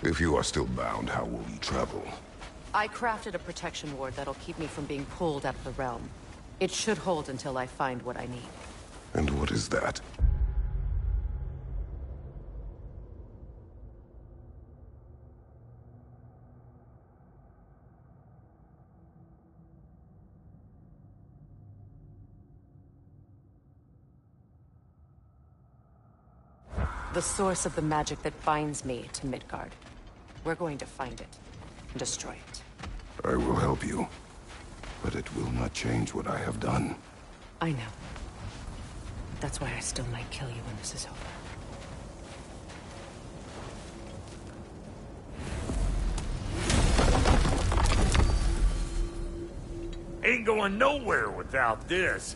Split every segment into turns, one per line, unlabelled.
If you are still bound, how will you travel?
I crafted a protection ward that'll keep me from being pulled out of the realm. It should hold until I find what I need.
And what is that?
The source of the magic that binds me to Midgard. We're going to find it and destroy it.
I will help you, but it will not change what I have done.
I know. That's why I still might kill you when this is over.
Ain't going nowhere without this.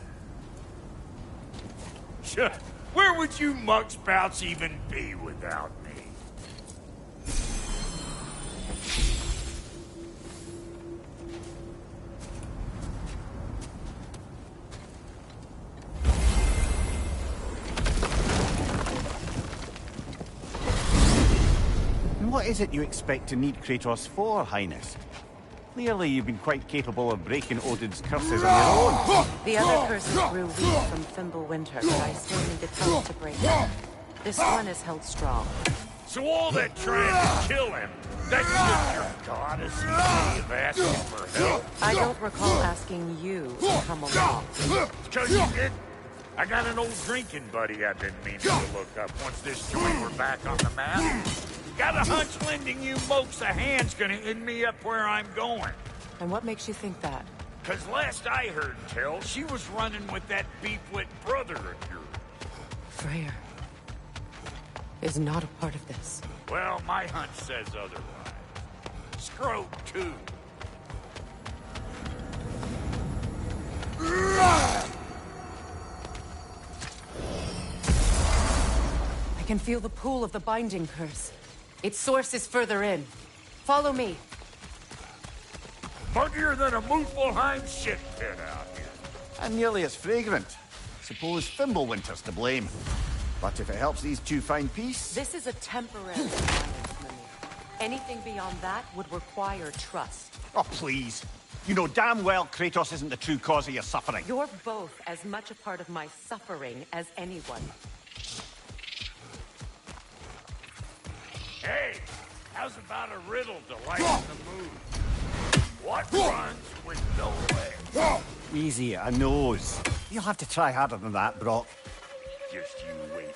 Where would you muckspouts even be without me?
And what is it you expect to need Kratos for, Highness? Clearly you've been quite capable of breaking Odin's curses on your own.
The other curses grew weak from Fimbulwinter, but I still needed help to break them. This one is held strong.
So all that trying to kill him, that's just your goddess way of asking for help?
I don't recall asking you to come along.
Because you did. I got an old drinking buddy I've been meaning to look up once this joint were back on the map. Got a hunch lending you mokes a hand's gonna end me up where I'm going.
And what makes you think that?
Cause last I heard tell, she was running with that beefwit brother of yours.
Freyr is not a part of this.
Well, my hunch says otherwise. Scrope, too.
I can feel the pool of the binding curse. Its source is further in. Follow me.
Muggier than a Muspelheim shit pit out here.
And nearly as fragrant. Suppose Fimbulwinter's to blame. But if it helps these two find peace...
This is a temporary silence, Mimir. Anything beyond that would require trust.
Oh, please. You know damn well Kratos isn't the true cause of your suffering.
You're both as much a part of my suffering as anyone.
Hey, how's about a riddle to lighten the mood? What runs with no legs?
Easy, a nose. You'll have to try harder than that, Brock.
Just you wait.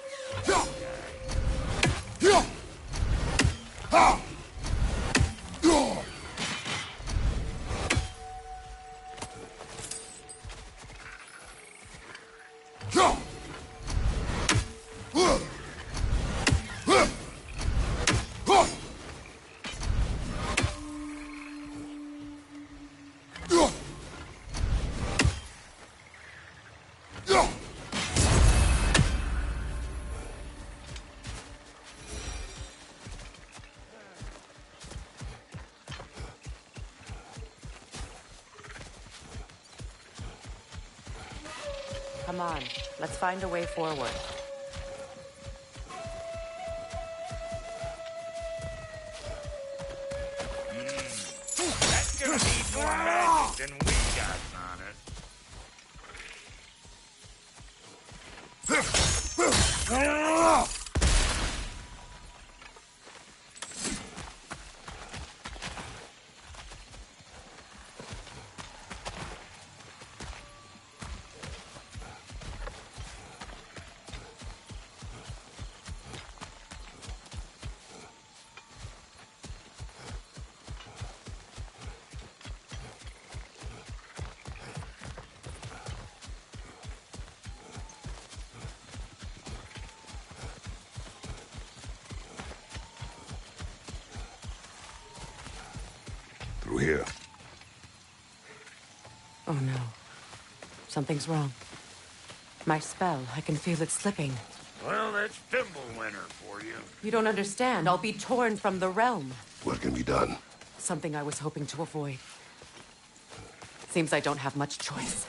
Come on, let's find a way forward.
That's gonna need more magic than we got on it.
Through here.
Oh no. Something's wrong. My spell, I can feel it slipping.
Well, that's Fimbulwinter for you.
You don't understand. I'll be torn from the realm.
What can be done?
Something I was hoping to avoid. Seems I don't have much choice.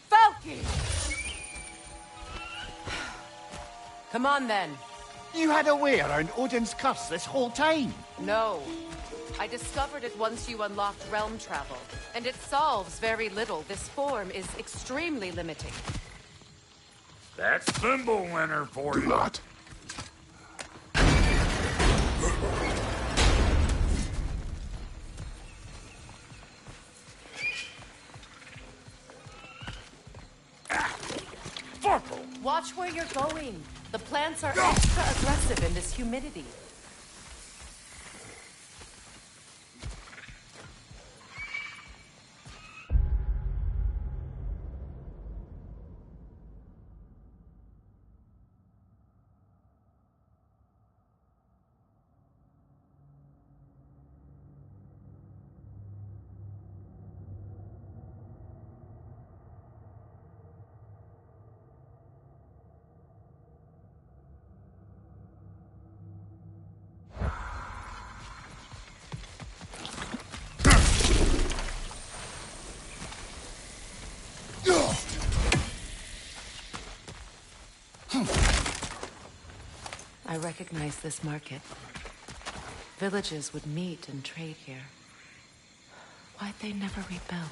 Falky! Come on then.
You had a way around Odin's curse this whole time?
No. I discovered it once you unlocked realm travel, and it solves very little. This form is extremely limiting.
That's Thimble Winter for
Do
you.
not.
Farkle!
Watch where you're going. The plants are extra aggressive in this humidity. I recognize this market. Villages would meet and trade here. Why'd they never rebuild?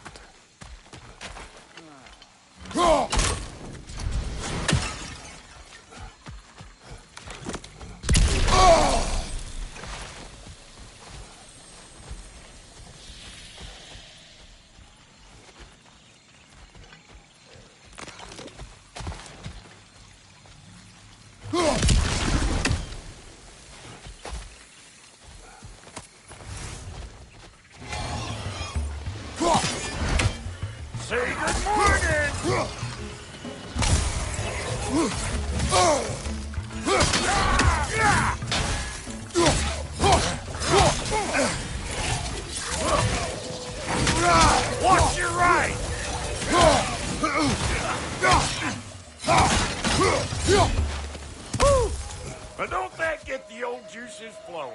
Say good morning! Watch your right! But don't that get the old juices flowing?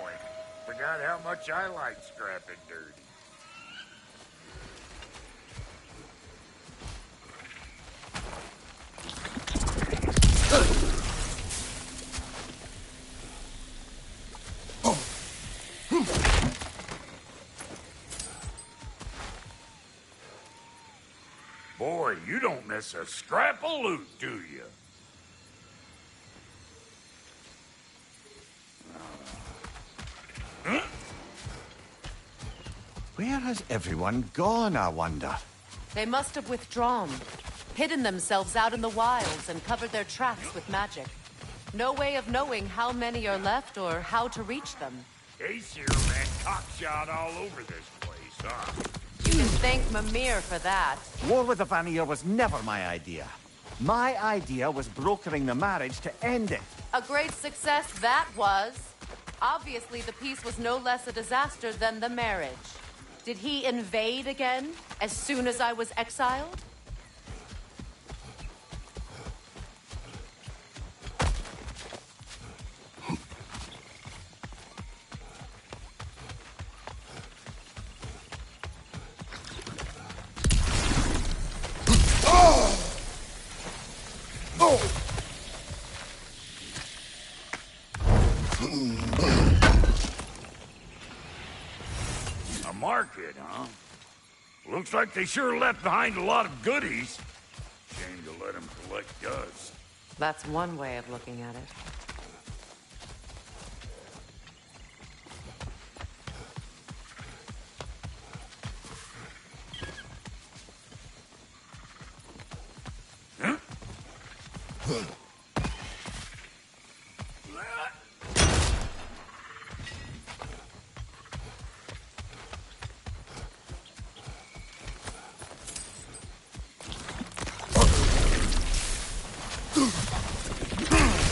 Forgot how much I like scrapping dirty. Boy, you don't miss a scrap of loot, do you?
Where has everyone gone, I wonder?
They must have withdrawn, hidden themselves out in the wilds and covered their tracks with magic. No way of knowing how many are left or how to reach them.
Aesir ran cockshot all over this place, huh?
You can thank Mimir for that.
War with the Vanir was never my idea. My idea was brokering the marriage to end it.
A great success that was. Obviously, the peace was no less a disaster than the marriage. Did he invade again, as soon as I was exiled?
A market, huh? Looks like they sure left behind a lot of goodies. Shame to let them collect dust.
That's one way of looking at it.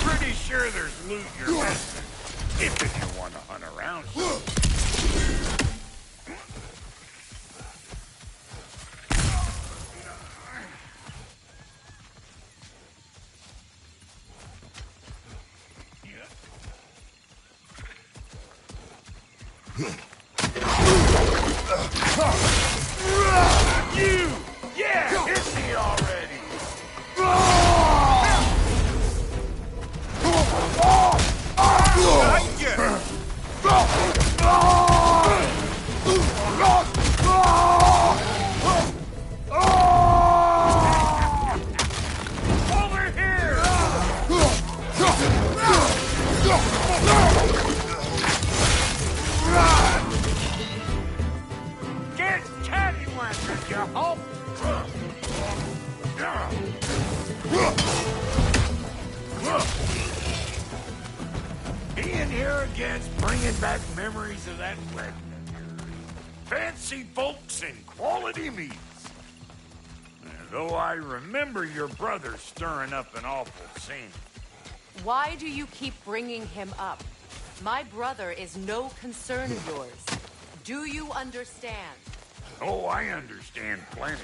Pretty sure there's loot you're missing. If you want to hunt around. You! Yeah! Hit me already! after you, hope. Being here again's bringing back memories of that wedding of yours. Fancy folks and quality meats. And though I remember your brother stirring up an awful scene.
Why do you keep bringing him up? My brother is no concern of yours. Do you understand?
Oh, I understand plenty.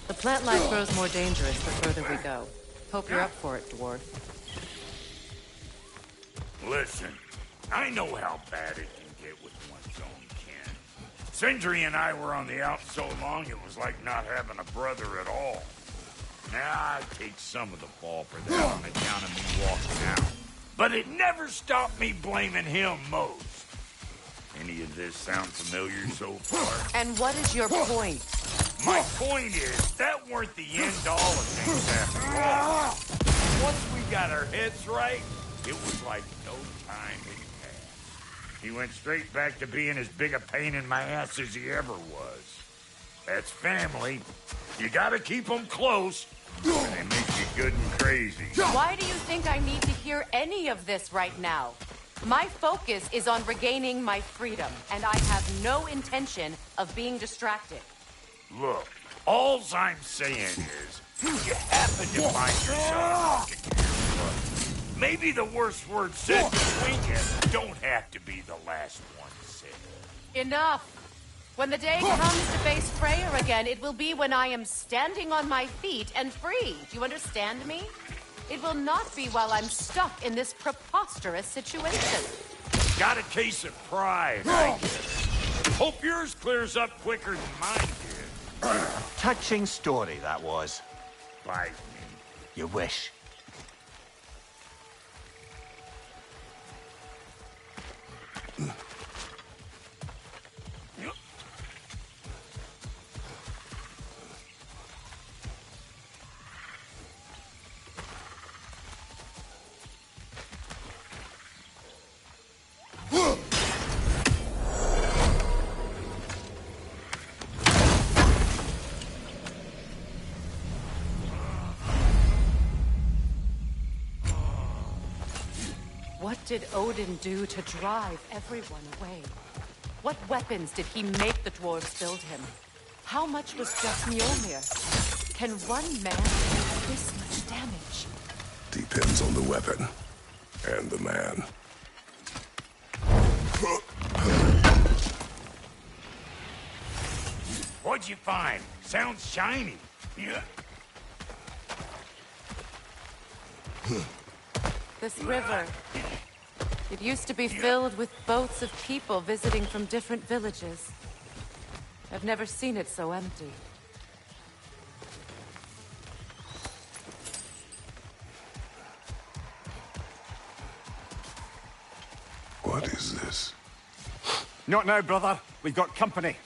The plant life grows more dangerous the further we go. Hope you're up for it, dwarf.
Listen, I know how bad it can get with one's own kin. Sindri and I were on the out so long it was like not having a brother at all. Now, I take some of the fall for that on account of me walking out. But it never stopped me blaming him most. Any of this sound familiar so far?
And what is your point?
My point is, that weren't the end-all of things after all. Once we got our heads right, it was like no time had passed. He went straight back to being as big a pain in my ass as he ever was. That's family. You gotta keep them close, or they make you good and crazy.
Why do you think I need to hear any of this right now? My focus is on regaining my freedom, and I have no intention of being distracted.
Look, alls I'm saying is, if you happen to find yourself talking to your brother, maybe the worst word said between you don't have to be the last one said.
Enough! When the day comes to face Freyr again, it will be when I am standing on my feet and free. Do you understand me? It will not be while I'm stuck in this preposterous situation.
Got a case of pride, I guess. Hope yours clears up quicker than mine did.
Touching story, that was.
Bite me.
You wish.
What did Odin do to drive everyone away? What weapons did he make the dwarves build him? How much was just Mjolnir? Can one man do this much damage?
Depends on the weapon and the man.
What'd you find? Sounds shiny. Yeah.
This river. It used to be filled with boats of people visiting from different villages. I've never seen it so empty.
What is this?
Not now, brother. We've got company.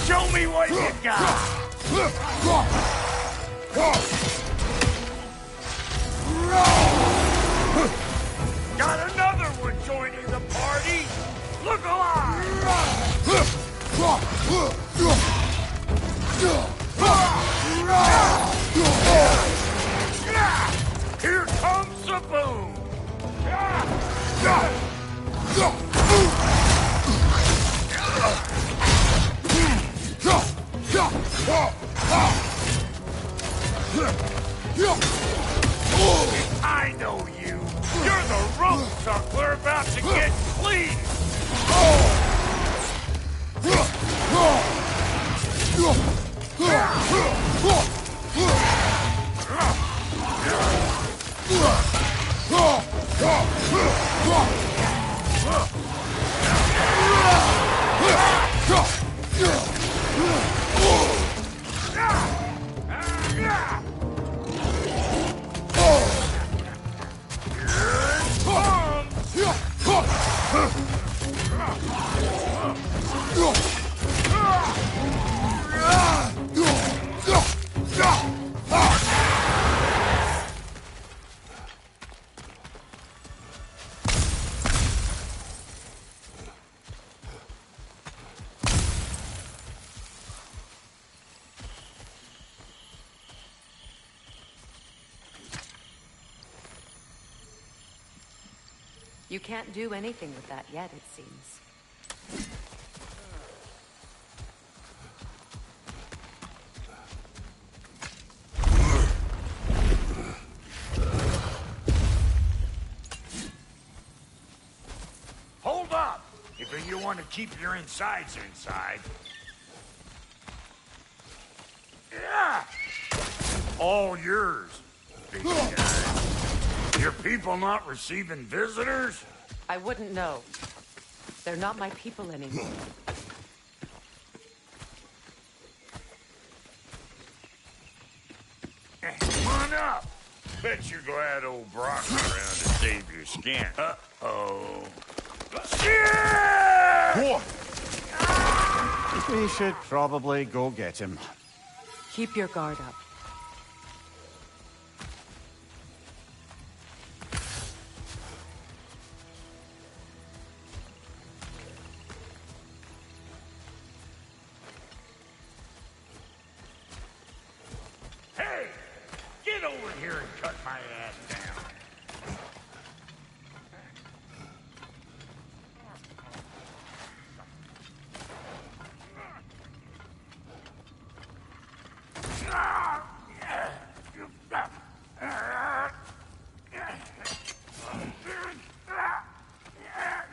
Show me what you got! Got another one joining the party! Look alive! Here comes the boom! I know you! You're the rope suck we're about to get clean!
You can't do anything with that yet, it seems.
Hold up! If you want to keep your insides inside. Yeah! All yours, big guy. Your people not receiving visitors?
I wouldn't know. They're not my people anymore.
Come on up. Bet you're glad old Brock's around to save your skin. Uh-oh. Shit!
We should probably go get him.
Keep your guard up.
Hey! Get over here and cut my ass down.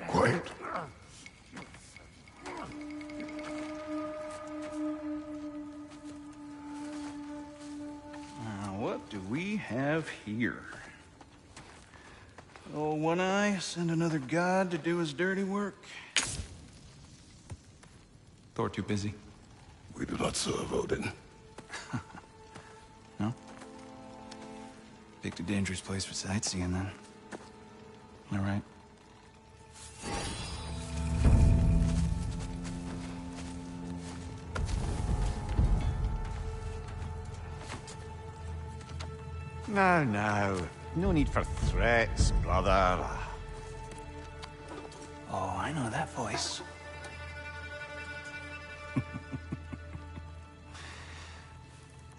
Quiet.
What do we have here? Oh, One Eye, send another god to do his dirty work.
Thor too busy?
We do not serve Odin.
No? Picked a dangerous place for sightseeing, then. All right.
Now. No need for threats, brother.
Oh, I know that voice.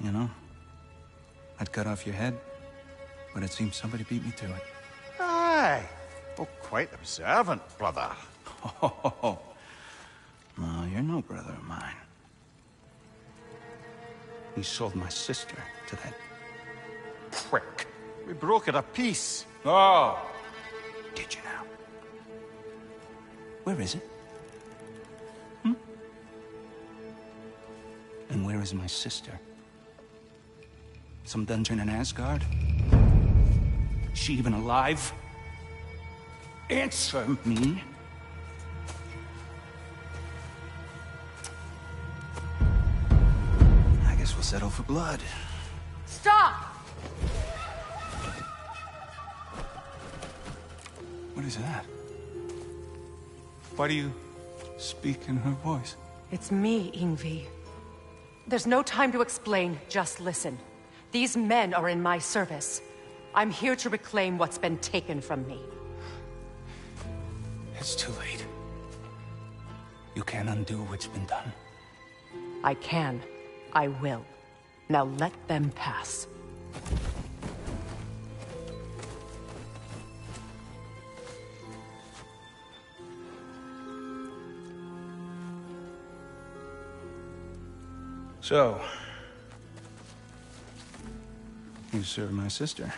You know, I'd cut off your head, but it seems somebody beat me to it.
Aye. Oh, quite observant, brother.
Oh, you're no brother of mine. You sold my sister to that prick.
We broke it a piece.
Oh! Did you now? Where is it? And where is my sister? Some dungeon in Asgard? Is she even alive? Answer me. I guess we'll settle for blood.
Stop!
What is that? Why do you speak in her voice?
It's me, Ingvi. There's no time to explain, just listen. These men are in my service. I'm here to reclaim what's been taken from me.
It's too late. You can't undo what's been done.
I can. I will. Now let them pass.
So, you served my sister.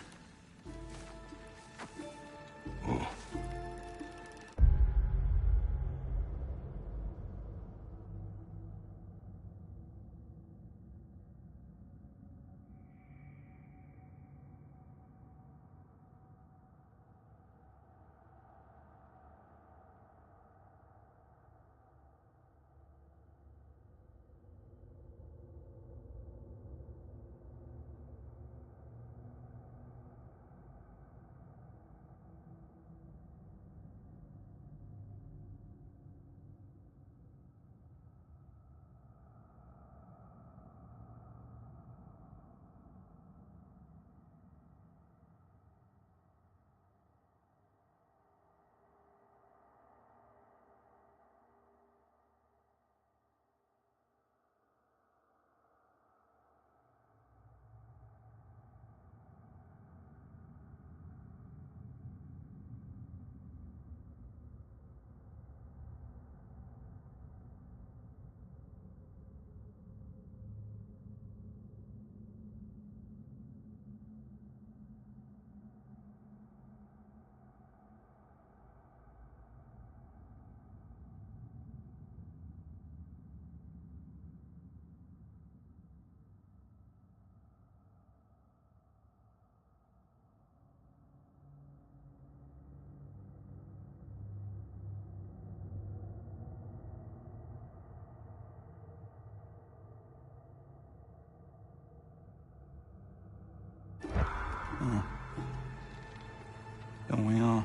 Don't we all?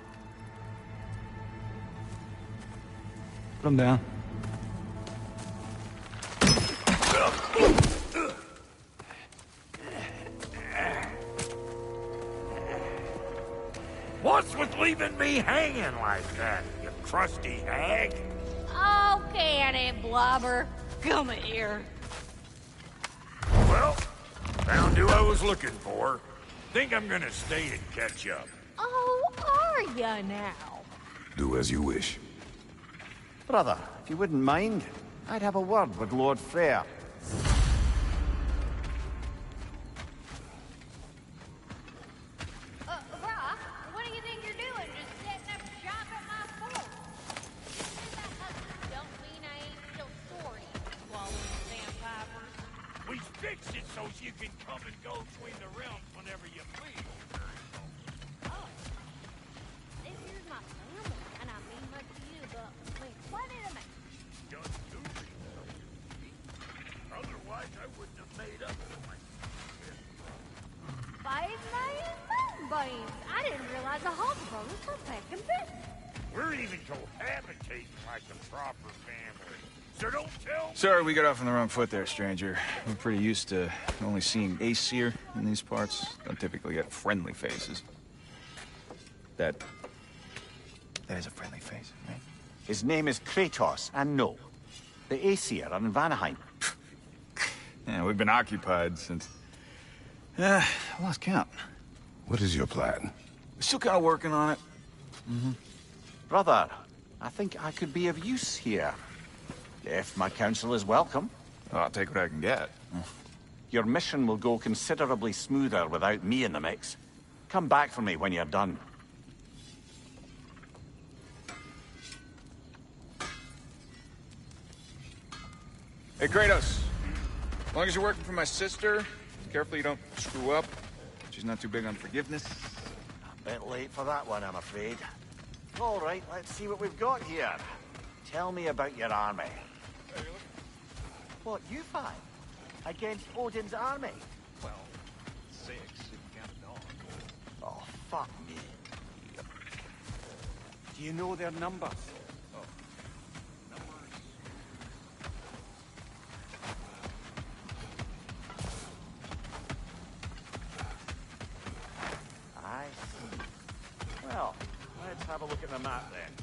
Put him down.
What's with leaving me hanging like that, you crusty hag?
Oh, can it, Blobber? Come here.
Well, found who I was looking for. Think I'm gonna stay and catch up.
Oh, are ya now?
Do as you wish.
Brother, if you wouldn't mind, I'd have a word with Lord Freyr.
Brock, what do you think you're doing? Just setting up shop at my fort? Don't mean I ain't still sorry, swallowing sandpipers.
We fixed it so you can come and go between the realms whenever you please.
Oh, this here's my family, and I mean much to you, but we plenty to make.
Just do it. Otherwise, I wouldn't have made up for my...
5 million moonbeams! I didn't realize the Hawk brothers were packing business.
We're even cohabitating like a proper family. So don't tell me...
Sorry, we got off on the wrong foot there, stranger. We're pretty used to only seeing Aesir in these parts. Don't typically get friendly faces. That is a friendly face, right?
His name is Kratos, and no, the Aesir are in Vanaheim.
Yeah, we've been occupied since... I lost count.
What is your plan?
We're still kind of working on it.
Brother, I think I could be of use here. If my counsel is welcome.
I'll take what I can get.
Your mission will go considerably smoother without me in the mix. Come back for me when you're done.
Hey, Kratos. As long as you're working for my sister, careful you don't screw up. She's not too big on forgiveness.
A bit late for that one, I'm afraid. All right, let's see what we've got here. Tell me about your army. What, you five? Against Odin's army?
Well, 6 if you count a dog.
Oh, fuck me. Do you know their numbers?
Oh, numbers.
I see. Well, let's have a look at the map then.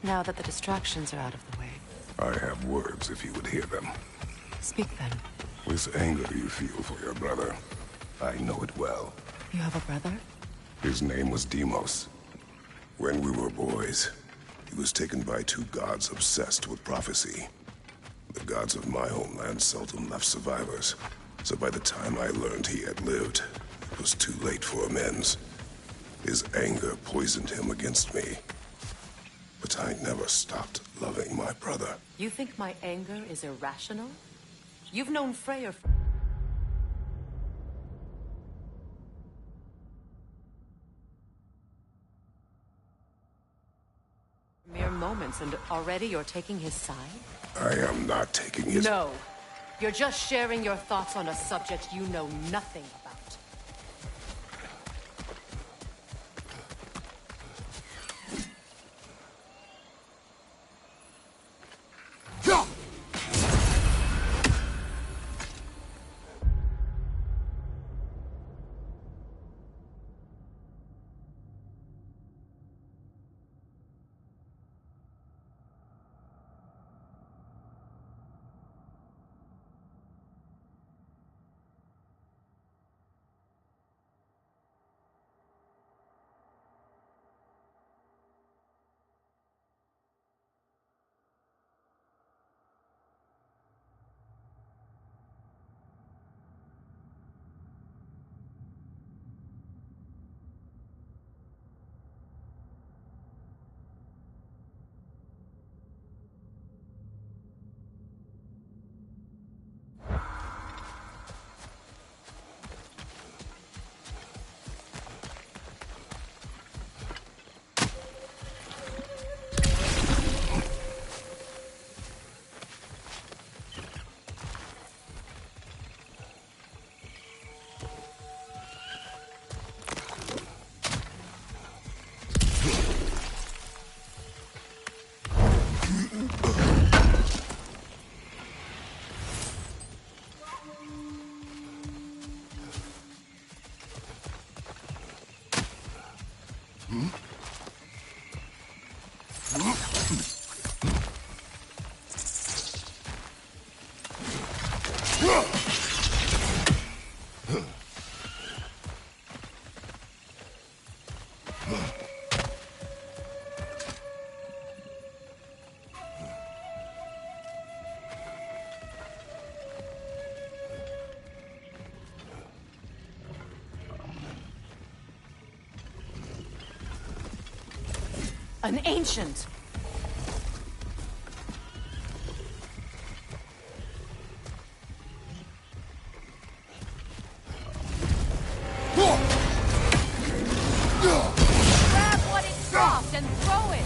Now that the distractions are out of the way,
I have words if you would hear them.
speak then.
This anger you feel for your brother, I know it well.
You have a brother?
His name was Deimos. When we were boys, he was taken by 2 gods obsessed with prophecy. The gods of my homeland seldom left survivors, so by the time I learned he had lived, it was too late for amends. His anger poisoned him against me. But I never stopped loving my brother.
You think my anger is irrational? You've known Freyr for mere moments, and already you're taking his side?
I am not taking his...
No. You're just sharing your thoughts on a subject you know nothing about. An ancient! Grab what it dropped and throw it!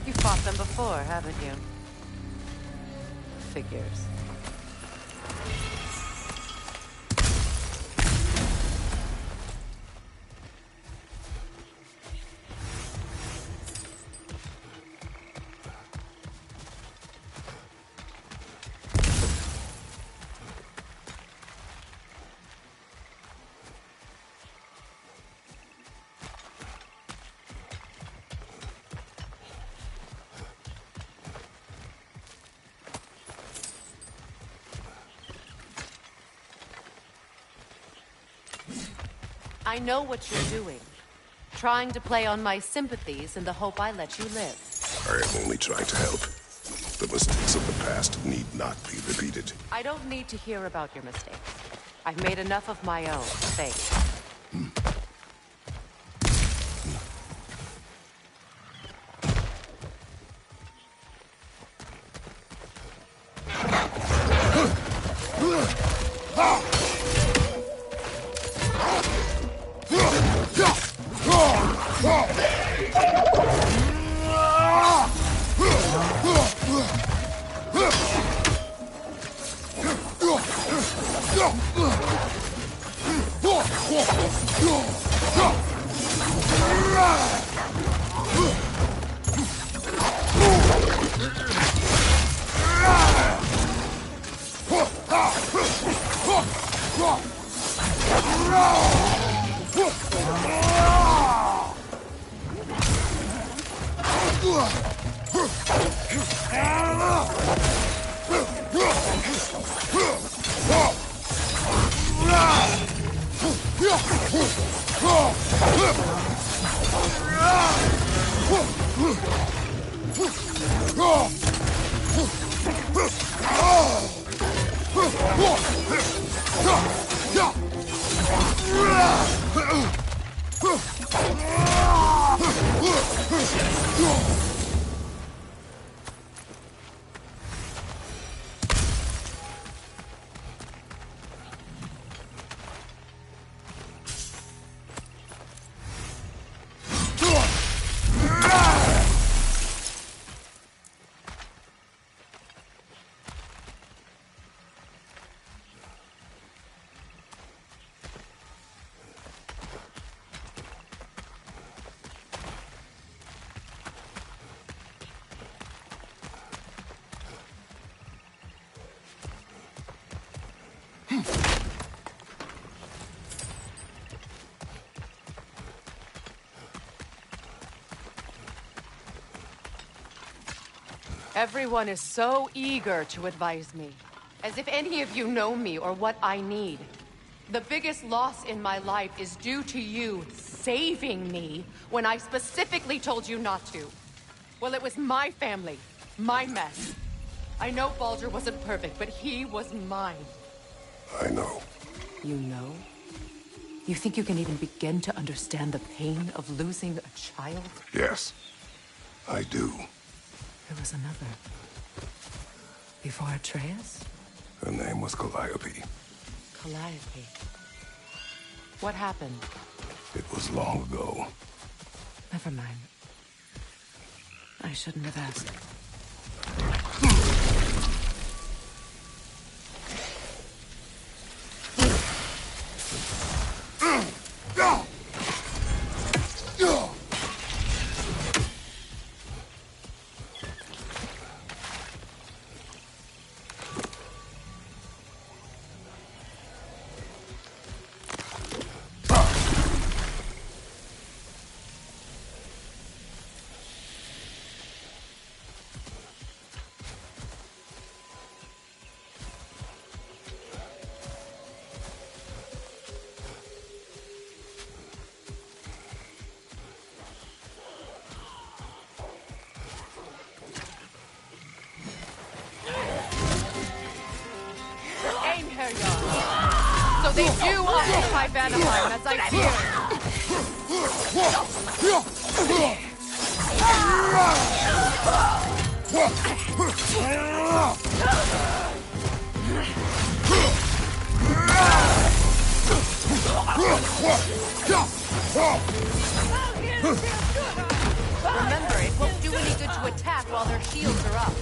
You've fought them before, haven't you? Figures. I know what you're doing. Trying to play on my sympathies in the hope I let you live.
I am only trying to help. The mistakes of the past need not be repeated.
I don't need to hear about your mistakes. I've made enough of my own, thanks. Everyone is so eager to advise me, as if any of you know me or what I need. The biggest loss in my life is due to you saving me when I specifically told you not to. Well, it was my family, my mess. I know Baldur wasn't perfect, but he was mine.
I know.
You know? You think you can even begin to understand the pain of losing a child?
Yes, I do.
There was another. Before Atreus?
Her name was Calliope.
Calliope. What happened?
It was long ago.
Never mind. I shouldn't have asked. So they do occupy Vanaheim, as I feared. Remember, it won't do any good to attack while their shields are up.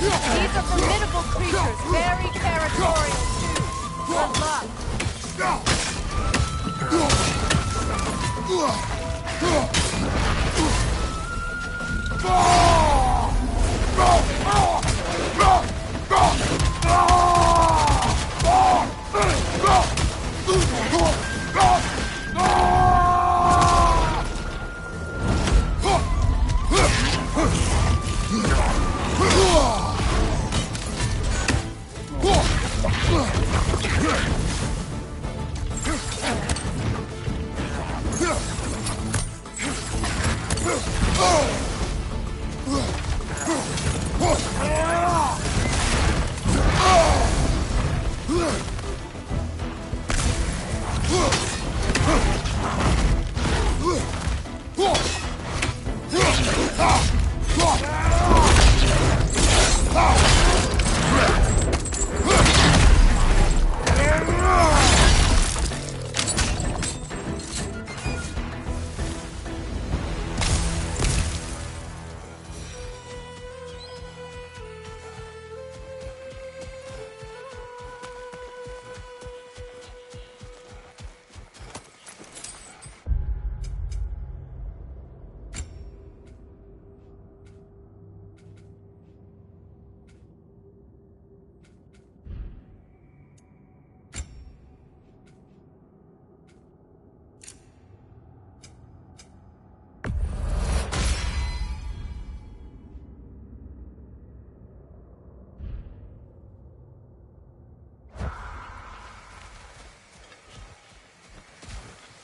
These are formidable creatures, very territorial too. Good luck.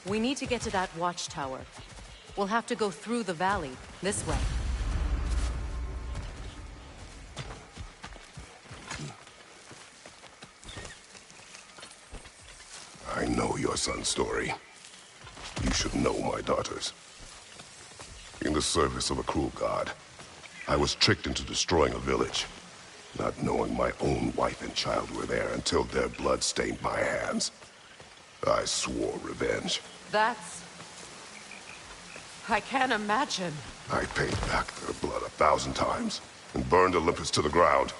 We need to get to that watchtower. We'll have to go through the valley, this way.
I know your son's story. You should know my daughter's. In the service of a cruel god, I was tricked into destroying a village, not knowing my own wife and child were there until their blood stained my hands. I swore revenge.
That's... I can't imagine.
I paid back their blood 1,000 times and burned Olympus to the ground.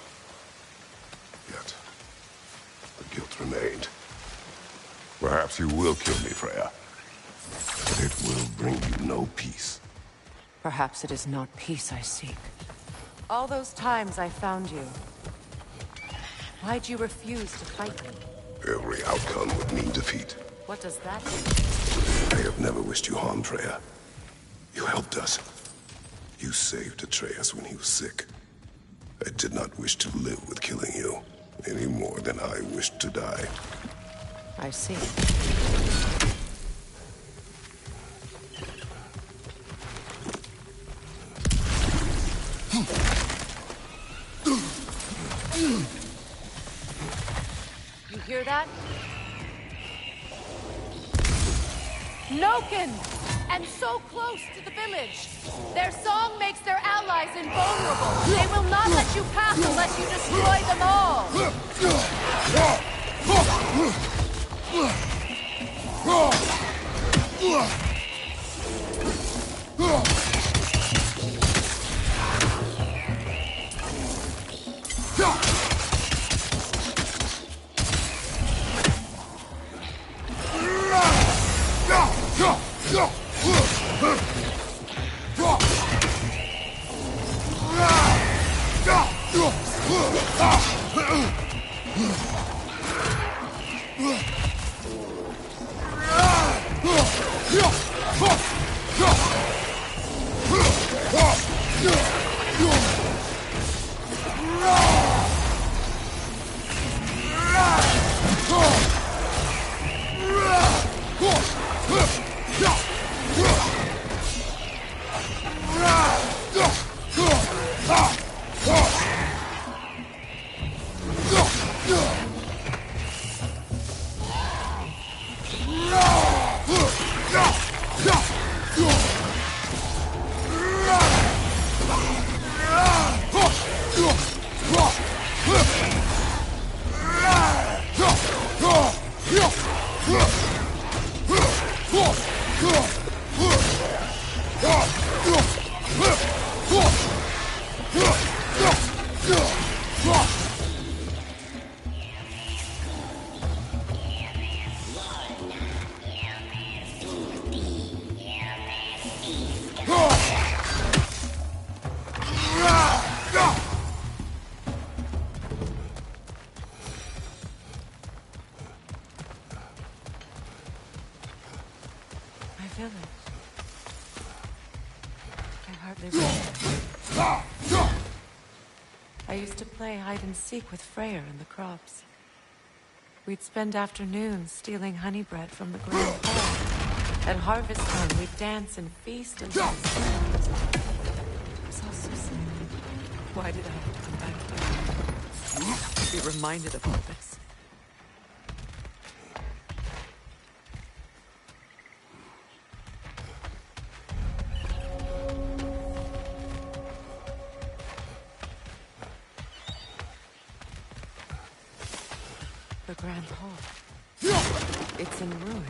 Yet, the guilt remained. Perhaps you will kill me, Freya. But it will bring you no peace.
Perhaps it is not peace I seek. All those times I found you, why'd you refuse to fight me?
Every outcome would mean defeat.
What does that mean?
I have never wished you harm, Freya. You helped us. You saved Atreus when he was sick. I did not wish to live with killing you, any more than I wished to die.
I see. You hear that? Noken! And so close to the village. Their song makes their allies invulnerable. They will not let you pass unless you destroy them all. I used to play hide and seek with Freyr in the crops. We'd spend afternoons stealing honey bread from the Grand Hall. At harvest time, we'd dance and feast and rest. It was all so simple. Why did I have to come back here? To be reminded of all this. The Grand Hall. It's in ruin.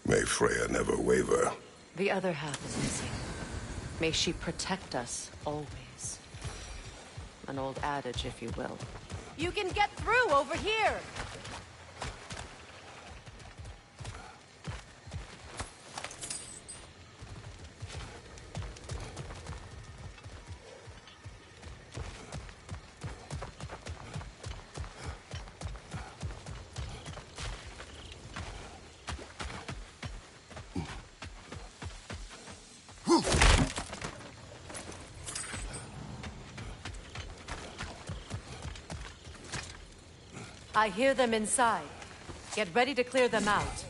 May Freya never waver.
The other half is missing. May she protect us, always. An old adage, if you will. You can get through over here! I hear them inside. Get ready to clear them out.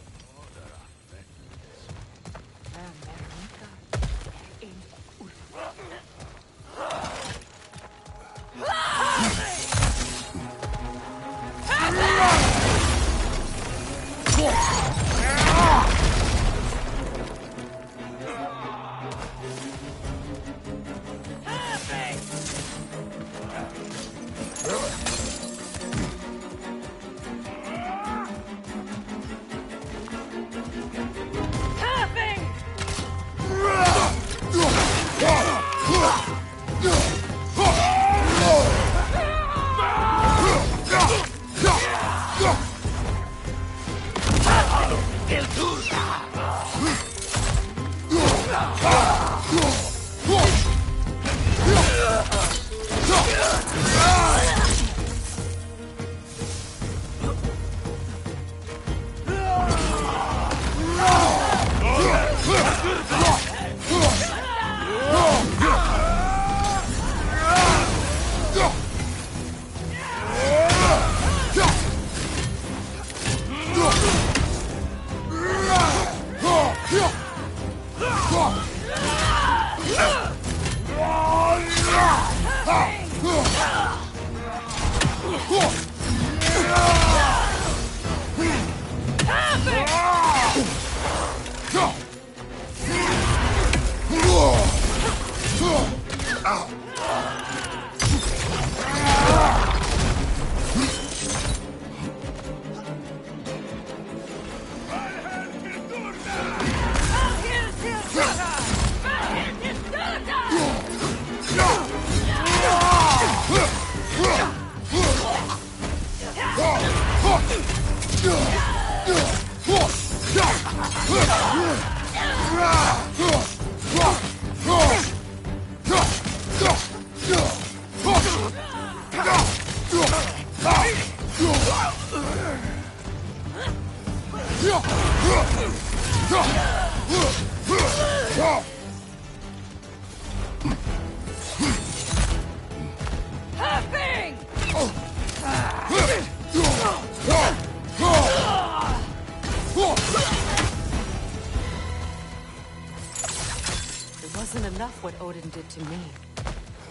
It wasn't enough what Odin did to me.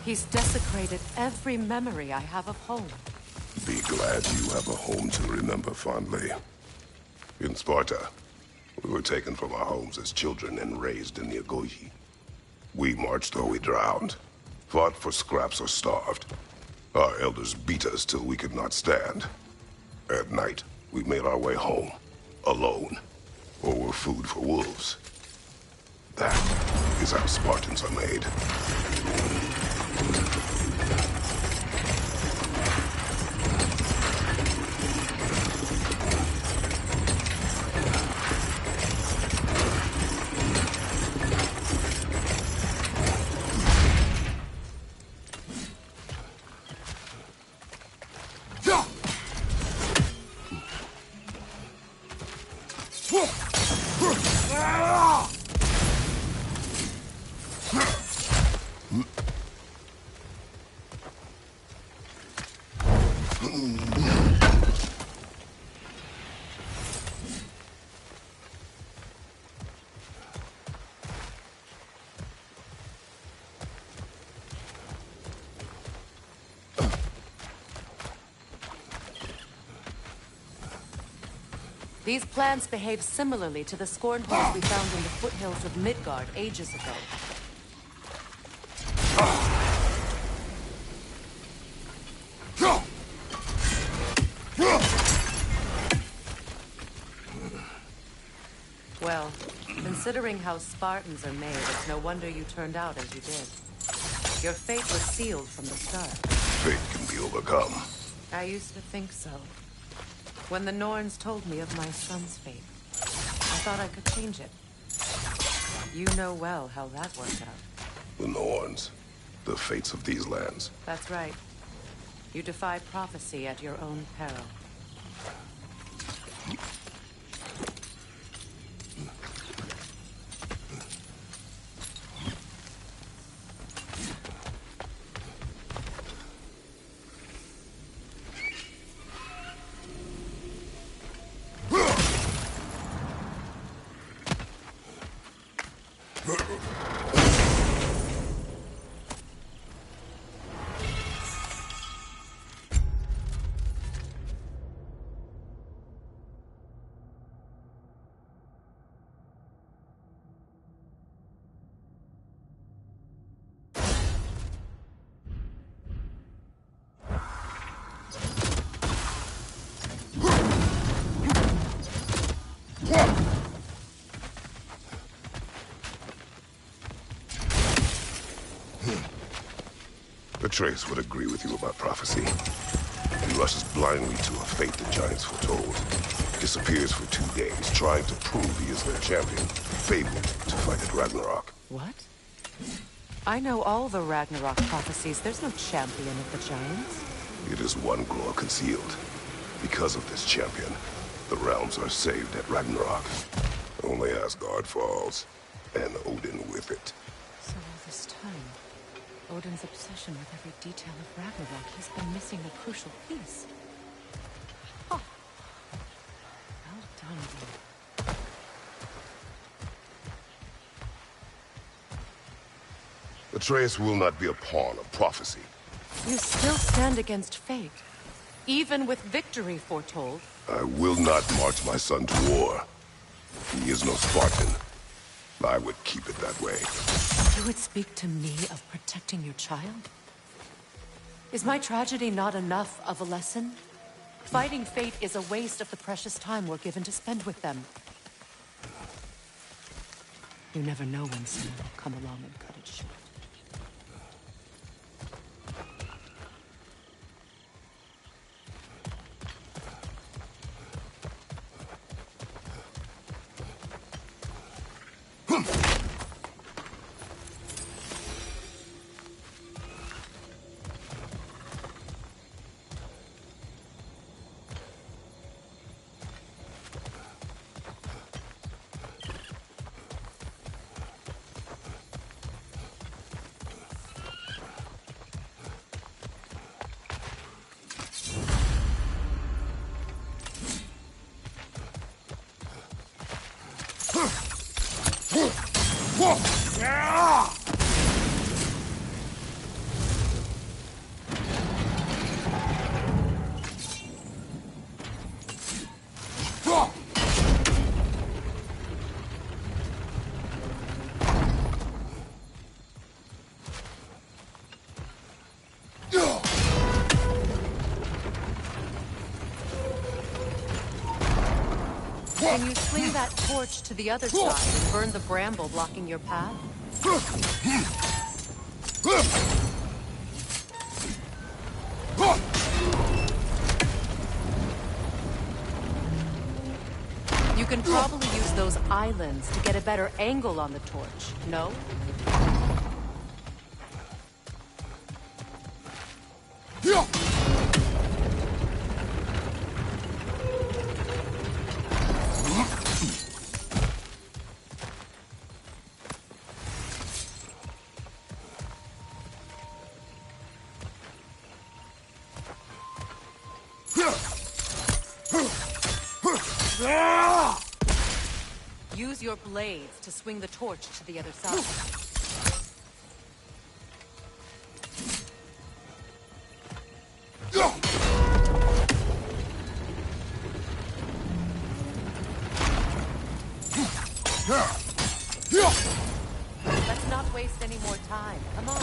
He's desecrated every memory I have of home.
Be glad you have a home to remember fondly. In Sparta, we were taken from our homes as children and raised in the Agoge. We marched or we drowned, fought for scraps or starved. Our elders beat us till we could not stand. At night, we made our way home, alone, or were food for wolves. That is how Spartans are made.
These plants behave similarly to the scorn holes we found in the foothills of Midgard ages ago. Well, considering how Spartans are made, it's no wonder you turned out as you did. Your fate was sealed from the start.
Fate can be overcome.
I used to think so. When the Norns told me of my son's fate, I thought I could change it. You know well how that worked out.
The Norns, the fates of these lands.
That's right. You defy prophecy at your own peril.
Atreus would agree with you about prophecy. He rushes blindly to a fate the giants foretold. Disappears for 2 days, trying to prove he is their champion. Fabled to fight at Ragnarok.
What? I know all the Ragnarok prophecies. There's no champion of the giants.
It is one glow concealed. Because of this champion, the realms are saved at Ragnarok. Only Asgard falls, and Odin with it.
So all this time, Odin's obsession with every detail of Ragnarok, he's been missing a crucial piece. Oh. Well done, Odin.
Atreus will not be a pawn of prophecy.
You still stand against fate, even with victory foretold.
I will not march my son to war. He is no Spartan. I would keep it that way.
You would speak to me of protecting your child? Is my tragedy not enough of a lesson? Fighting fate is a waste of the precious time we're given to spend with them. You never know when someone will come along and cut it short. Can you swing that torch to the other side and burn the bramble blocking your path? You can probably use those islands to get a better angle on the torch, no? Use your blades to swing the torch to the other side. Let's not waste any more time. Come on.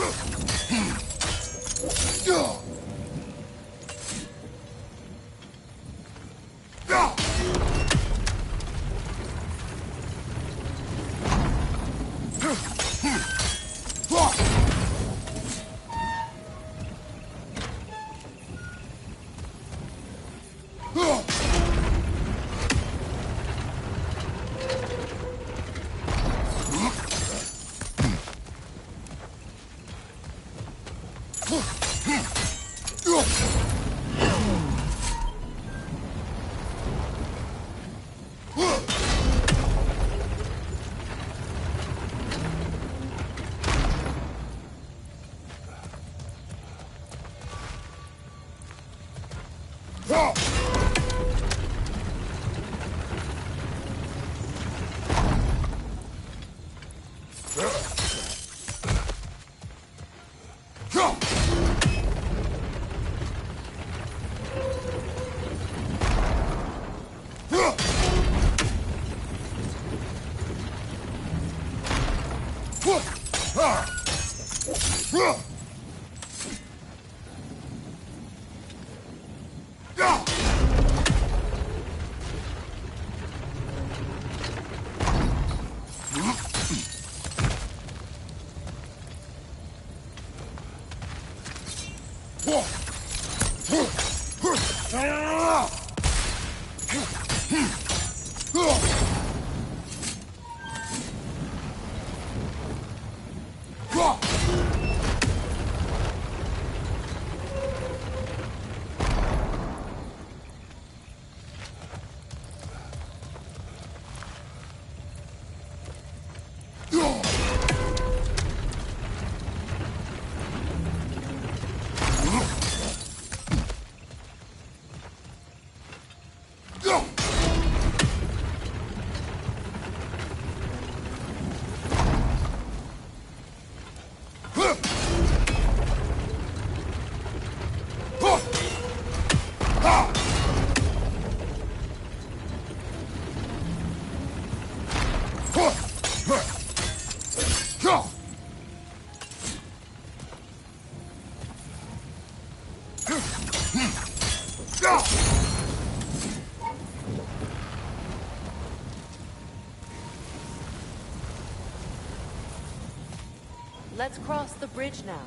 Let's cross the bridge now.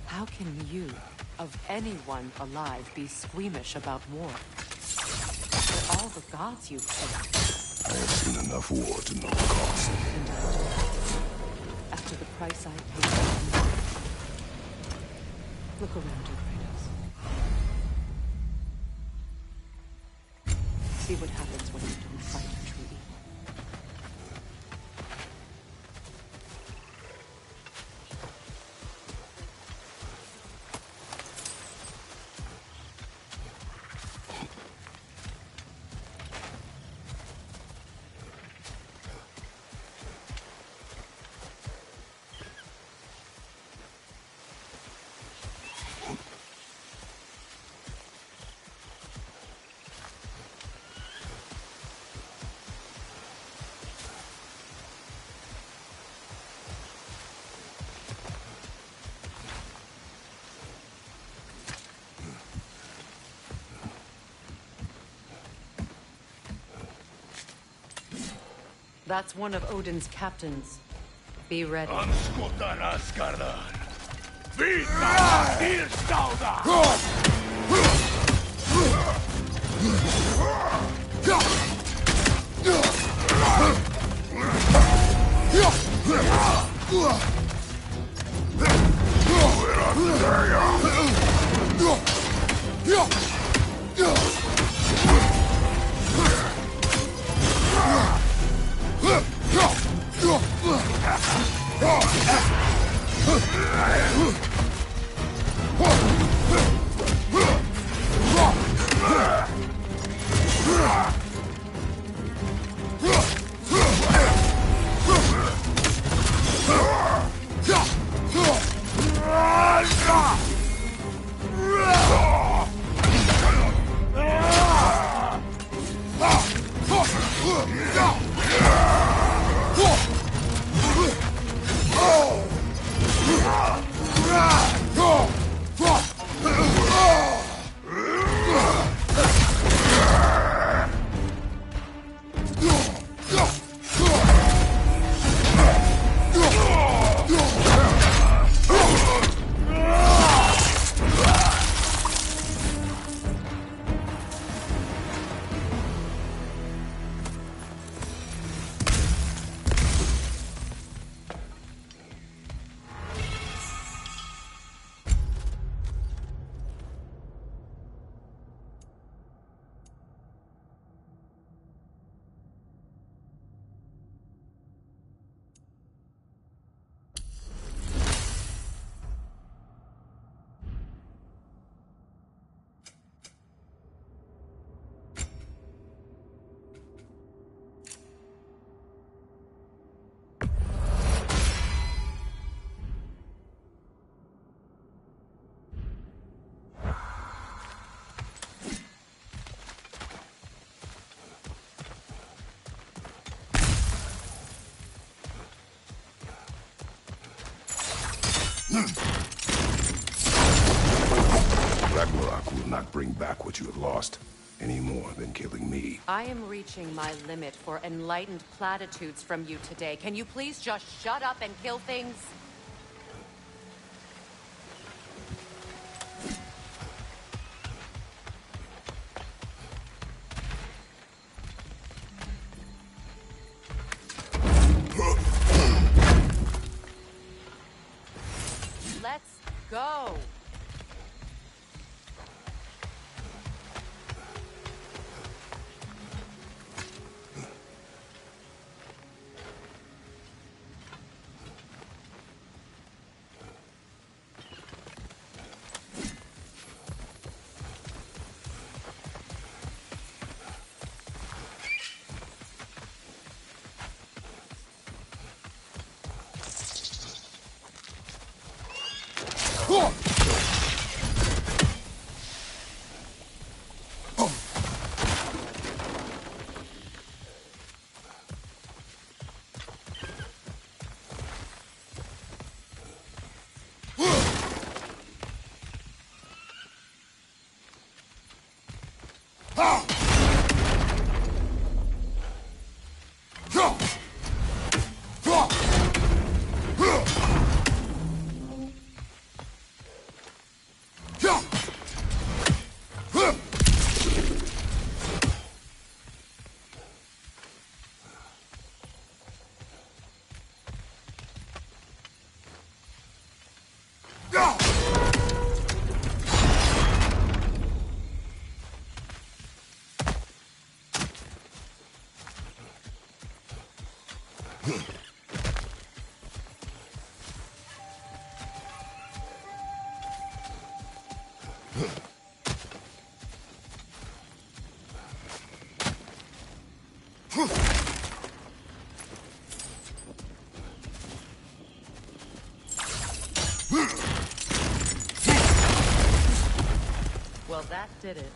How can you, of anyone alive, be squeamish about war? For all the gods you've killed.
I have seen enough war to know the cost.
And after the price I paid for you. Look around you, Kratos. See what happens when you don't fight true evil. That's one of Odin's captains. Be ready.
Anskutan Asgardan. Vidna Ilstalda.
Ragnarok will not bring back what you have lost, any more than killing me.
I am reaching my limit for enlightened platitudes from you today. Can you please just shut up and kill things? Let's go! Well, that did it.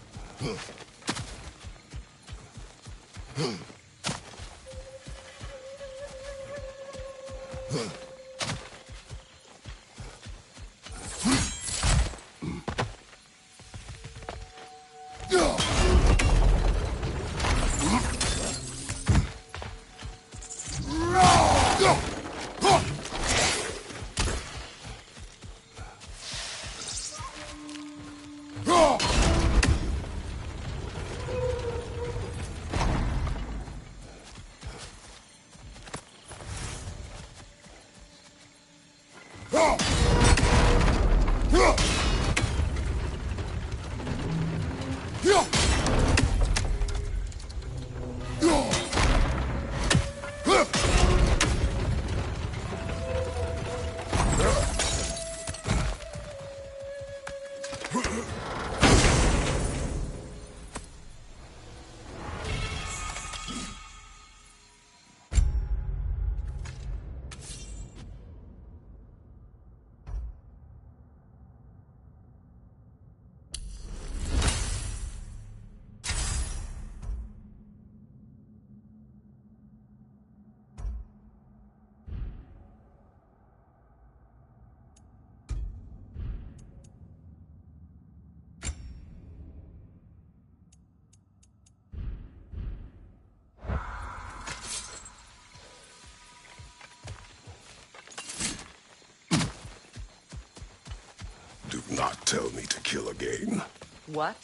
Do not tell me to kill again.
What?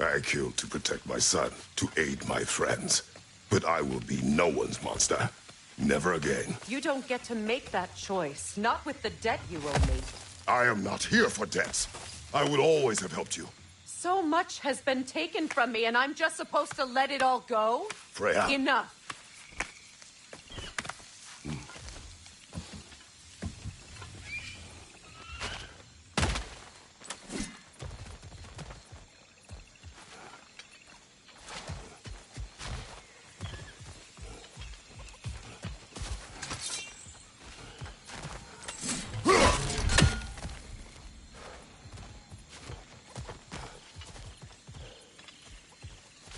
I killed to protect my son, to aid my friends. But I will be no one's monster. Never again.
You don't get to make that choice. Not with the debt you owe me.
I am not here for debts. I would always have helped you.
So much has been taken from me, and I'm just supposed to let it all go?
Freya.
Enough.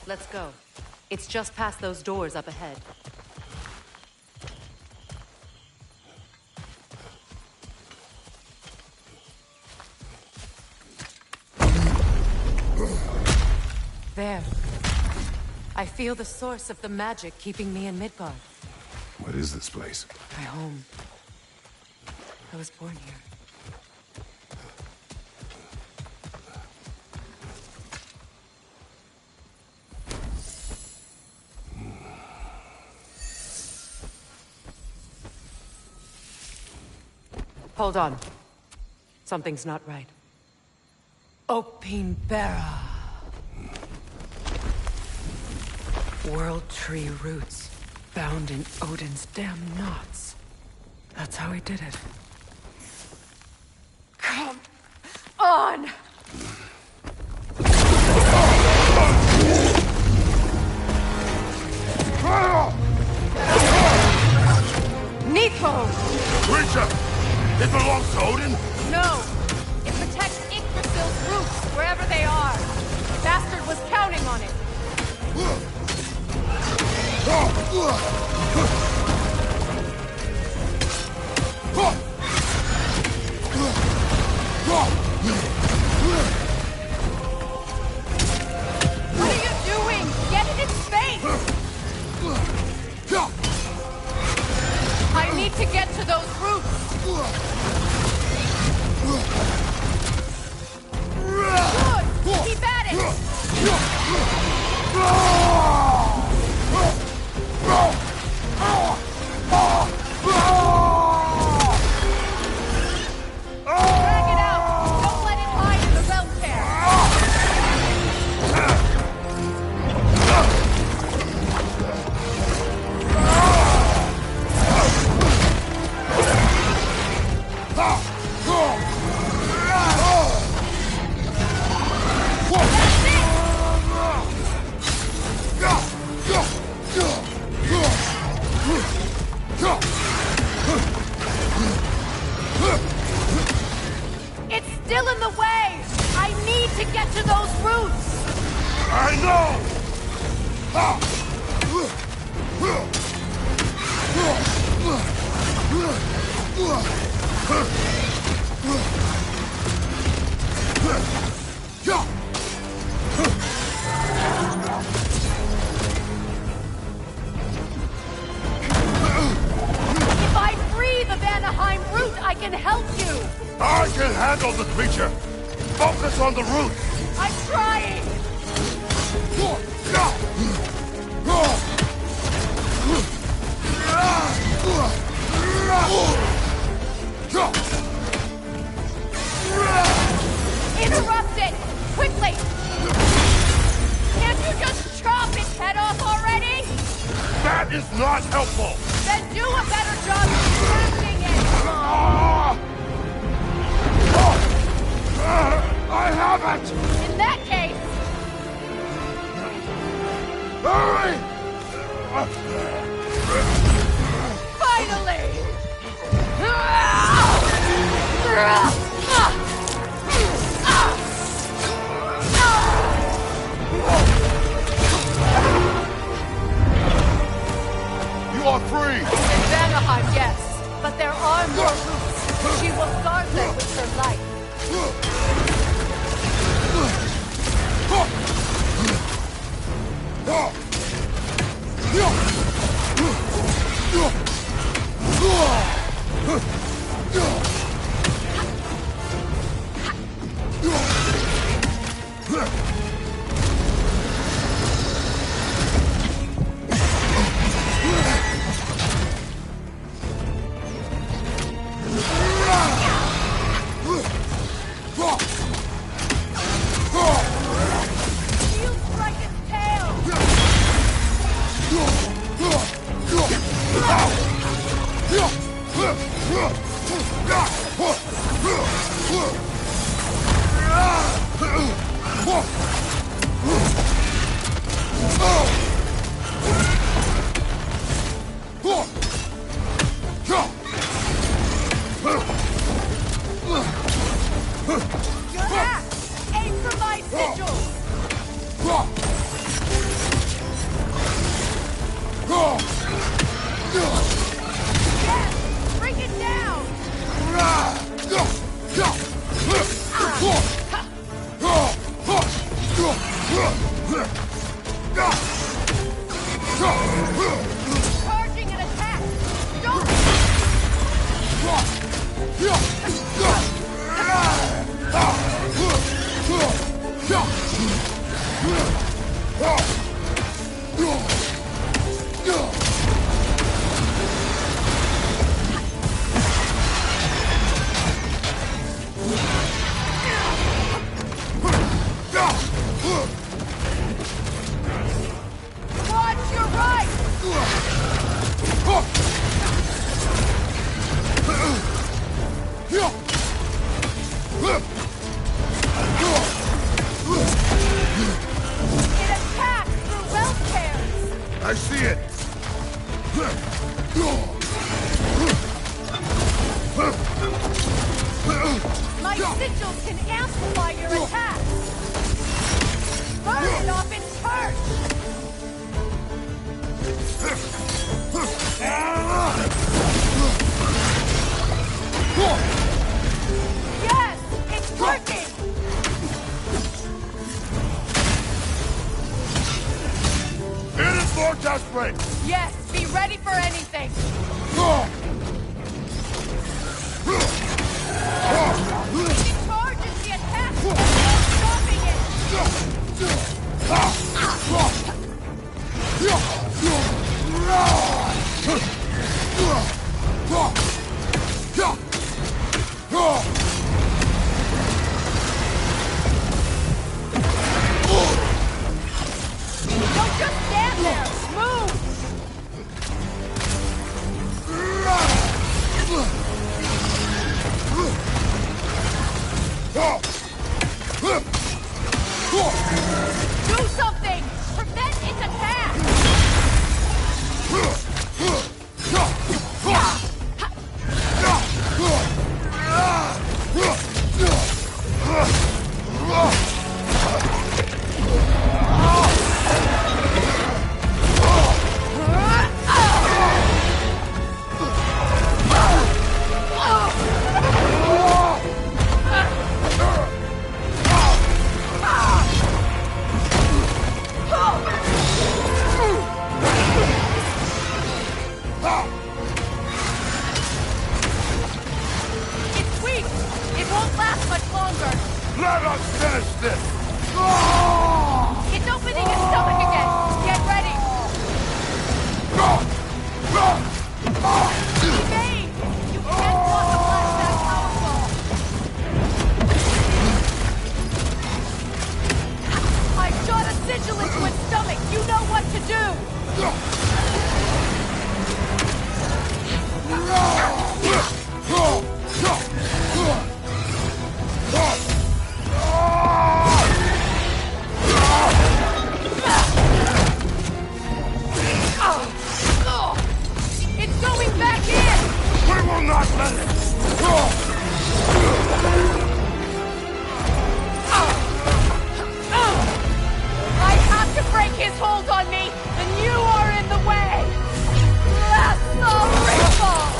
Let's go. It's just past those doors up ahead. There. I feel the source of the magic keeping me in Midgard.
What is this place?
My home. I was born here. Hold on. Something's not right. Opinbera. World Tree roots, bound in Odin's damn knots. That's how he did it. Come on! Nepo!
Creature! It belongs to Odin?
No! It's protect Yggdrasil's roots, wherever they are. Bastard was counting on it. What are you doing? Get it in space! I need to get to those roots. Good! Keep at it! Drag it out! Don't let it hide in the realm tear! It's still in the way! I need to get to those roots!
I know!
If I free the Vanaheim root, I can help you!
I can handle the creature! Focus on the root!
I'm trying! Interrupt it! Quickly! Can't you just chop its head off already?
That is not helpful!
Then do a better job distracting it!
I have it!
In that case,
Hurry!
finally!
You are free!
In Vanaheim, yes, but there are more roots. She will guard them with her life. You strike its tail! Your axe! Aim for my sigil! Yes! Bring it down! Charging an attack! Don't... Watch your right! It attacks through realm tears!
I see it!
My sigils can amplify your attack! Burn it off its perch! Yes! It's working!
It is more desperate!
Yes! Be ready for anything! It charges the attack! Stopping it! Don't just stand there! Move! Do something! Prevent its attack! It's weak! It won't last much longer!
Let us finish this!
It's opening its stomach again! Get ready! Evade! You can't block a blast that powerful! I shot a sigil into its stomach! You know what to do! It's going back in!
We will not let it!
I have to break his hold on me, and you are in the way! That's the ripple!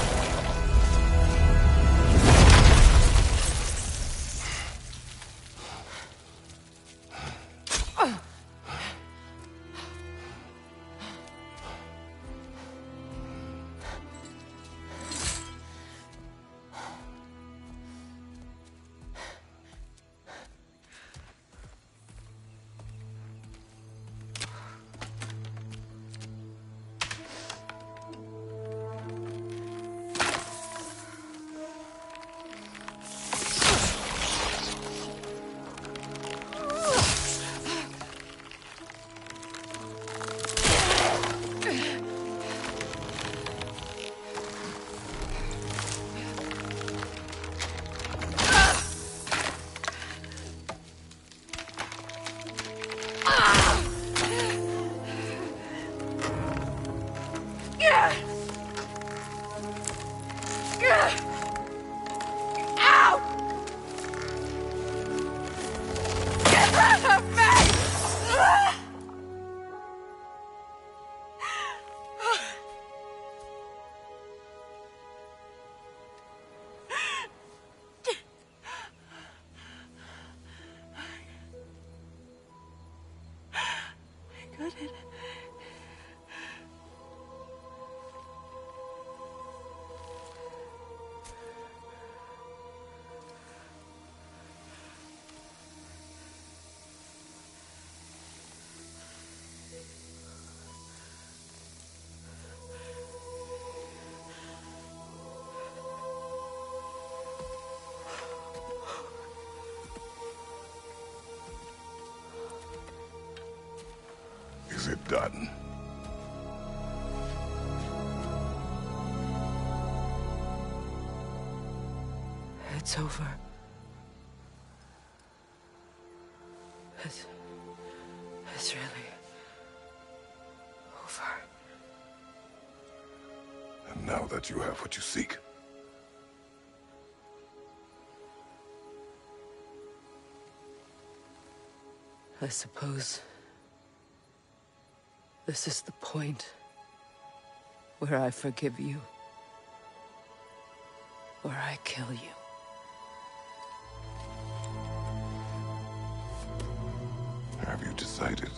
Out! Get rid of me! I couldn't.
Is it done?
It's over. It's really over.
And now that you have what you seek,
I suppose this is the point where I forgive you, or I kill you.
Have you decided?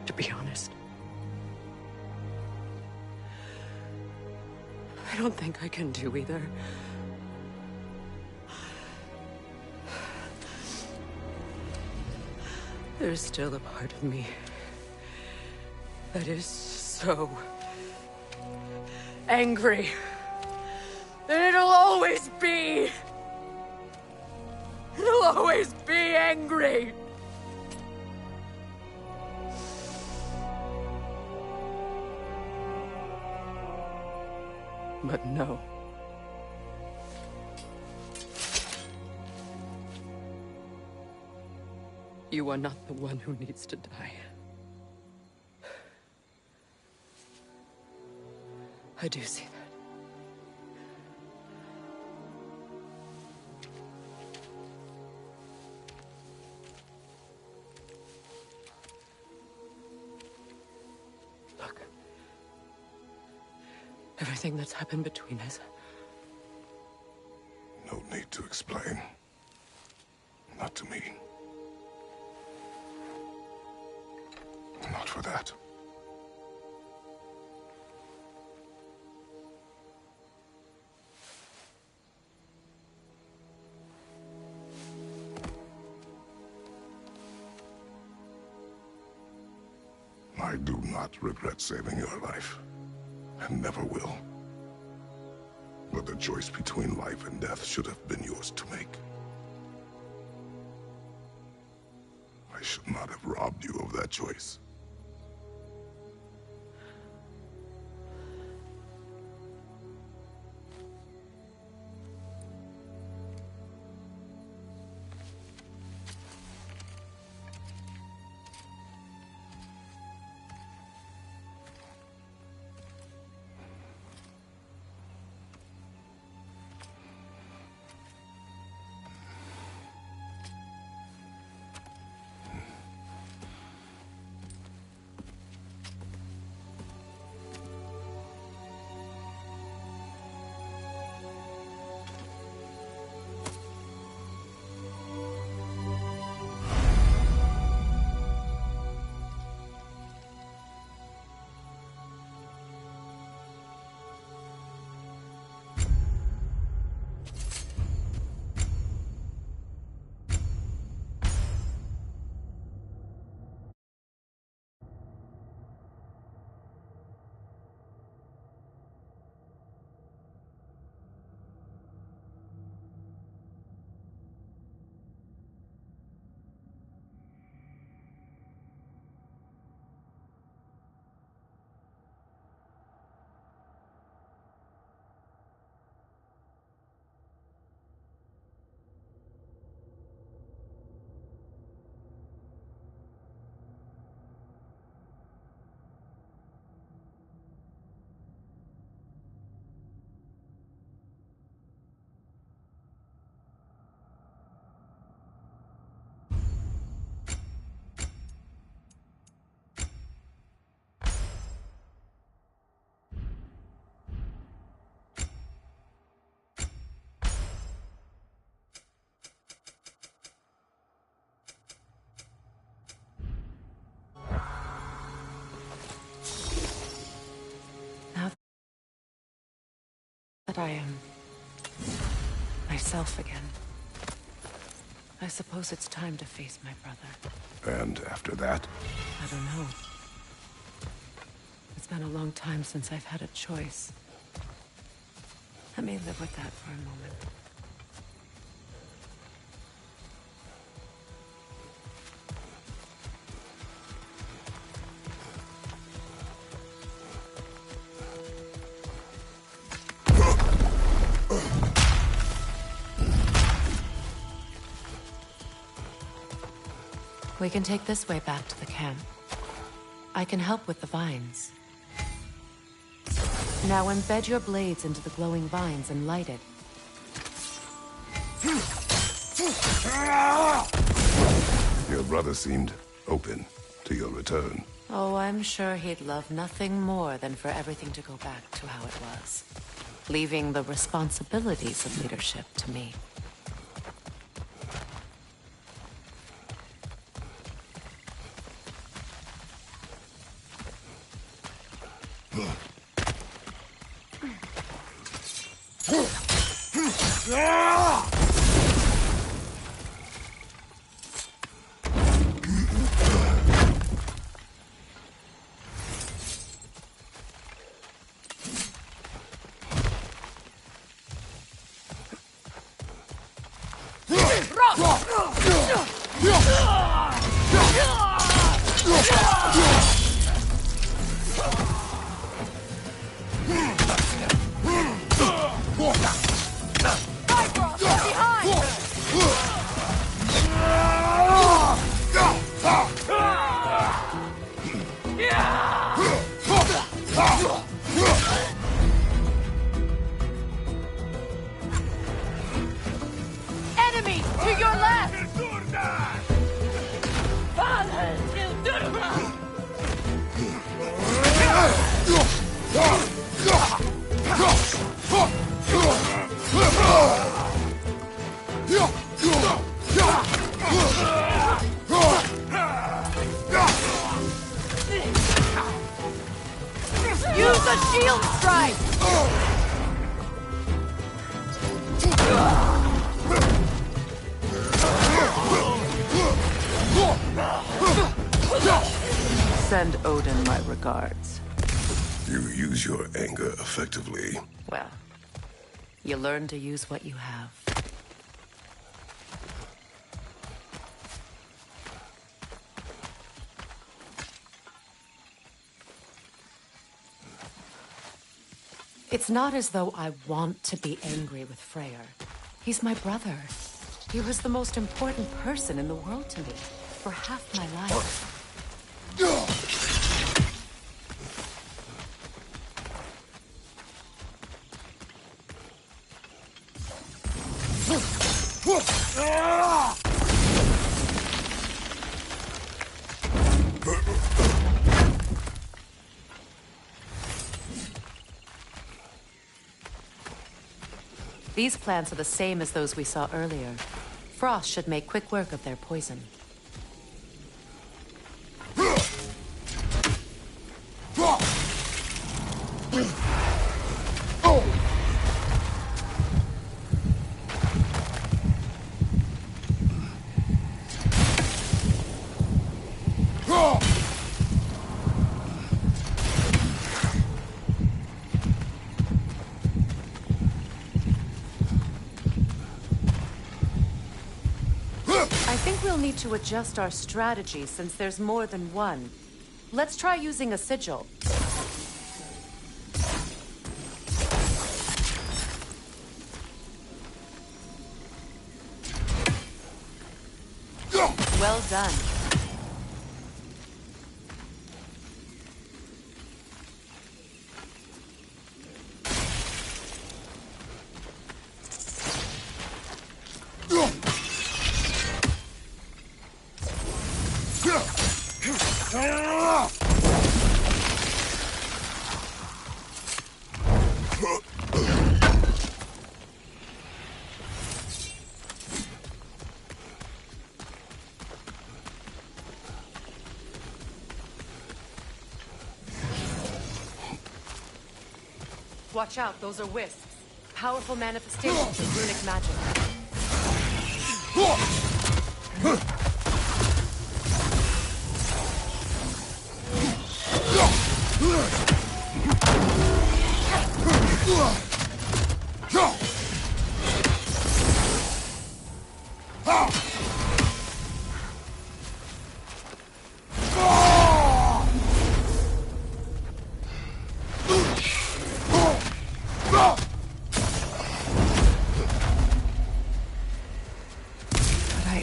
To be honest, I don't think I can do either. There's still a part of me that is so angry. And it'll always be. It'll always be angry. But no. You are not the one who needs to die. I do see that. Look. Everything that's happened between us.
No need to explain. Not to me. Not for that. I do not regret saving your life, and never will. But the choice between life and death should have been yours to make. I should not have robbed you of that choice.
That I am myself again. I suppose it's time to face my brother.
And after that?
I don't know. It's been a long time since I've had a choice. Let me live with that for a moment. We can take this way back to the camp. I can help with the vines. Now embed your blades into the glowing vines and light it.
Your brother seemed open to your return.
Oh, I'm sure he'd love nothing more than for everything to go back to how it was, leaving the responsibilities of leadership to me. Enemy to your left! Use a shield strike! Send Odin my regards.
You use your anger effectively.
Well, you learn to use what you have. It's not as though I want to be angry with Freyr. He's my brother. He was the most important person in the world to me for half my life. These plants are the same as those we saw earlier. Frost should make quick work of their poison. I think we'll need to adjust our strategy since there's more than one. Let's try using a sigil. Well done. Watch out, those are wisps. Powerful manifestations of runic magic.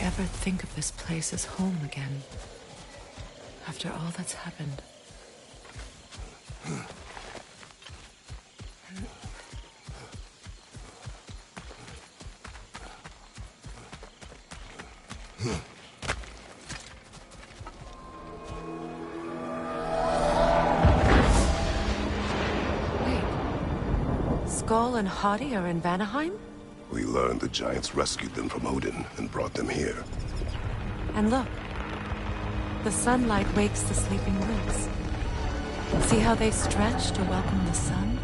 Ever think of this place as home again. After all that's happened. Wait. Skull and Hadi are in Vanaheim?
We learned the giants rescued them from Odin and brought them here.
And look. The sunlight wakes the sleeping woods. See how they stretch to welcome the sun?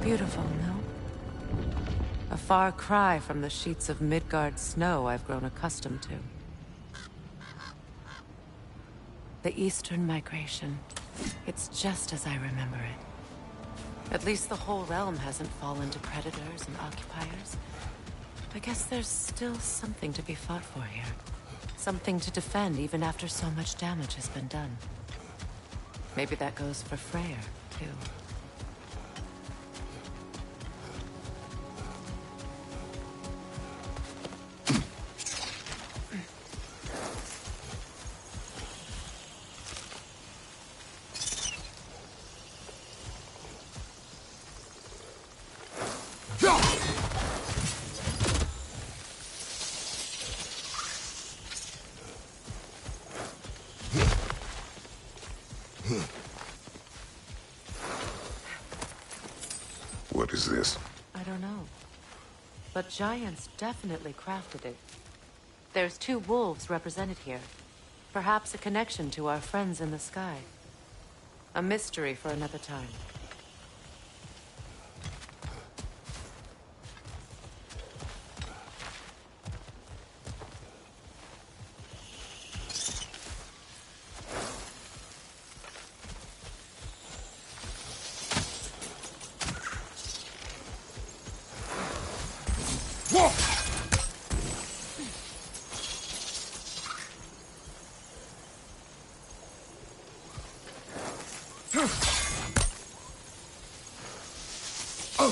Beautiful, no? A far cry from the sheets of Midgard snow I've grown accustomed to. The Eastern Migration. It's just as I remember it. At least the whole realm hasn't fallen to predators and occupiers. I guess there's still something to be fought for here. Something to defend even after so much damage has been done. Maybe that goes for Freyr, too.
What is this?
I don't know. But giants definitely crafted it. There's 2 wolves represented here. Perhaps a connection to our friends in the sky. A mystery for another time.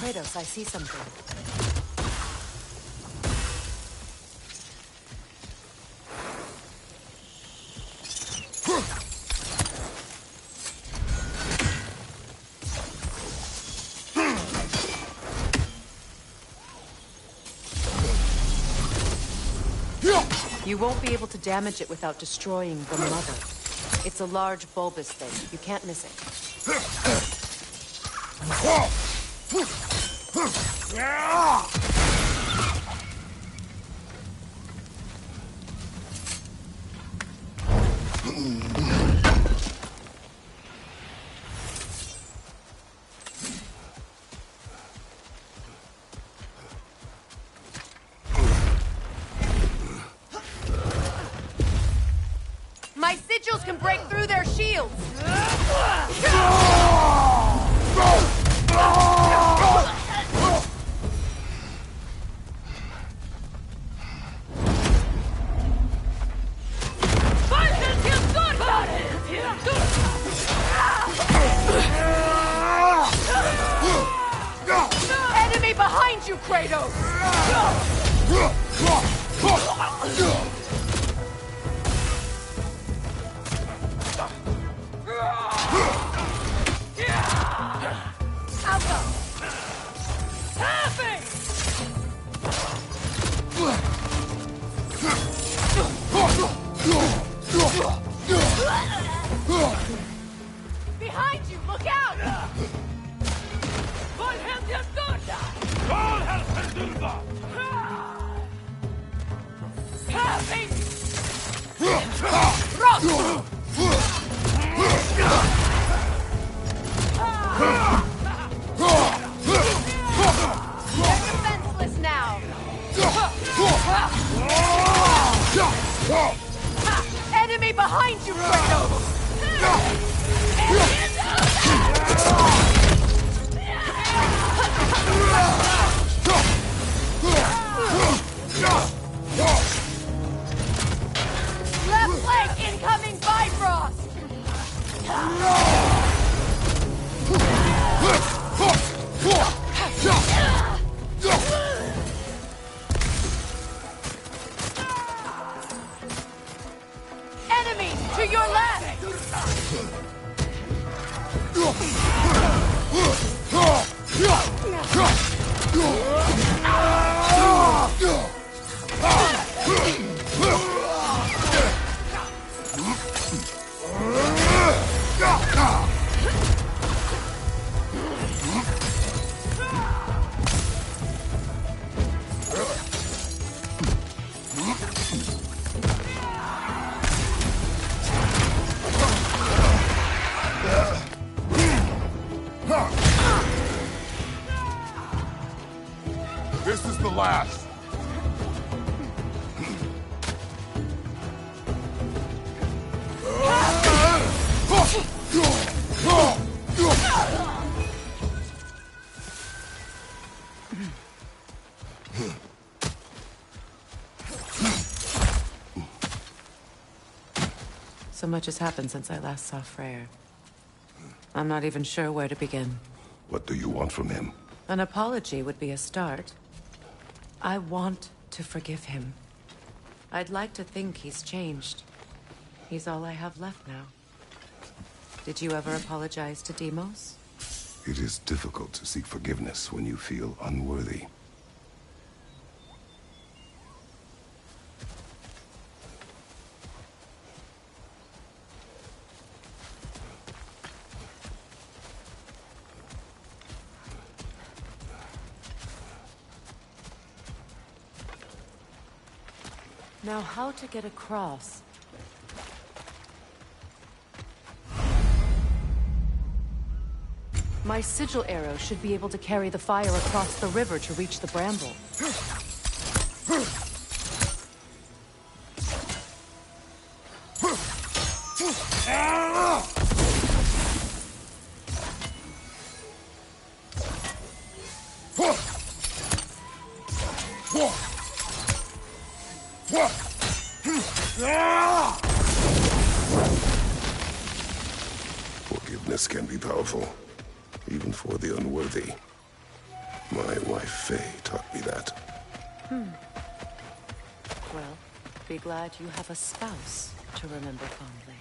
Kratos, I see something. You won't be able to damage it without destroying the mother. It's a large bulbous thing. You can't miss it. My sigils can break through their shields! Enemy behind you, Kratos! I'll go! Tapping! Behind you! Look out! Tapping! They're defenseless now! Enemy behind you, Kratos! Left leg incoming fire!
This is the last.
So much has happened since I last saw Freyr. I'm not even sure where to begin.
What do you want from him?
An apology would be a start. I want to forgive him. I'd like to think he's changed. He's all I have left now. Did you ever apologize to Deimos?
It is difficult to seek forgiveness when you feel unworthy.
Now, how to get across? My sigil arrow should be able to carry the fire across the river to reach the bramble.
Forgiveness can be powerful, even for the unworthy. My wife Faye taught me that.
Well, be glad you have a spouse to remember fondly.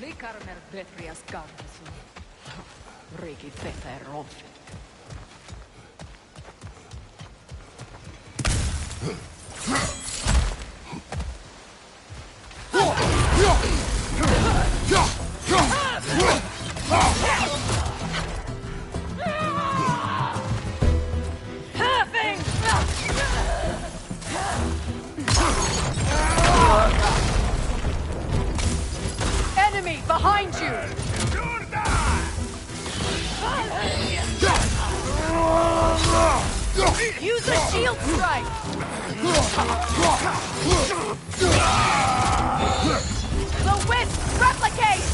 Likarmer Betrias Gardasun. Rikit Veteron.
Enemy behind you! Use a shield strike! The wisp replicate!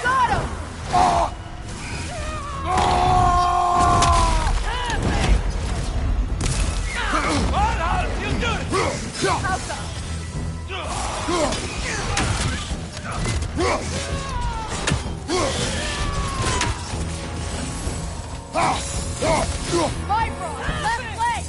Got him! Vibro, left leg!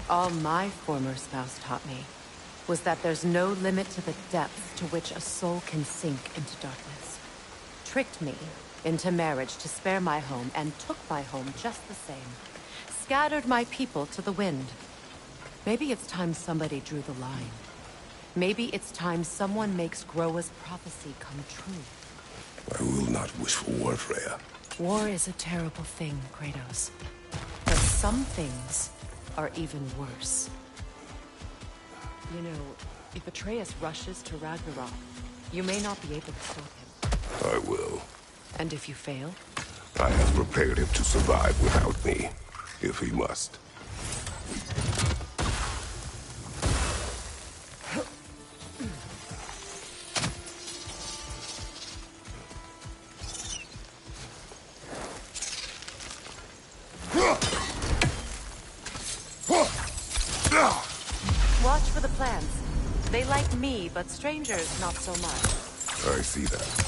All my former spouse taught me was that there's no limit to the depths to which a soul can sink into darkness. Tricked me into marriage to spare my home and took my home just the same. Scattered my people to the wind. Maybe it's time somebody drew the line. Maybe it's time someone makes Groa's prophecy come true.
I will not wish for war, Freya.
War is a terrible thing, Kratos. But some things are even worse. You know, if Atreus rushes to Ragnarok, you may not be able to stop him.
I will.
And if you fail?
I have prepared him to survive without me, if he must.
They like me, but strangers not so much.
I see that.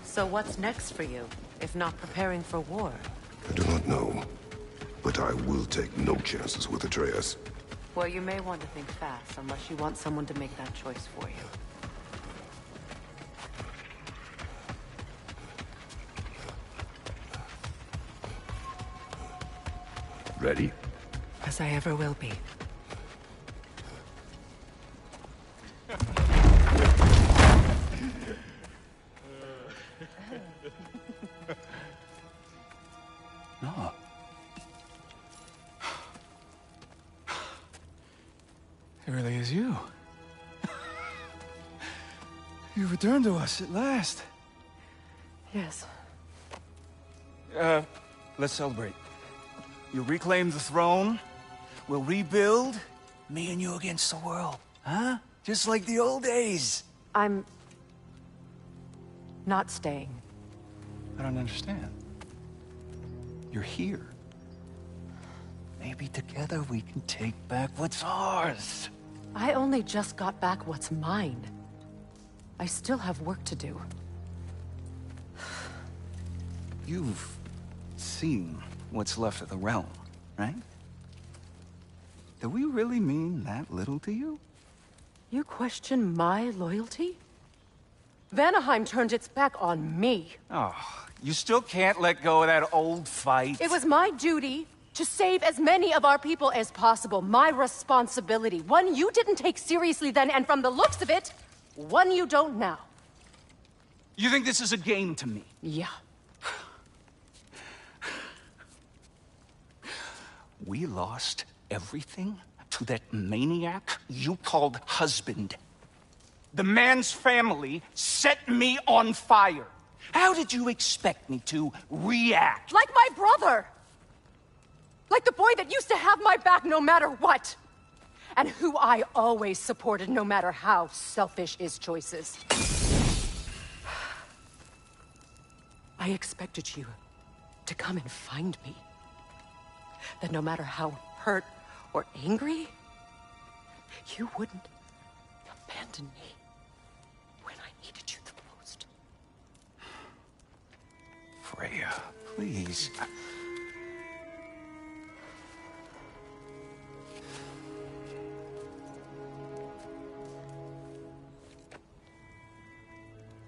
So what's next for you, if not preparing for war?
I do not know, but I will take no chances with Atreus.
Well, you may want to think fast, unless you want someone to make that choice for you.
Ready?
As I ever will be.
No. It really is you. You returned to us at last.
Yes.
Let's celebrate. You reclaim the throne. We'll rebuild. Me and you against the world. Huh? Just like the old days.
I'm... not staying.
I don't understand. You're here. Maybe together we can take back what's ours.
I only just got back what's mine. I still have work to do.
You've seen what's left of the realm, right? Do we really mean that little to you?
You question my loyalty? Vanaheim turned its back on me.
Oh, you still can't let go of that old fight.
It was my duty to save as many of our people as possible. My responsibility. One you didn't take seriously then, and from the looks of it, one you don't now.
You think this is a game to me?
Yeah.
We lost everything to that maniac you called husband. The man's family set me on fire. How did you expect me to react?
Like my brother! Like the boy that used to have my back no matter what! And who I always supported no matter how selfish his choices. I expected you to come and find me. That no matter how hurt or angry, you wouldn't abandon me when I needed you the most.
Freya, please.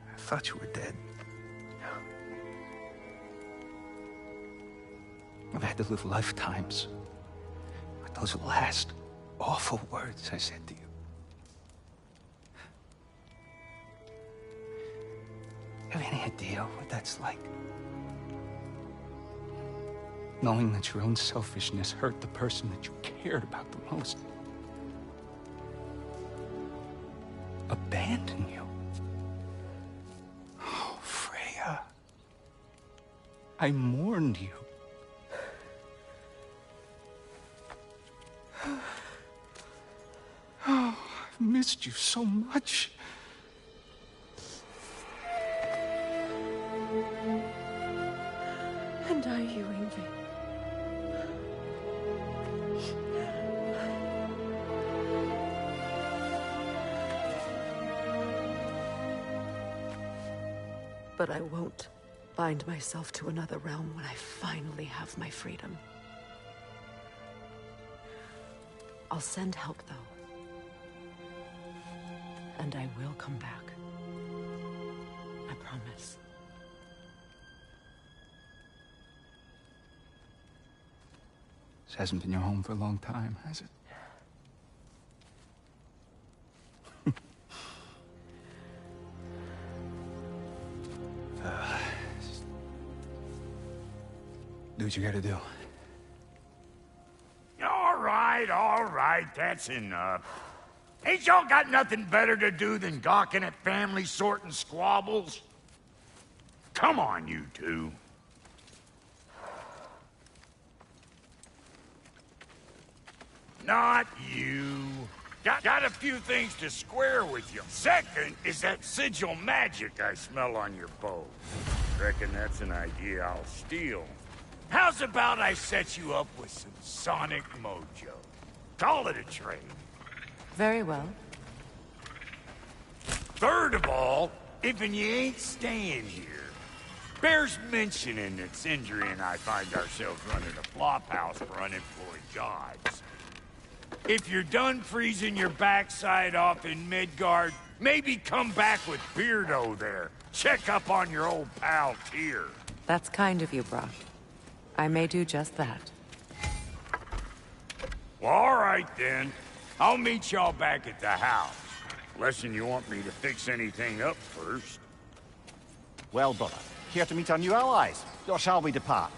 I thought you were dead. I've had to live lifetimes with those last awful words I said to you. Have any idea what that's like? Knowing that your own selfishness hurt the person that you cared about the most. Abandon you. Oh, Freya. I mourned you. Oh, I've missed you so much.
And are you, Ingvi? But I won't bind myself to another realm when I finally have my freedom. I'll send help, though. And I will come back. I promise.
This hasn't been your home for a long time, has it? Do what you gotta do.
All right, that's enough. Ain't y'all got nothing better to do than gawking at family sorting squabbles? Come on, you two. Not you. Got a few things to square with you. Second is that sigil magic I smell on your bow. Reckon that's an idea I'll steal. How's about I set you up with some sonic mojo? Call it a trade.
Very well.
Third of all, if you ain't staying here, bears mentioning that Sindri and I find ourselves running a flop house for unemployed gods. If you're done freezing your backside off in Midgard, maybe come back with Beardo there. Check up on your old pal Tyr.
That's kind of you, Brock. I may do just that.
Well, all right then. I'll meet y'all back at the house. Unless you want me to fix anything up first.
Well, brother, here to meet our new allies, or shall we depart?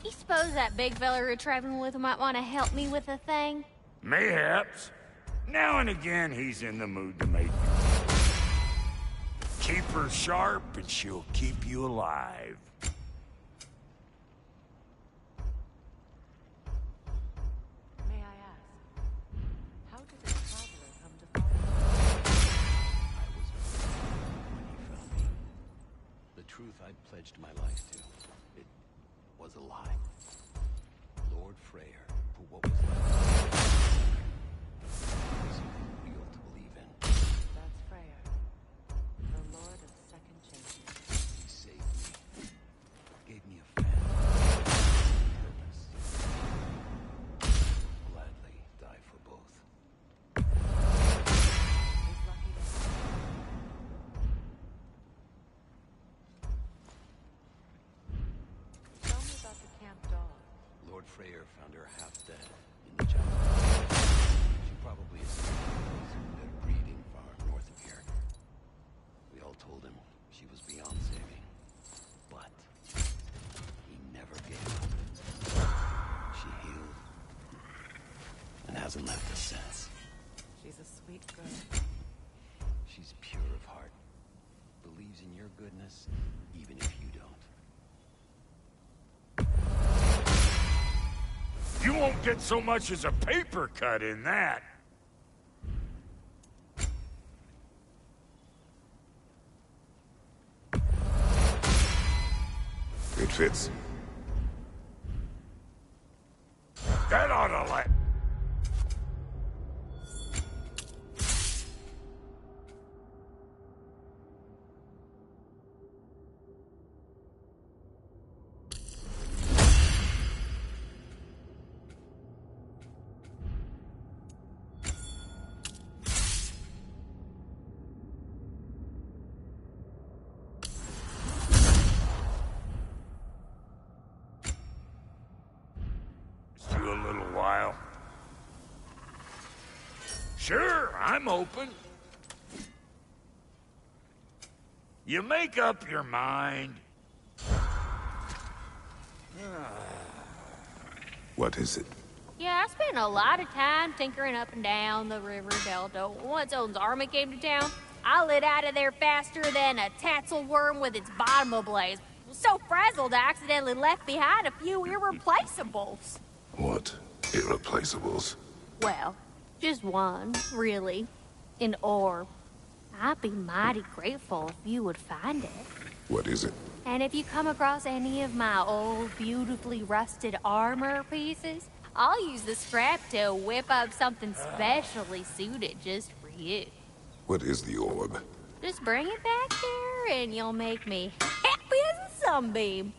You suppose that big fella we're traveling with might want to help me with a thing?
Mayhaps. Now and again, he's in the mood to make you. Keep her sharp, and she'll keep you alive.
May I ask, how did this traveler come to follow
I was when he found me. The truth I'd pledged my life to, it was a lie. Lord Freyr, for what was left, was real to believe in.
That's Freyr, the Lord of Second Chances.
He saved me, gave me a family, purpose. I'd gladly die for both.
He's lucky to have you. Tell me about the camp dog.
Lord Freyr found her half dead in the jungle. She probably escaped from a breeding farm north of here. We all told him she was beyond saving, but he never gave up. She healed and hasn't left us since.
She's a sweet girl.
She's pure of heart, believes in your goodness, even if you don't.
You won't get so much as a paper cut in that.
It fits.
That ought to let... you a little while. Sure, I'm open. You make up your mind.
What is it?
Yeah, I spent a lot of time tinkering up and down the river delta. Once Odin's army came to town, I lit out of there faster than a tassel worm with its bottom ablaze. So frazzled, I accidentally left behind a few irreplaceables.
What? Irreplaceables?
Well, just one, really. An orb. I'd be mighty grateful if you would find it.
What is it?
And if you come across any of my old, beautifully rusted armor pieces, I'll use the scrap to whip up something specially suited just for you.
What is the orb?
Just bring it back here and you'll make me happy as a sunbeam.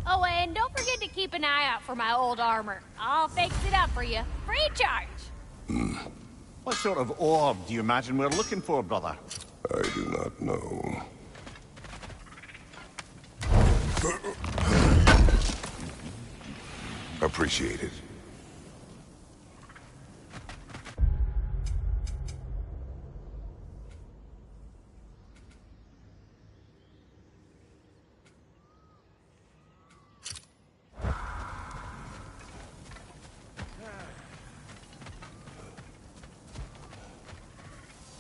Oh, and don't forget to keep an eye out for my old armor. I'll fix it up for you, free of charge.
What sort of orb do you imagine we're looking for, brother?
I do not know. Appreciate it.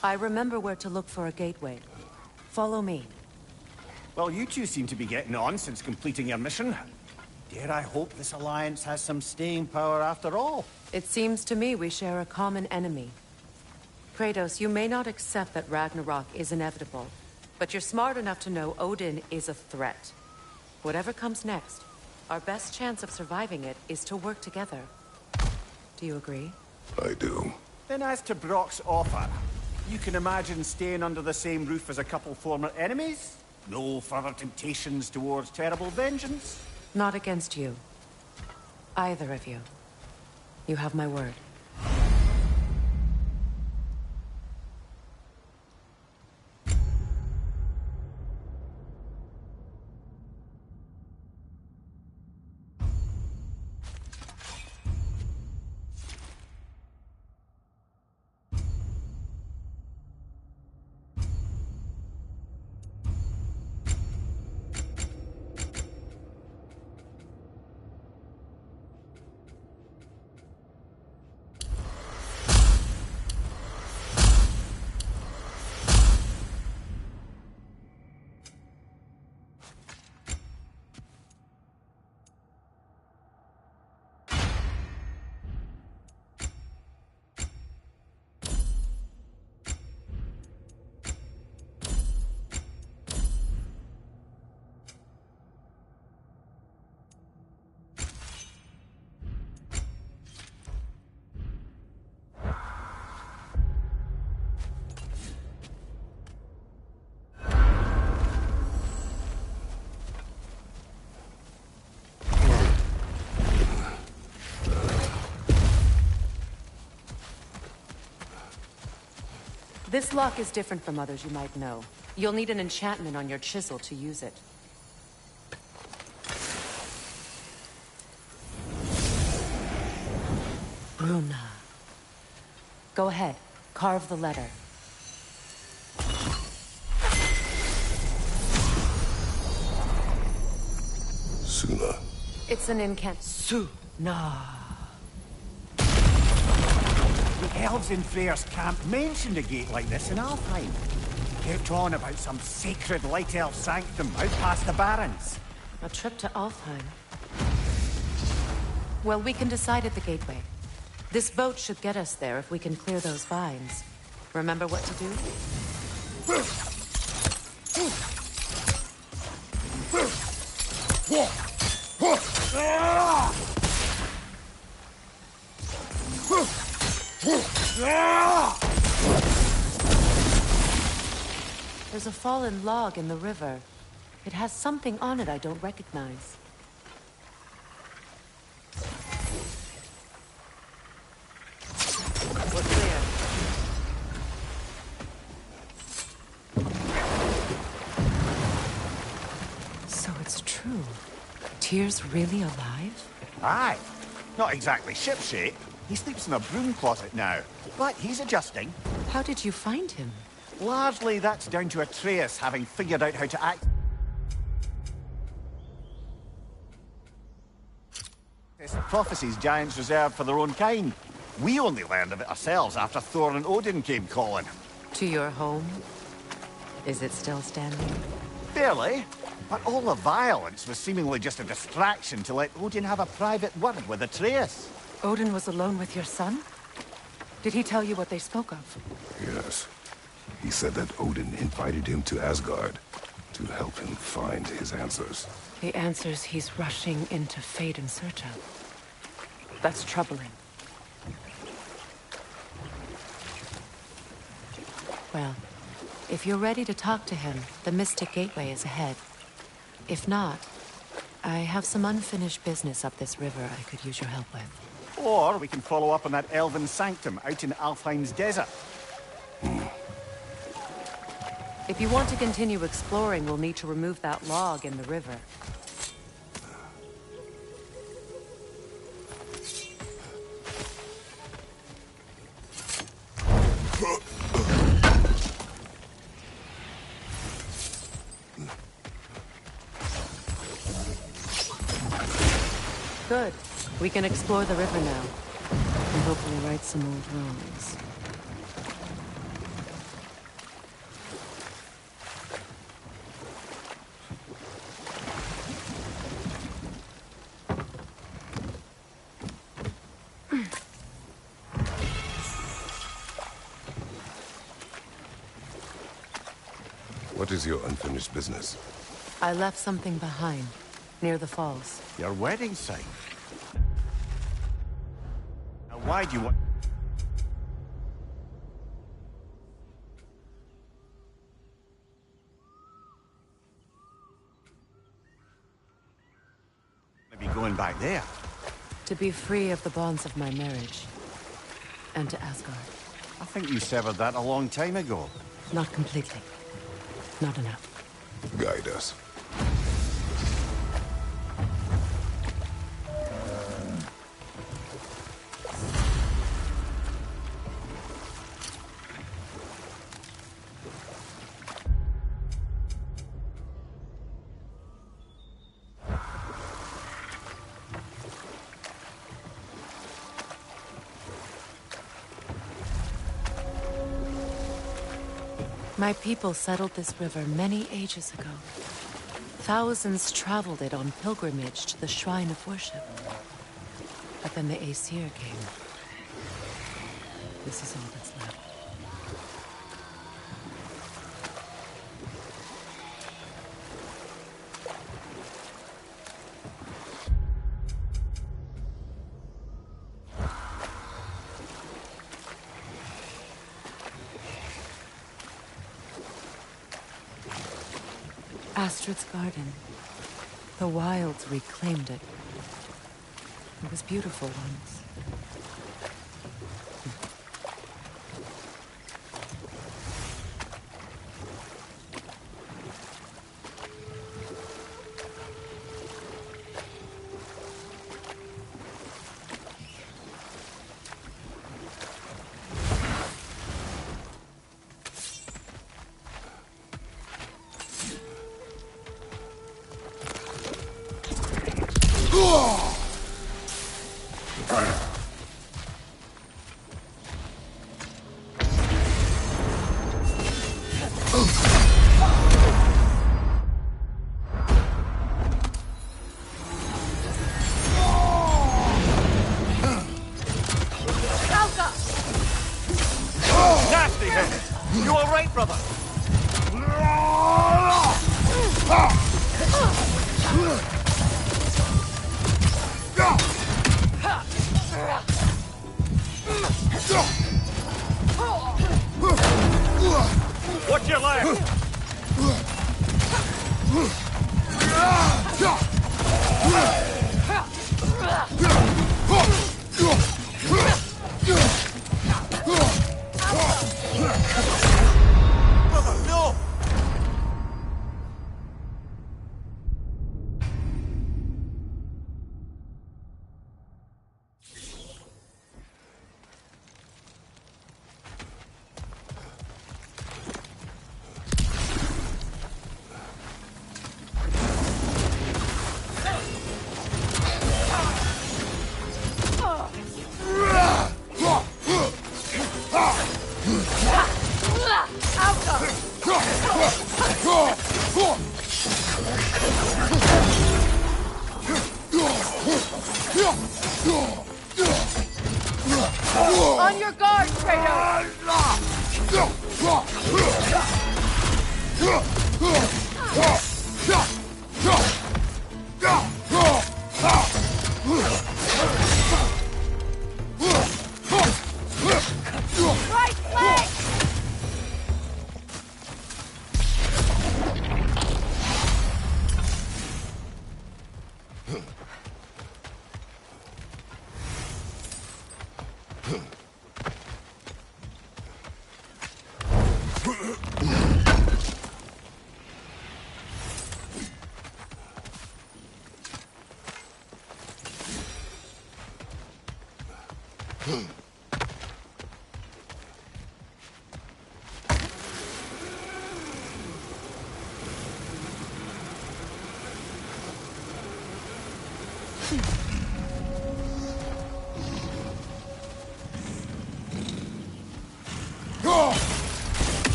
I remember where to look for a gateway. Follow me.
Well, you two seem to be getting on since completing your mission. Dare I hope this alliance has some staying power after all?
It seems to me we share a common enemy. Kratos, you may not accept that Ragnarok is inevitable, but you're smart enough to know Odin is a threat. Whatever comes next, our best chance of surviving it is to work together. Do you agree?
I do.
Then as to Brock's offer, you can imagine staying under the same roof as a couple former enemies? No further temptations towards terrible vengeance?
Not against you. Either of you. You have my word. This lock is different from others you might know. You'll need an enchantment on your chisel to use it. Bruna. Go ahead. Carve the letter.
Suna.
It's an incant. Suna.
The elves in Freyr's camp mentioned a gate like this in Alfheim. Kept on about some sacred light elf sanctum out past the Barrens.
A trip to Alfheim. Well, we can decide at the gateway. This boat should get us there if we can clear those vines. Remember what to do? There's a fallen log in the river. It has something on it I don't recognize. We're clear. So it's true. Tyr's really alive?
Aye. Not exactly shipshape. He sleeps in a broom closet now. But he's adjusting.
How did you find him?
Largely, that's down to Atreus having figured out how to act. This prophecy's giants reserved for their own kind. We only learned of it ourselves after Thor and Odin came calling.
To your home? Is it still standing?
Fairly. But all the violence was seemingly just a distraction to let Odin have a private word with Atreus.
Odin was alone with your son? Did he tell you what they spoke of?
Yes. He said that Odin invited him to Asgard to help him find his answers.
The answers he's rushing into fate in search of. That's troubling. Well, if you're ready to talk to him, the Mystic Gateway is ahead. If not, I have some unfinished business up this river I could use your help with.
Or we can follow up on that elven sanctum out in Alfheim's desert.
If you want to continue exploring, we'll need to remove that log in the river. Good. We can explore the river now. And hopefully right some old wrongs.
What is your unfinished business?
I left something behind, near the falls.
Your wedding sign. Now why do you want... Maybe going back there.
To be free of the bonds of my marriage. And to Asgard.
I think you severed that a long time ago.
Not completely. Not enough.
Guide us.
My people settled this river many ages ago. Thousands traveled it on pilgrimage to the shrine of worship. But then the Aesir came. This is all that's left. Astrid's garden. The wilds reclaimed it. It was beautiful once.
Nasty hit! You alright, brother? Watch your left! Brother, no!
On your guard, Kratos! Right leg!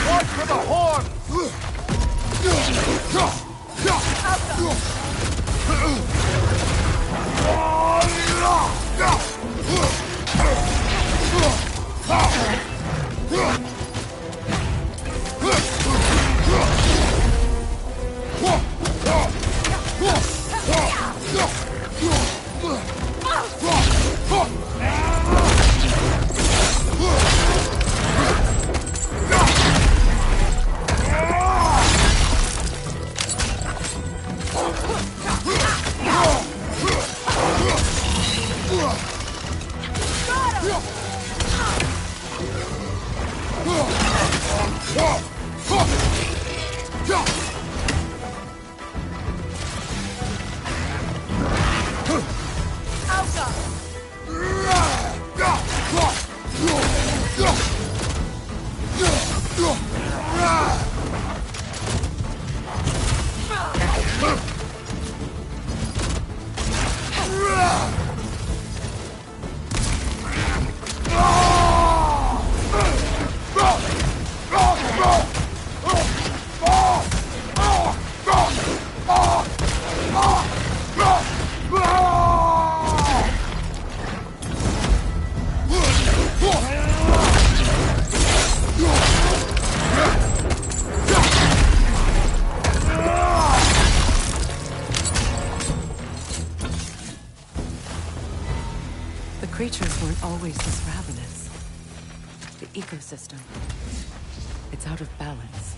Watch for the horn!
The creatures weren't always this ravenous. The ecosystem. It's out of balance.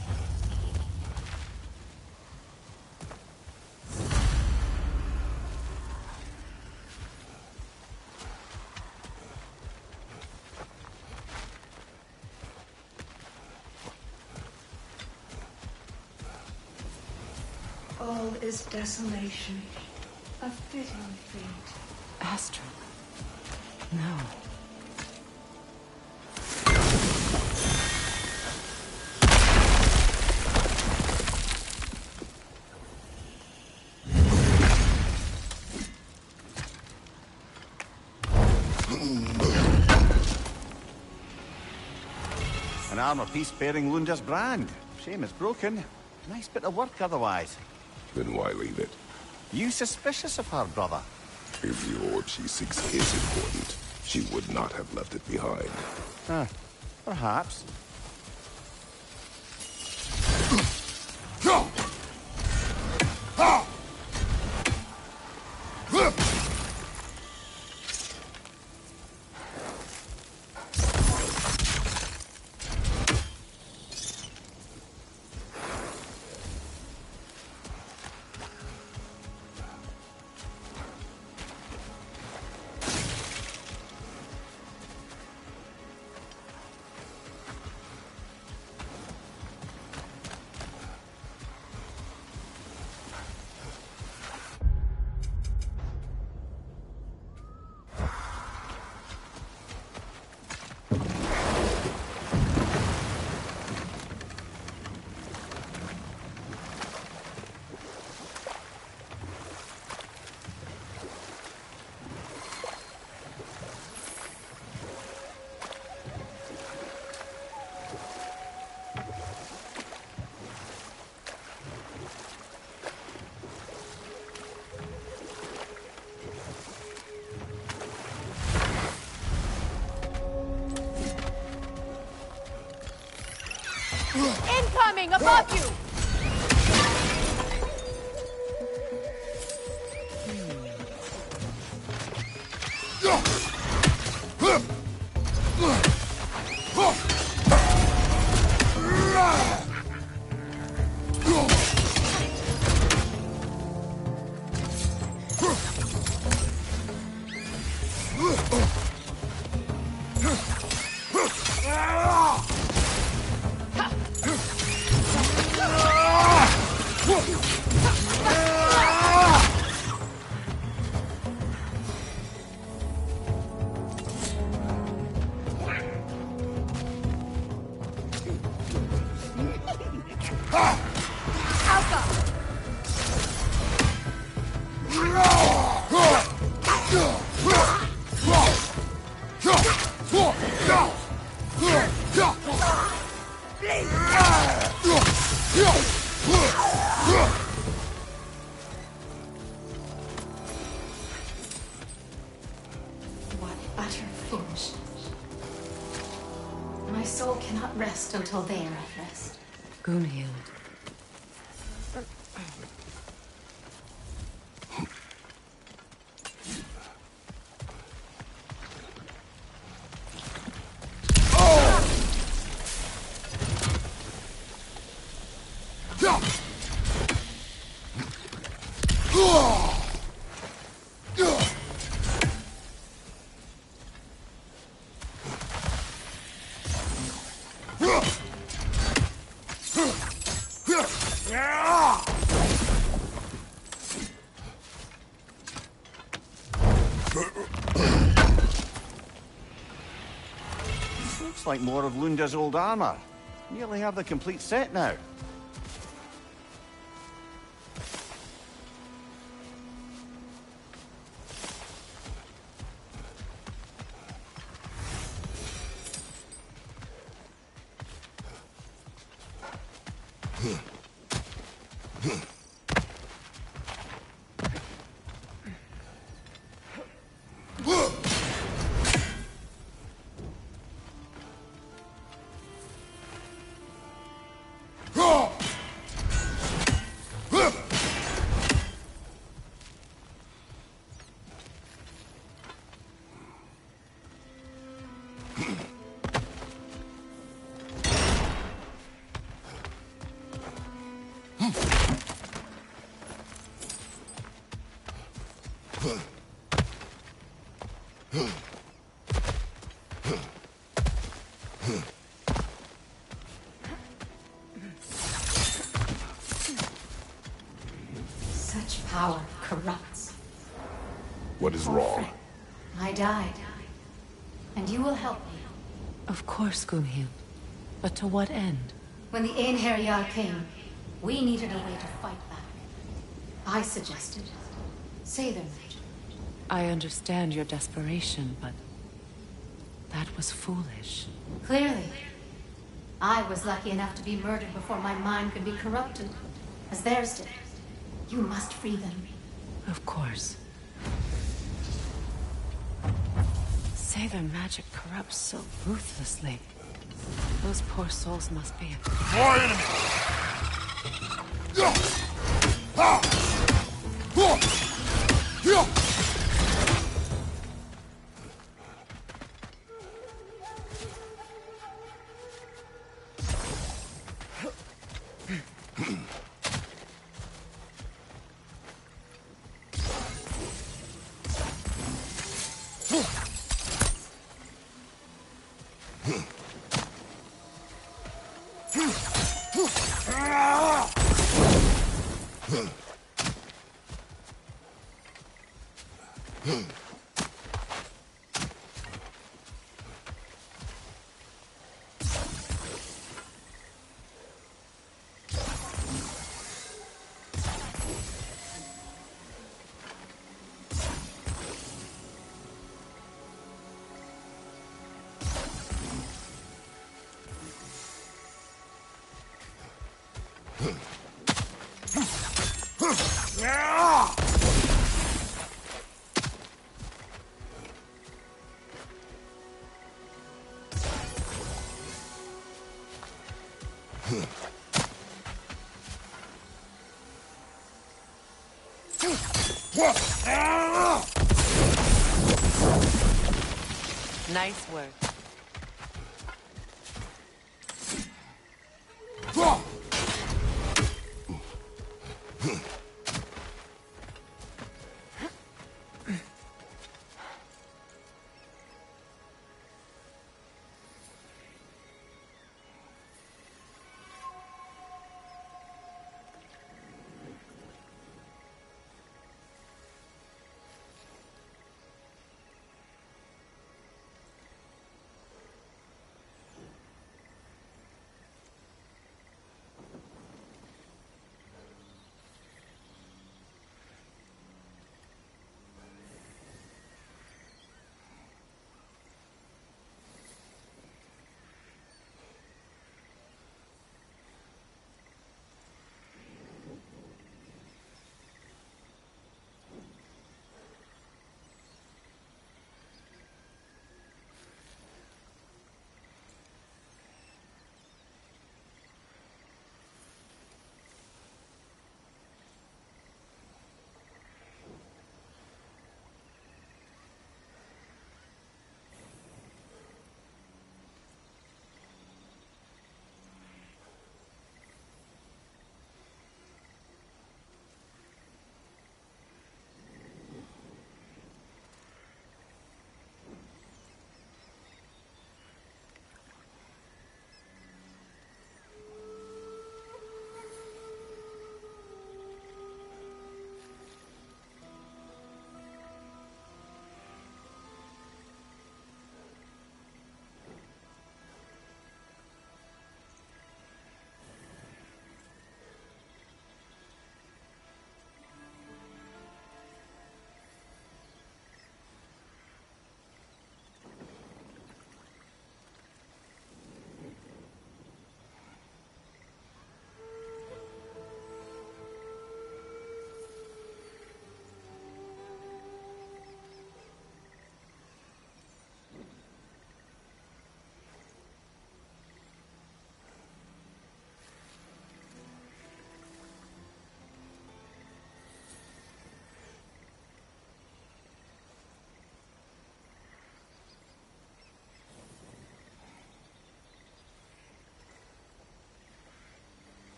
All is desolation, a fitting fate.
Astrid. No.
An armor piece bearing Lunda's brand. Shame it's broken. Nice bit of work otherwise.
Then why leave it?
You suspicious of her, brother?
If the orb she seeks is important, she would not have left it behind.
Perhaps.
incoming above you!
What utter foolishness. My soul cannot rest until they are at rest.
Gunhild.
Looks like more of Lunda's old armor. Nearly have the complete set now.
Such power corrupts.
What is wrong?
I died. And you will help me.
Of course, Gunhild. But to what end?
When the Einherjar came, we needed a way to fight back. I suggested, say their magic.
I understand your desperation, but that was foolish.
Clearly. I was lucky enough to be murdered before my mind could be corrupted, as theirs did. You must free them.
Of course. Say their magic corrupts so ruthlessly. Those poor souls must be...
More enemies!
Nice work.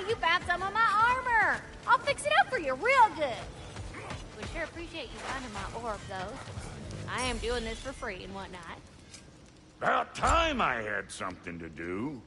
You found some of my armor. I'll fix it up for you real good. We sure appreciate you finding my orb, though. I am doing this for free and whatnot.
About time I had something to do.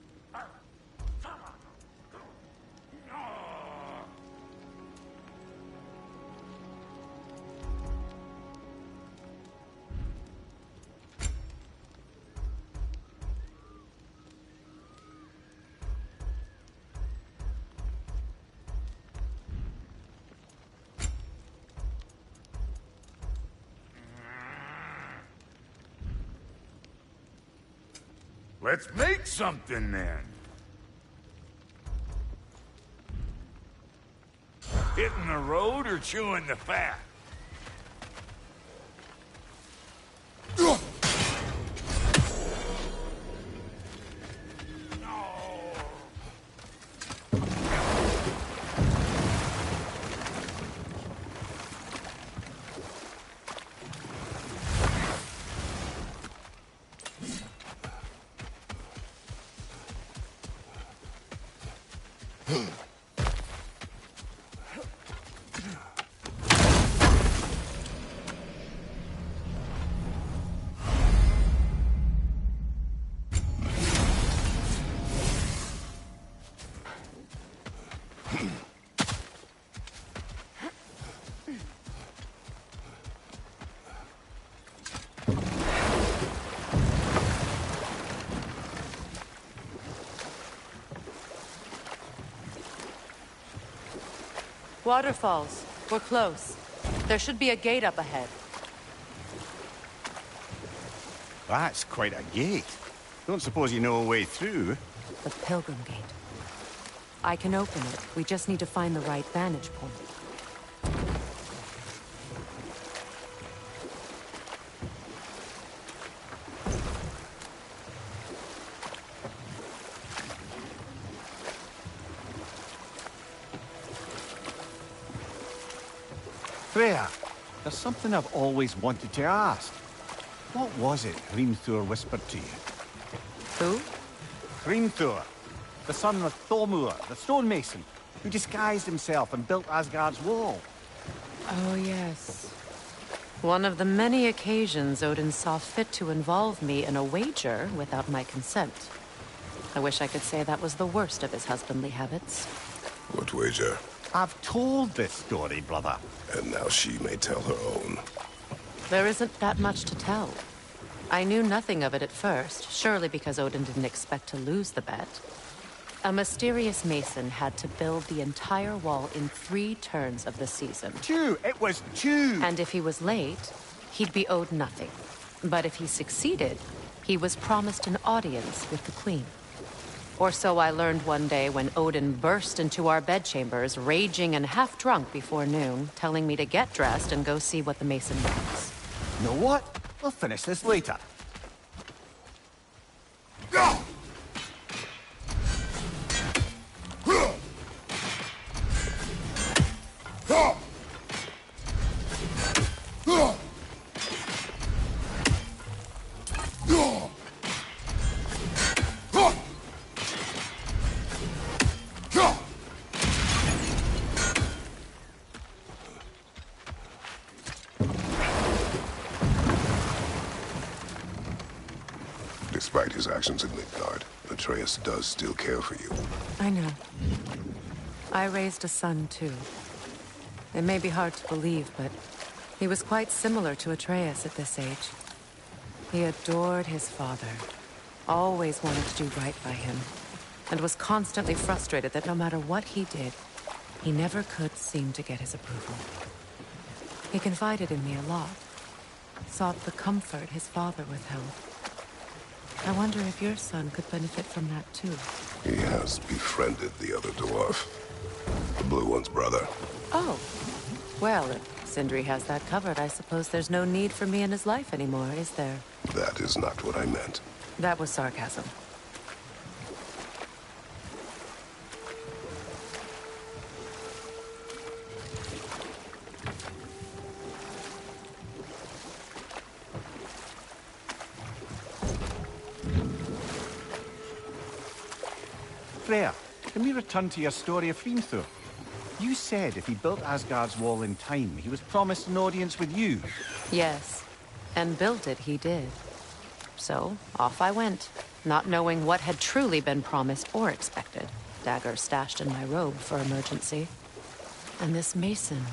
Let's make something then. Hitting the road or chewing the fat?
Waterfalls. We're close. There should be a gate up ahead.
That's quite a gate. Don't suppose you know a way through?
The Pilgrim Gate. I can open it. We just need to find the right vantage point.
Freya, there's something I've always wanted to ask. What was it Hrimthur whispered to you?
Who?
Hrimthur, the son of Thormur, the stonemason, who disguised himself and built Asgard's wall.
Oh, yes. One of the many occasions Odin saw fit to involve me in a wager without my consent. I wish I could say that was the worst of his husbandly habits.
What wager?
I've told this story, brother.
And now she may tell her own.
There isn't that much to tell. I knew nothing of it at first, surely because Odin didn't expect to lose the bet. A mysterious mason had to build the entire wall in 3 turns of the season.
2! It was 2!
And if he was late, he'd be owed nothing. But if he succeeded, he was promised an audience with the queen. Or so I learned one day when Odin burst into our bedchambers, raging and half-drunk before noon, telling me to get dressed and go see what the mason wants.
You know what? We'll finish this later.
Despite his actions in Midgard, Atreus does still care for you.
I know. I raised a son, too. It may be hard to believe, but he was quite similar to Atreus at this age. He adored his father, always wanted to do right by him, and was constantly frustrated that no matter what he did, he never could seem to get his approval. He confided in me a lot, sought the comfort his father withheld. I wonder if your son could benefit from that, too.
He has befriended the other dwarf. The blue one's brother.
Oh. Well, if Sindri has that covered, I suppose there's no need for me in his life anymore, is there?
That is not what I meant.
That was sarcasm.
Freya, can we return to your story of Hrimthur? You said if he built Asgard's wall in time, he was promised an audience with you.
Yes, and built it he did. So, off I went, not knowing what had truly been promised or expected. Dagger stashed in my robe for emergency. And this mason,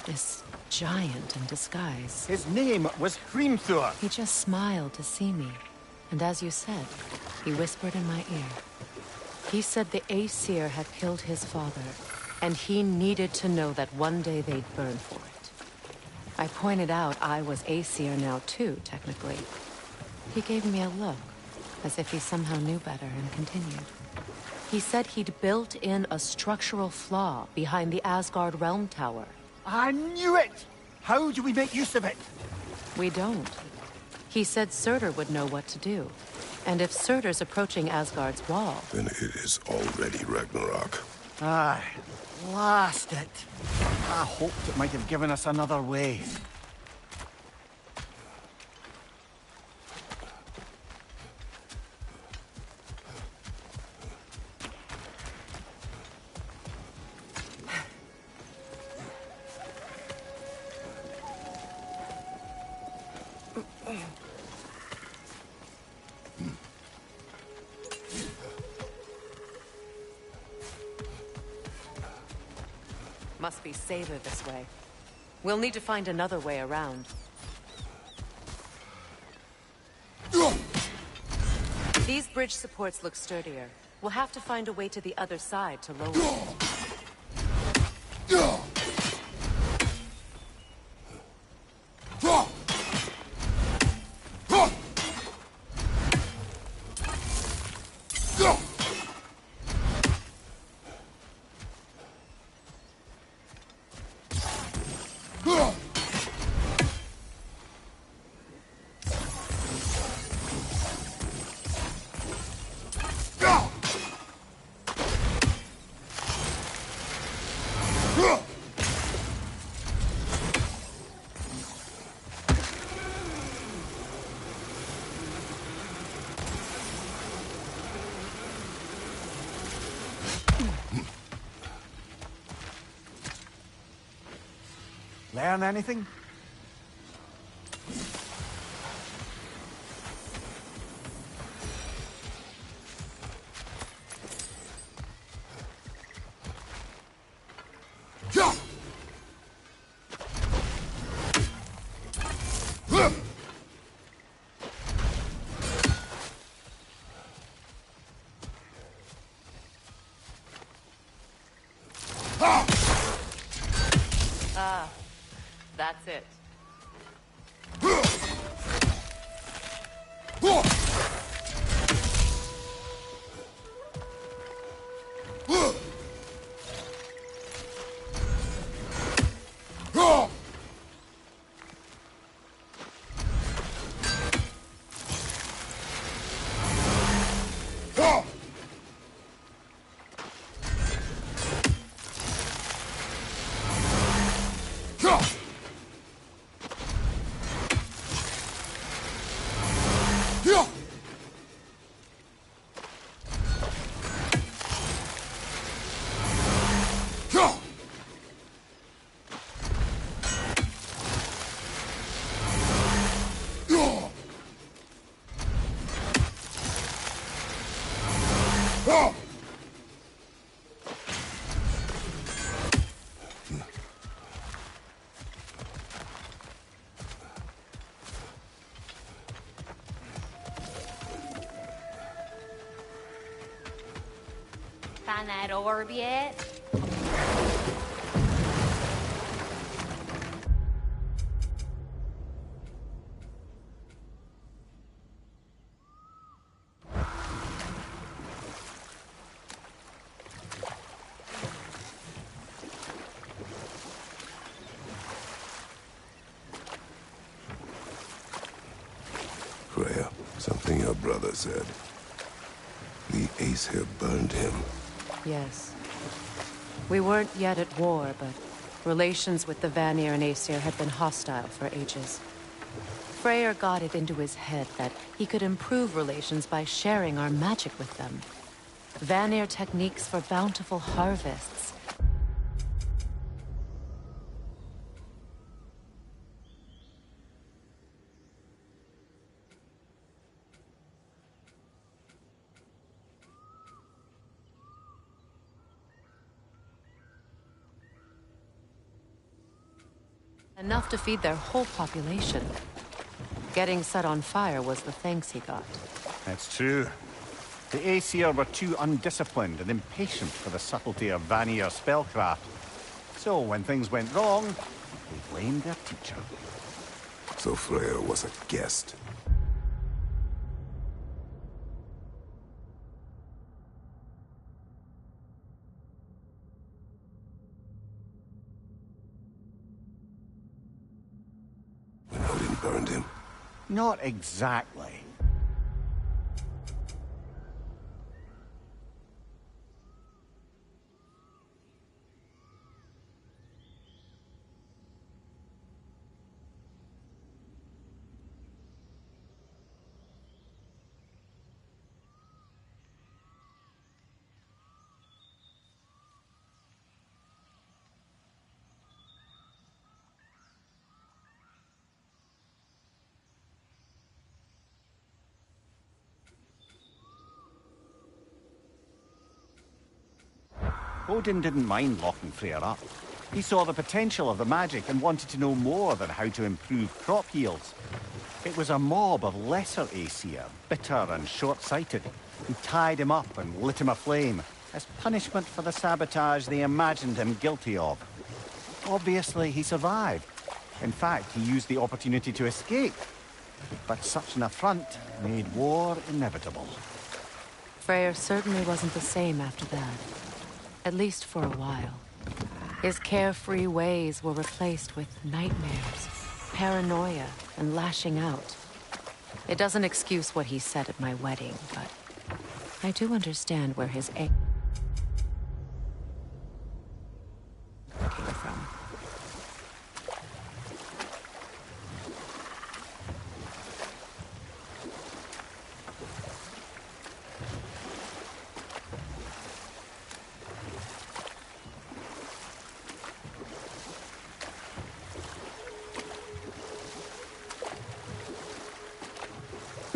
this giant in disguise.
His name was Hrimthur.
He just smiled to see me. And as you said, he whispered in my ear. He said the Aesir had killed his father, and he needed to know that one day they'd burn for it. I pointed out I was Aesir now too, technically. He gave me a look, as if he somehow knew better and continued. He said he'd built in a structural flaw behind the Asgard Realm Tower.
I knew it! How do we make use of it?
We don't. He said Surtur would know what to do. And if Surtur's approaching Asgard's wall...
Then it is already Ragnarok.
Aye, blast it. I hoped it might have given us another way.
Must be safer this way. We'll need to find another way around. These bridge supports look sturdier. We'll have to find a way to the other side to lower it.
Learn anything?
Ah, that's it.
Find that orb yet?
Freya, something your brother said. The Aesir burned him.
Yes. We weren't yet at war, but relations with the Vanir and Aesir had been hostile for ages. Freyr got it into his head that he could improve relations by sharing our magic with them. Vanir techniques for bountiful harvests. Enough to feed their whole population. Getting set on fire was the thanks he got.
That's true. The Aesir were too undisciplined and impatient for the subtlety of Vanir spellcraft. So when things went wrong, they blamed their teacher.
So Freya was a guest. burned him?
Not exactly. Odin didn't mind locking Freyr up. He saw the potential of the magic and wanted to know more than how to improve crop yields. It was a mob of lesser Aesir, bitter and short-sighted, who tied him up and lit him aflame as punishment for the sabotage they imagined him guilty of. Obviously, he survived. In fact, he used the opportunity to escape. But such an affront made war inevitable.
Freyr certainly wasn't the same after that. At least for a while. His carefree ways were replaced with nightmares, paranoia, and lashing out. It doesn't excuse what he said at my wedding, but I do understand where his anger came from.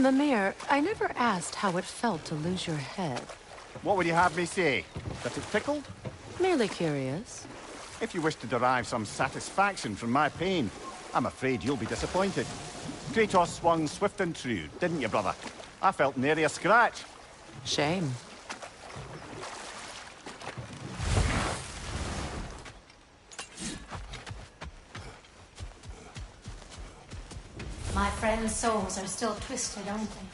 Mimir, I never asked how it felt to lose your head.
What would you have me say? That it tickled?
Merely curious.
If you wish to derive some satisfaction from my pain, I'm afraid you'll be disappointed. Kratos swung swift and true, didn't you, brother? I felt nary a scratch.
Shame.
My friends' souls are still twisted, aren't they?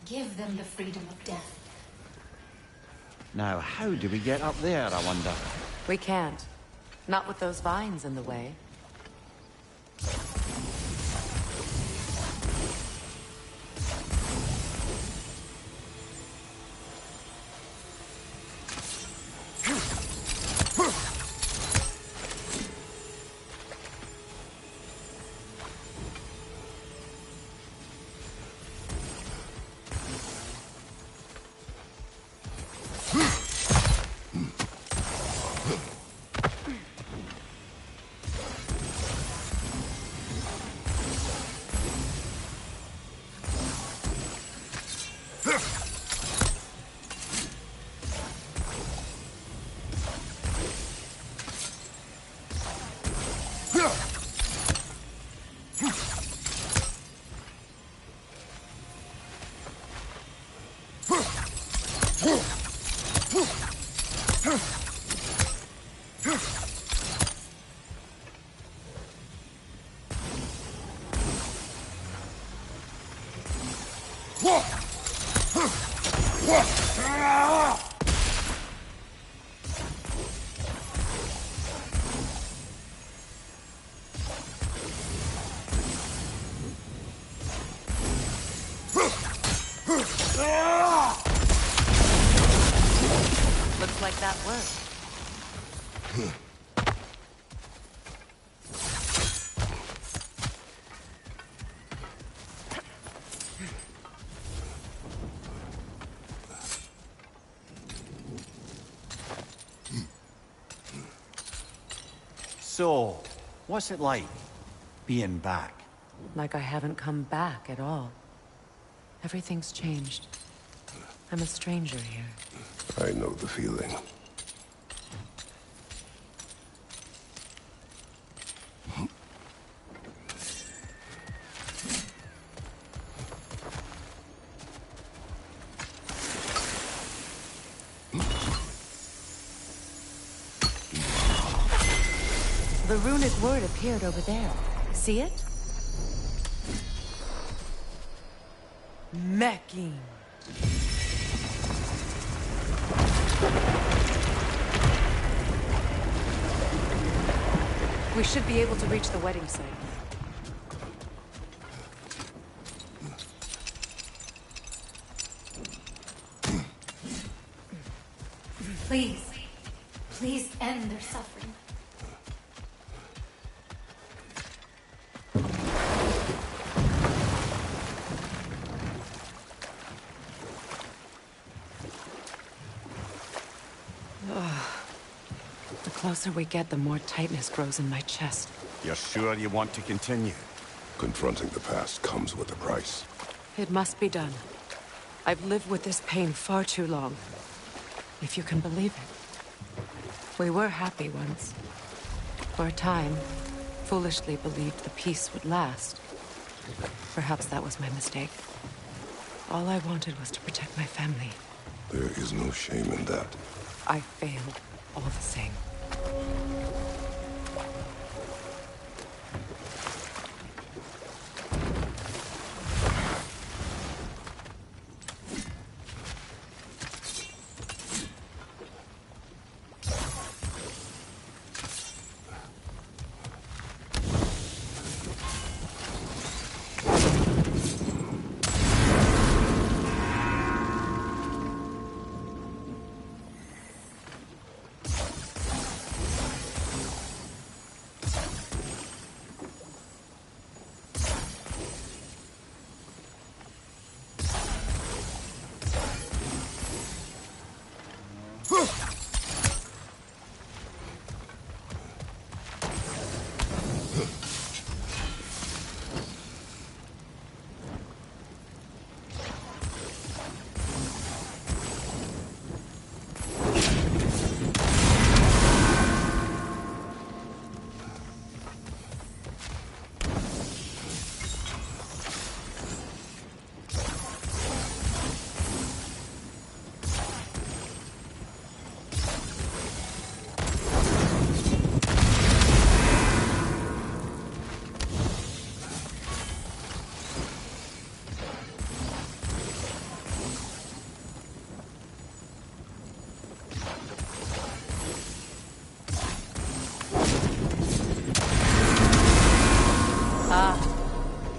Give them the freedom of death.
Now, how do we get up there, I wonder?
We can't. Not with those vines in the way. Looks like that worked.
So, what's it like, being back?
Like I haven't come back at all. Everything's changed. I'm a stranger here.
I know the feeling.
The runic word appeared over there. See it? Mecking. We should be able to reach the wedding site.
Please. Please end their suffering.
The closer we get, the more tightness grows in my chest.
You're sure you want to continue?
Confronting the past comes with a price.
It must be done. I've lived with this pain far too long. If you can believe it. We were happy once. For a time, foolishly believed the peace would last. Perhaps that was my mistake. All I wanted was to protect my family.
There is no shame in that.
I failed, all the same.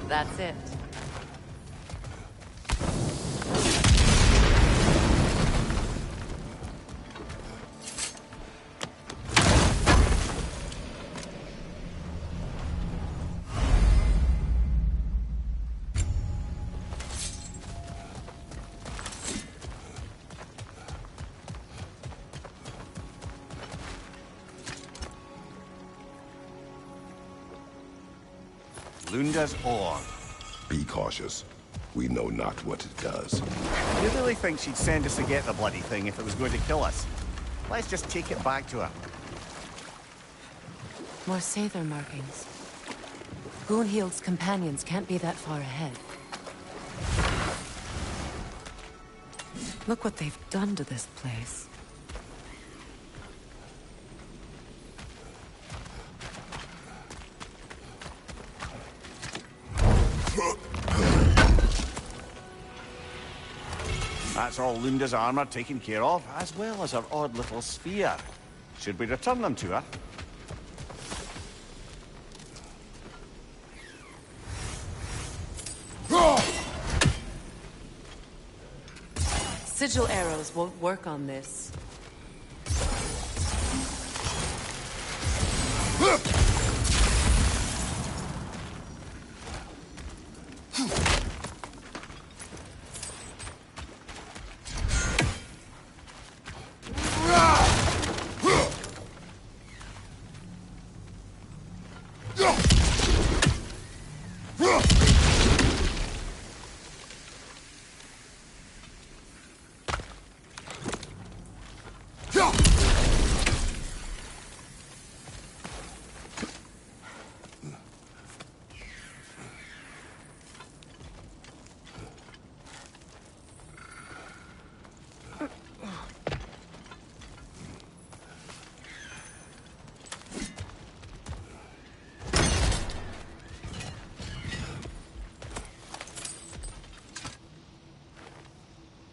That's it.
Lunda's ore.
Be cautious. We know not what it does.
You really think she'd send us to get the bloody thing if it was going to kill us? Let's just take it back to her.
More Sather markings. Gunhild's companions can't be that far ahead. Look what they've done to this place.
That's all Lunda's armor taken care of, as well as her odd little spear. Should we return them to her?
Sigil arrows won't work on this.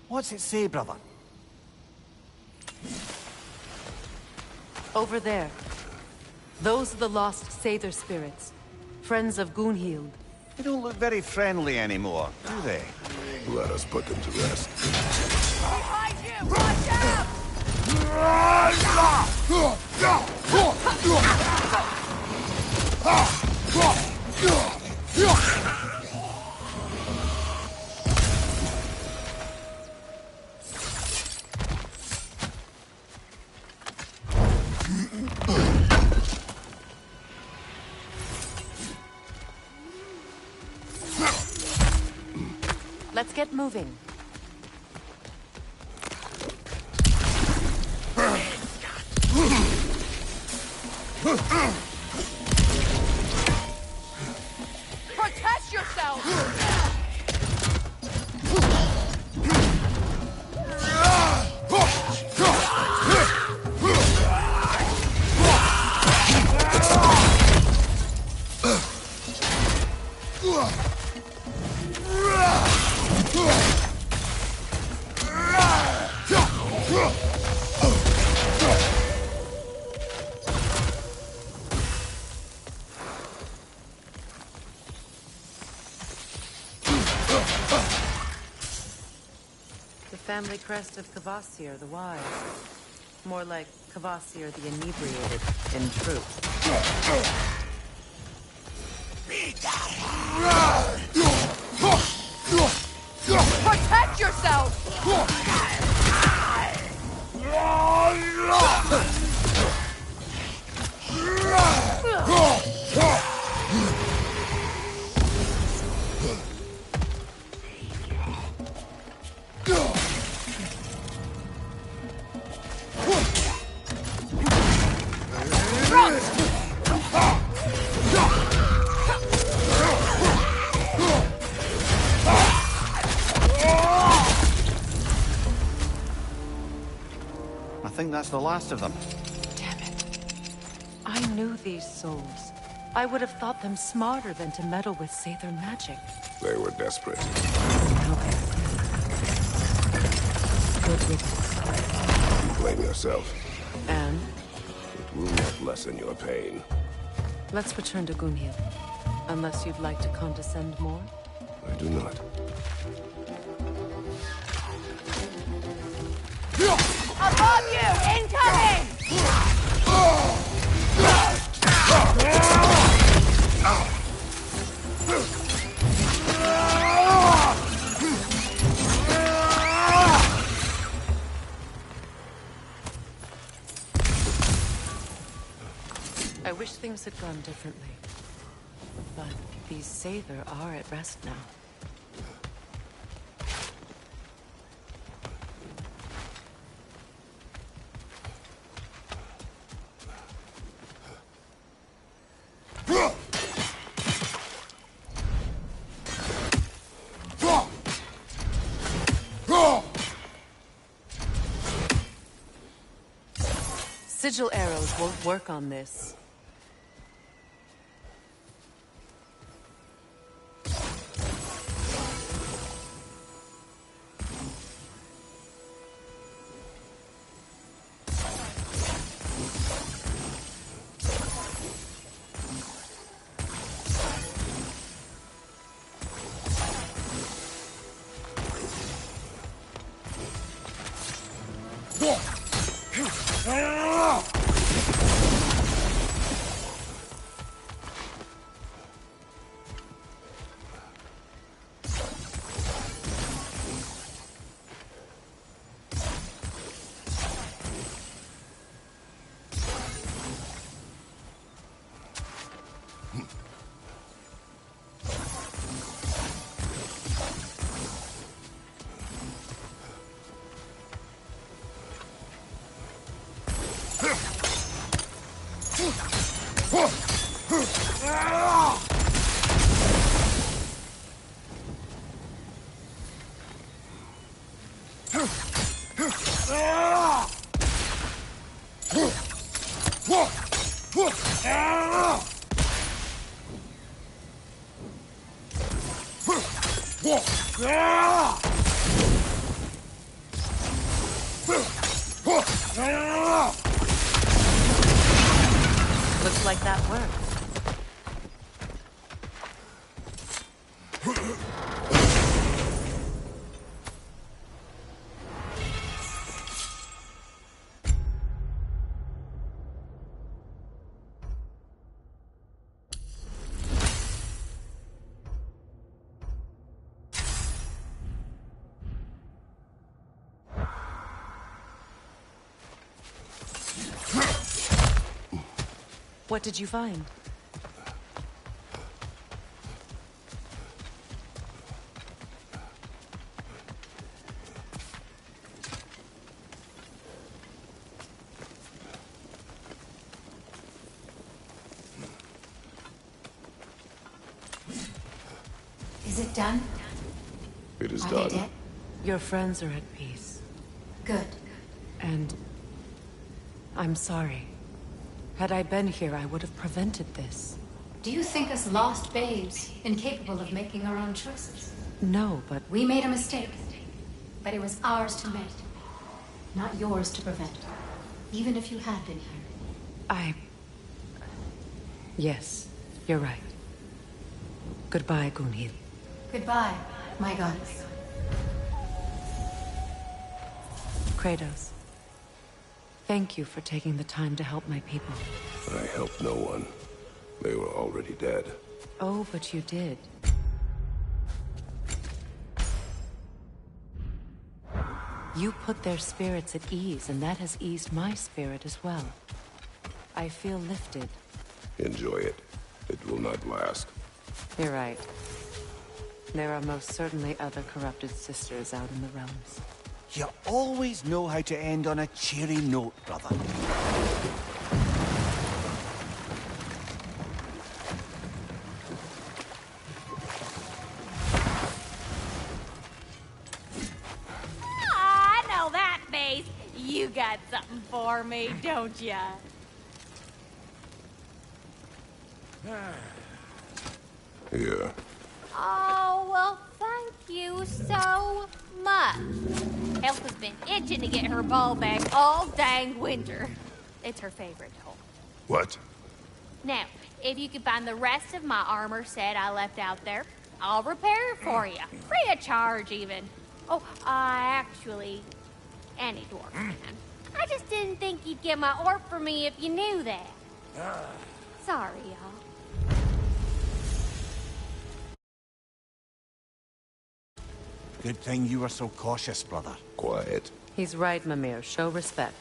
What's it say, brother?
Over there. Those are the lost Sather spirits. Friends of Gunhild.
They don't look very friendly anymore, do they?
Let us put them to rest.
Behind you! Watch out!
Let's get moving. Protect yourself! The family crest of Kvasir the Wise. More like Kvasir the Inebriated, in truth. Protect yourself!
I think that's the last of them.
Damn it. I knew these souls. I would have thought them smarter than to meddle with Sather magic.
They were desperate.
Okay. Good riddance.
You blame yourself.
And?
It will not lessen your pain.
Let's return to Gunhild. Unless you'd like to condescend more?
I do not.
Above you! Incoming! I wish things had gone differently. But these Sather are at rest now. Sigil arrows won't work on this. Looks like that works. What did you find?
Is it done?
It is
Are
done.
they dead?
Your friends are at peace.
Good.
And I'm sorry. Had I been here, I would have prevented this.
Do you think us lost babes, incapable of making our own choices?
No, but
We made a mistake, but it was ours to make, not yours to prevent. Even if you had been here.
Yes, you're right. Goodbye, Gunhild.
Goodbye, my goddess.
Kratos. Thank you for taking the time to help my people.
I helped no one. They were already dead.
Oh, but you did. You put their spirits at ease, and that has eased my spirit as well. I feel lifted.
Enjoy it. It will not last.
You're right. There are most certainly other corrupted sisters out in the realms.
You always know how to end on a cheery note, brother.
I know that face. You got something for me, don't ya?
Here.
Oh, well, thank you so much. Elsa's been itching to get her ball back all dang winter. It's her favorite hole.
What?
Now, if you can find the rest of my armor set I left out there, I'll repair it for you. Free of charge, even. Oh, actually, any dwarf can. I just didn't think you'd get my orc for me if you knew that. Sorry, y'all.
Good thing you were so cautious, brother.
Quiet.
He's right, Mimir. Show respect.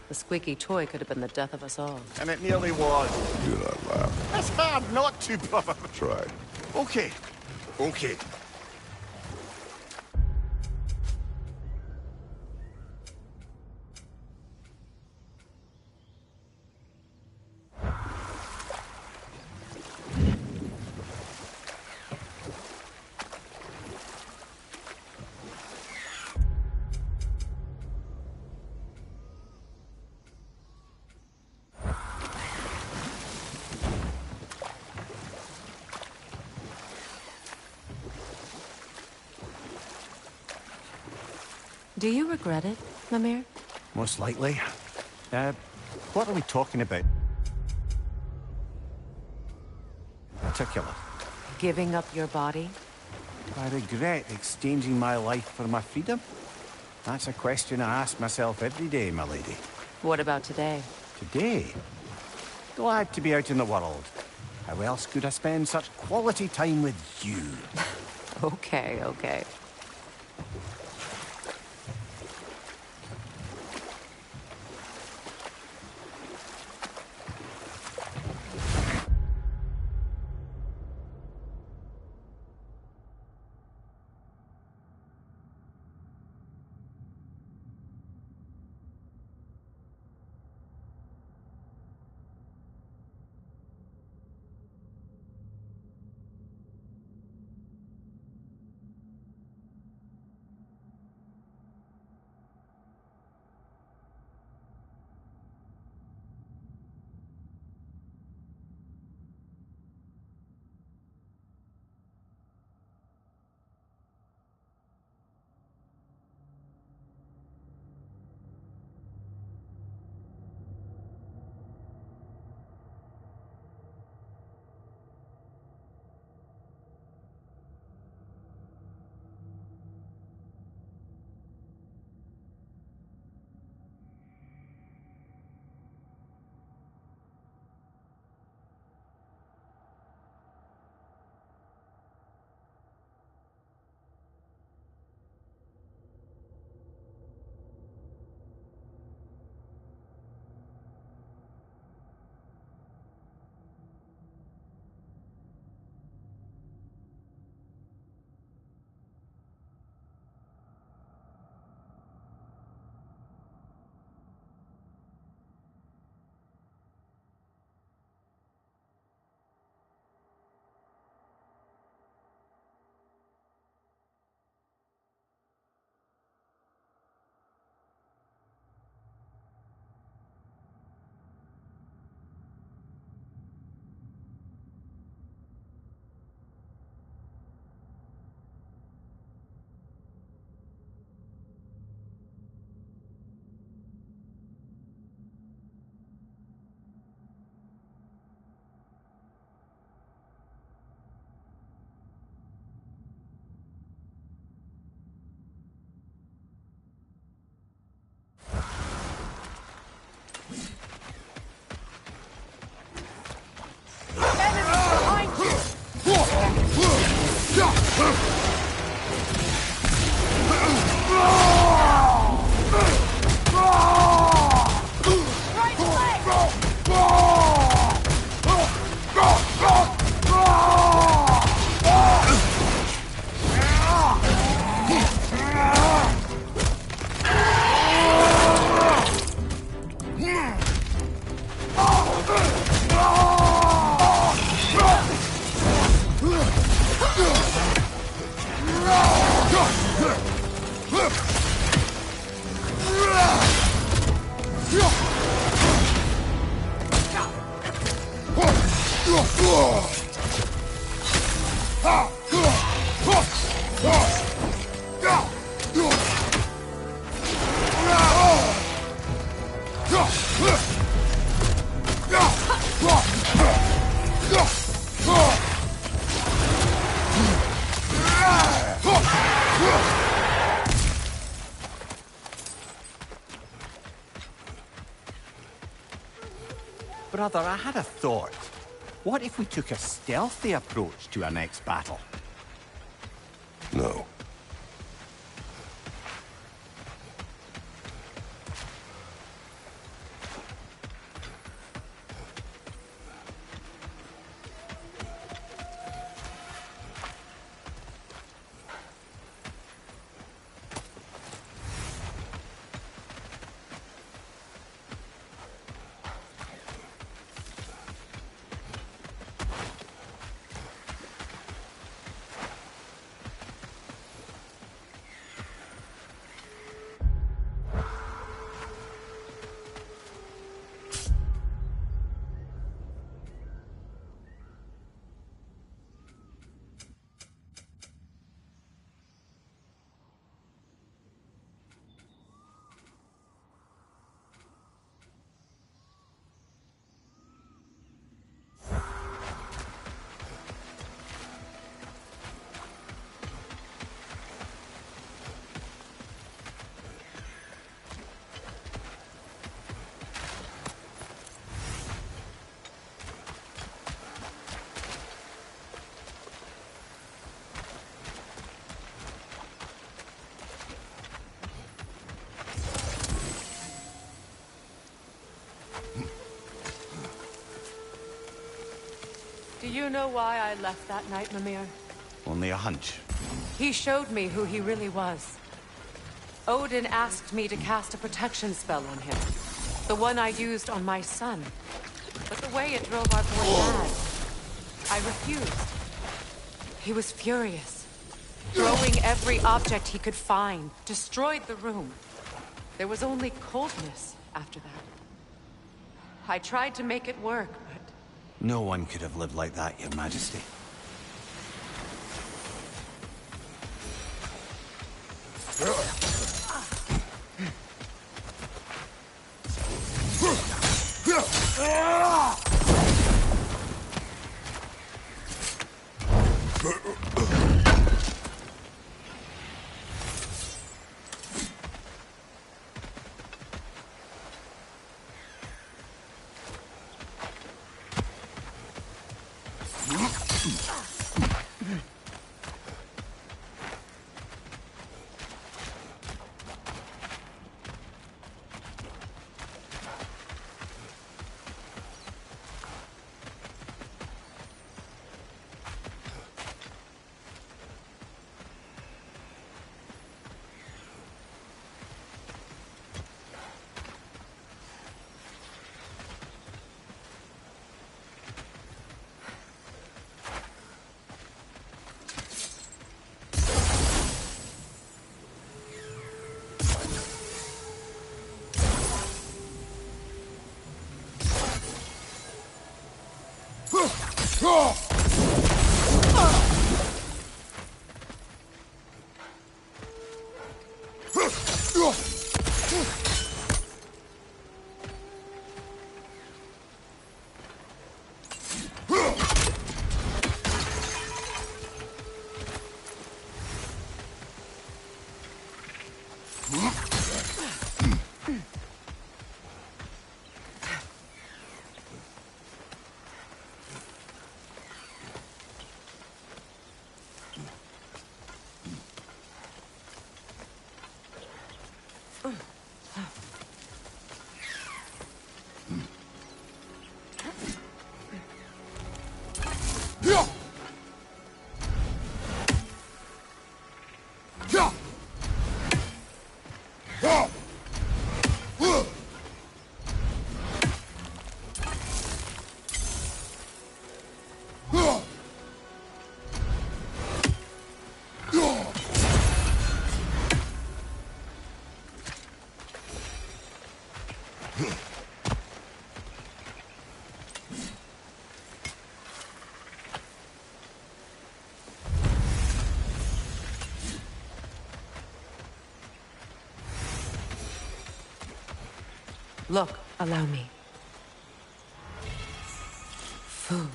The squeaky toy could have been the death of us all.
And it nearly was.
Do not laugh.
It's hard not to, brother.
Try.
Okay. Okay.
Do you regret it, Mimir?
Most likely. What are we talking about? Particular.
Giving up your body?
I regret exchanging my life for my freedom? That's a question I ask myself every day, my lady.
What about today?
Today? Glad to be out in the world. How else could I spend such quality time with you?
Okay, okay.
Brother, I had a thought. What if we took a stealthy approach to our next battle?
No.
Do you know why I left that night, Mimir?
Only a hunch.
He showed me who he really was. Odin asked me to cast a protection spell on him. The one I used on my son. But the way it drove our boy mad, I refused. He was furious. Throwing every object he could find, destroyed the room. There was only coldness after that. I tried to make it work, but...
No one could have lived like that, Your Majesty.
Look, allow me. Food.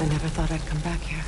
I never thought I'd come back here.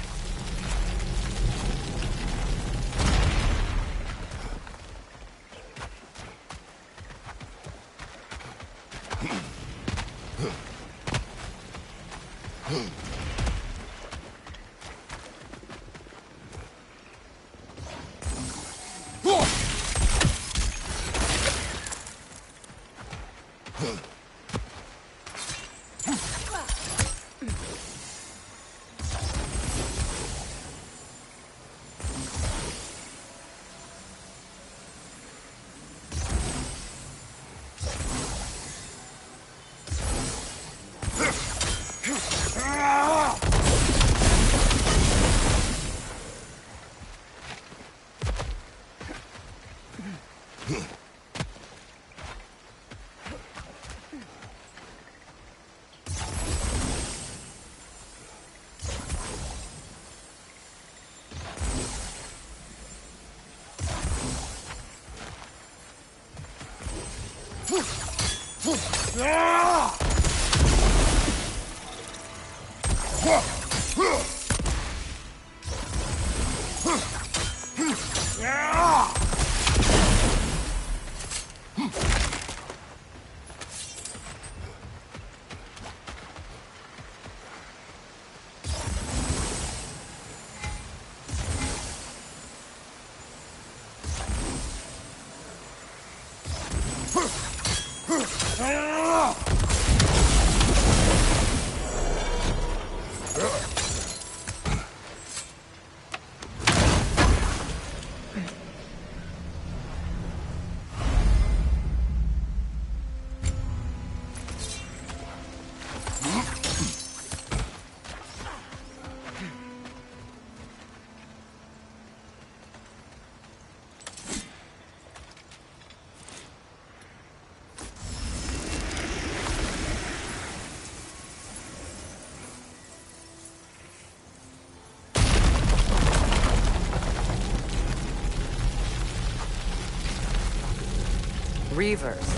Reavers,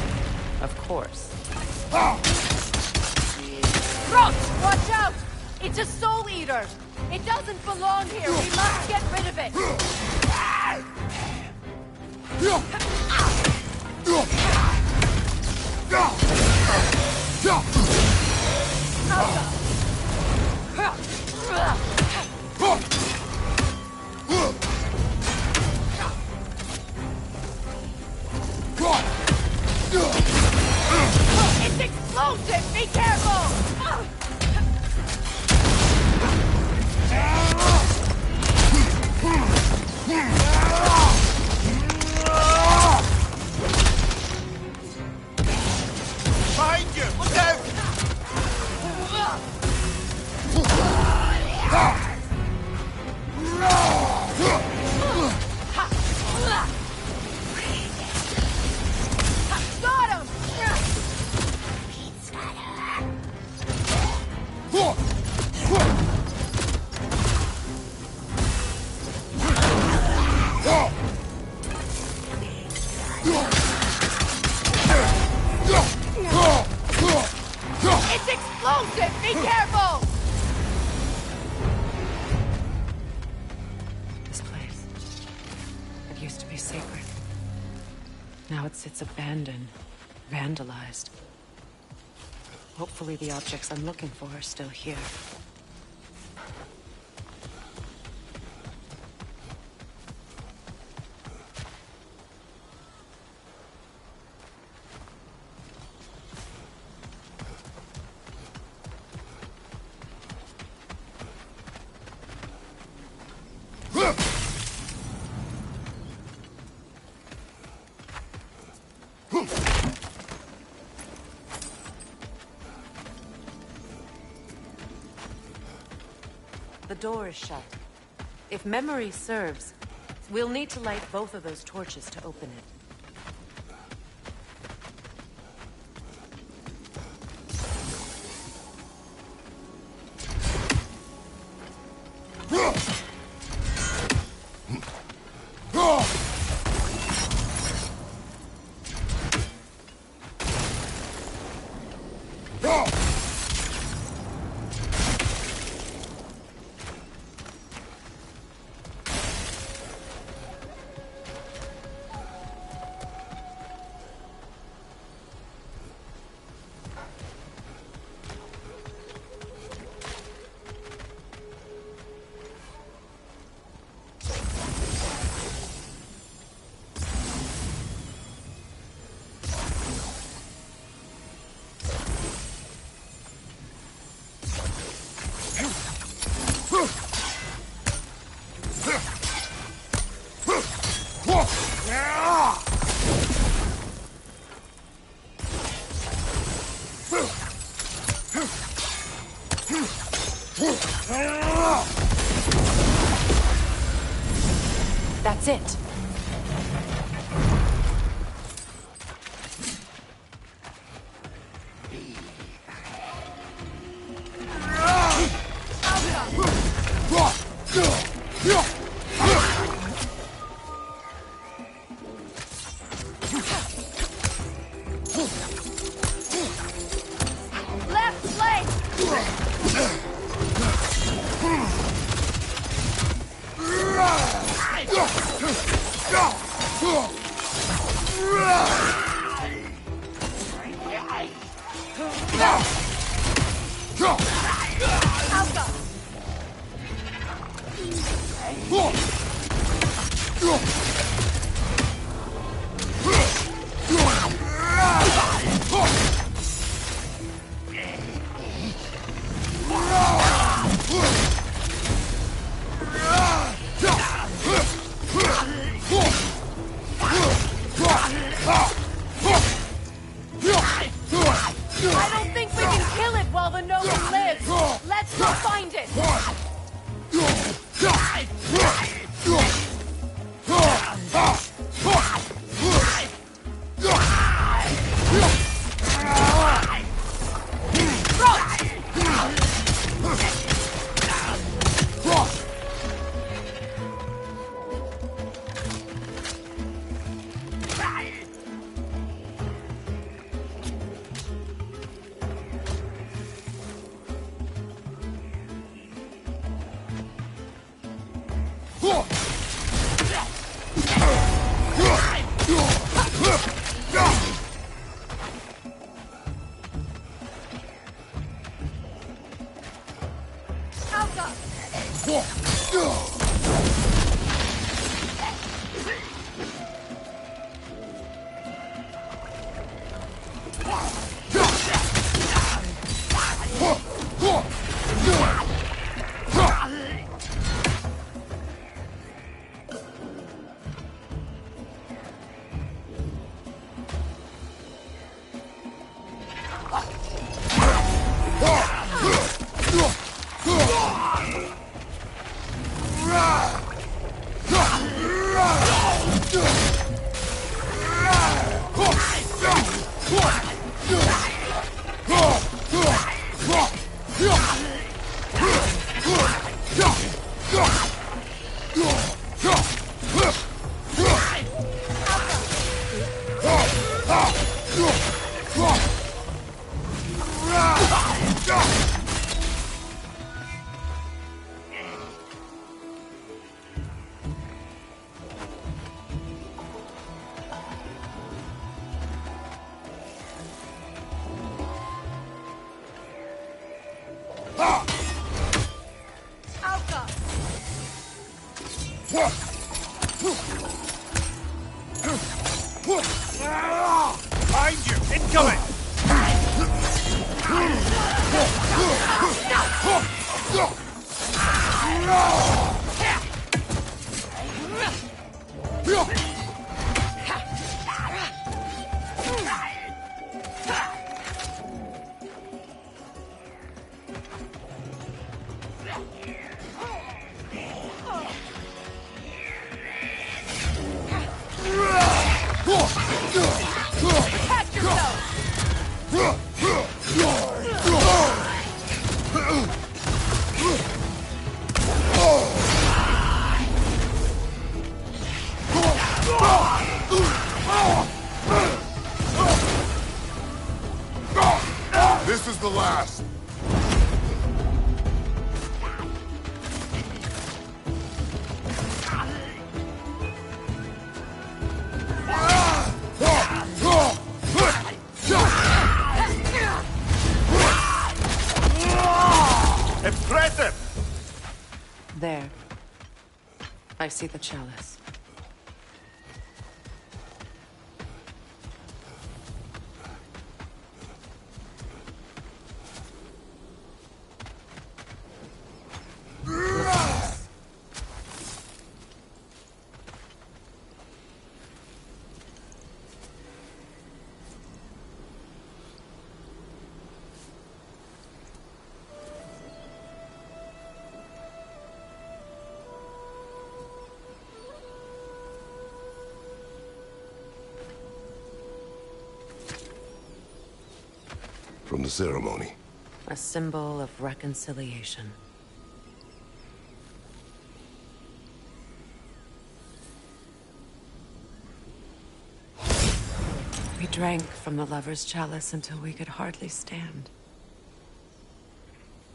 of course. Roach, watch out! It's a soul eater! It doesn't belong here! We must get rid of it! It's explosive! Be careful!
Behind you! Look out!
Got him! It's explosive! Be careful! This place. It used to be sacred. Now it sits abandoned, vandalized. Hopefully the objects I'm looking for are still here. the door is shut. If memory serves, we'll need to light both of those torches to open it. That's it.
Left leg!
I don't think we can kill it while the Nova lives. Let's go find it.
Behind you! Incoming!
Protect yourself!
This is the last.
Impressive!
There. I see the chalice.
From the ceremony.
A symbol of reconciliation. We drank from the lover's chalice until we could hardly stand.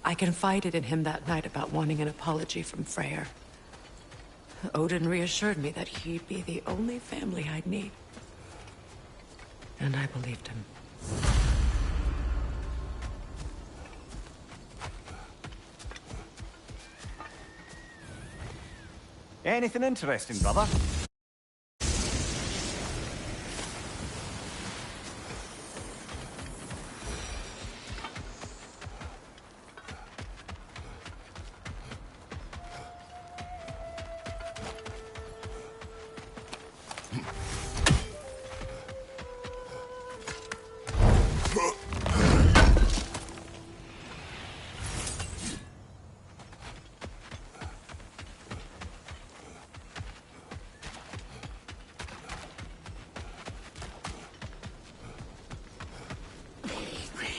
I confided in him that night about wanting an apology from Freyr. Odin reassured me that he'd be the only family I'd need. And I believed him.
Anything interesting, brother?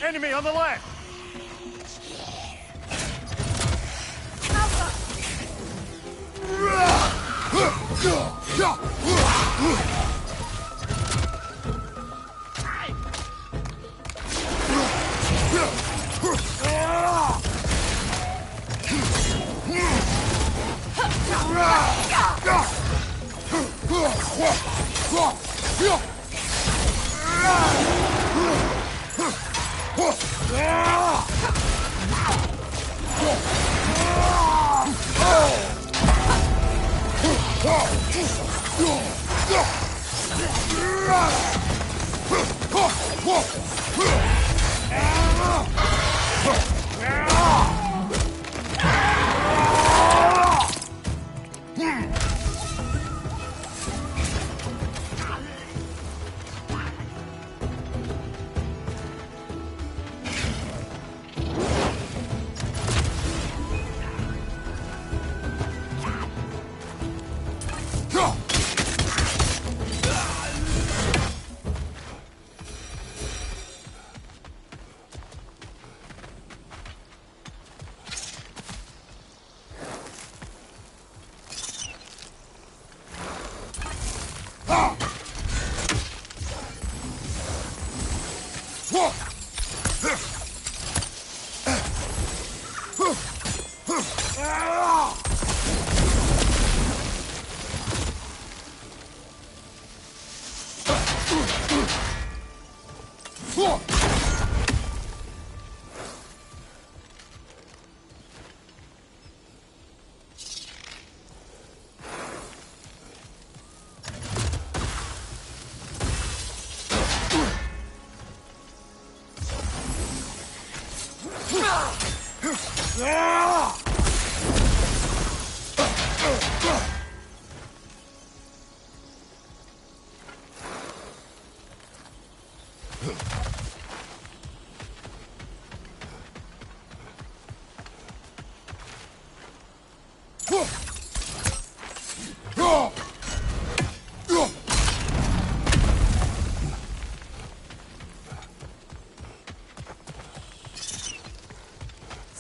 Enemy on the left!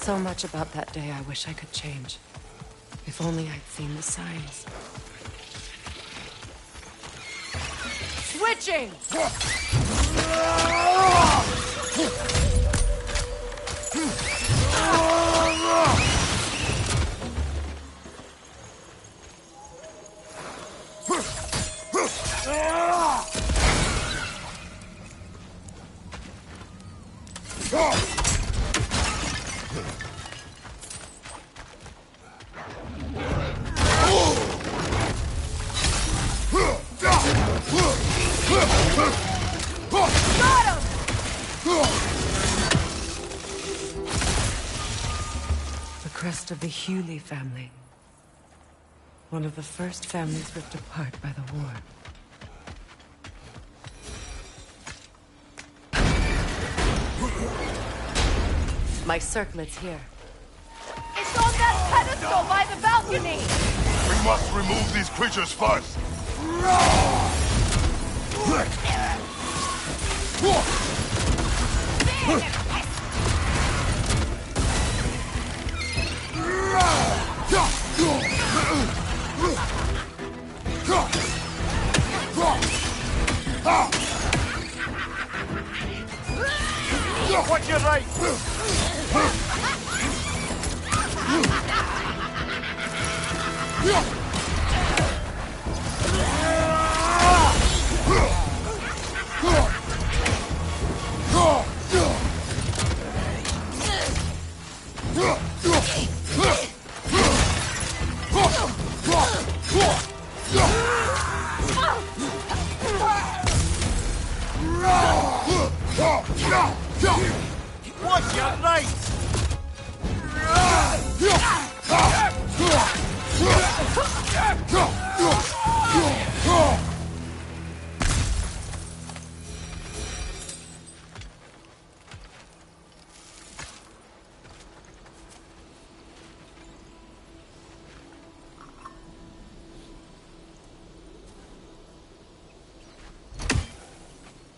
so much about that day I wish I could change. If only I'd seen the signs. Switching! The crest of the Hewley family. One of the first families ripped apart by the war. My circlet's here.
It's on that pedestal by the balcony!
We must remove these creatures first.
What's your right? What's your right?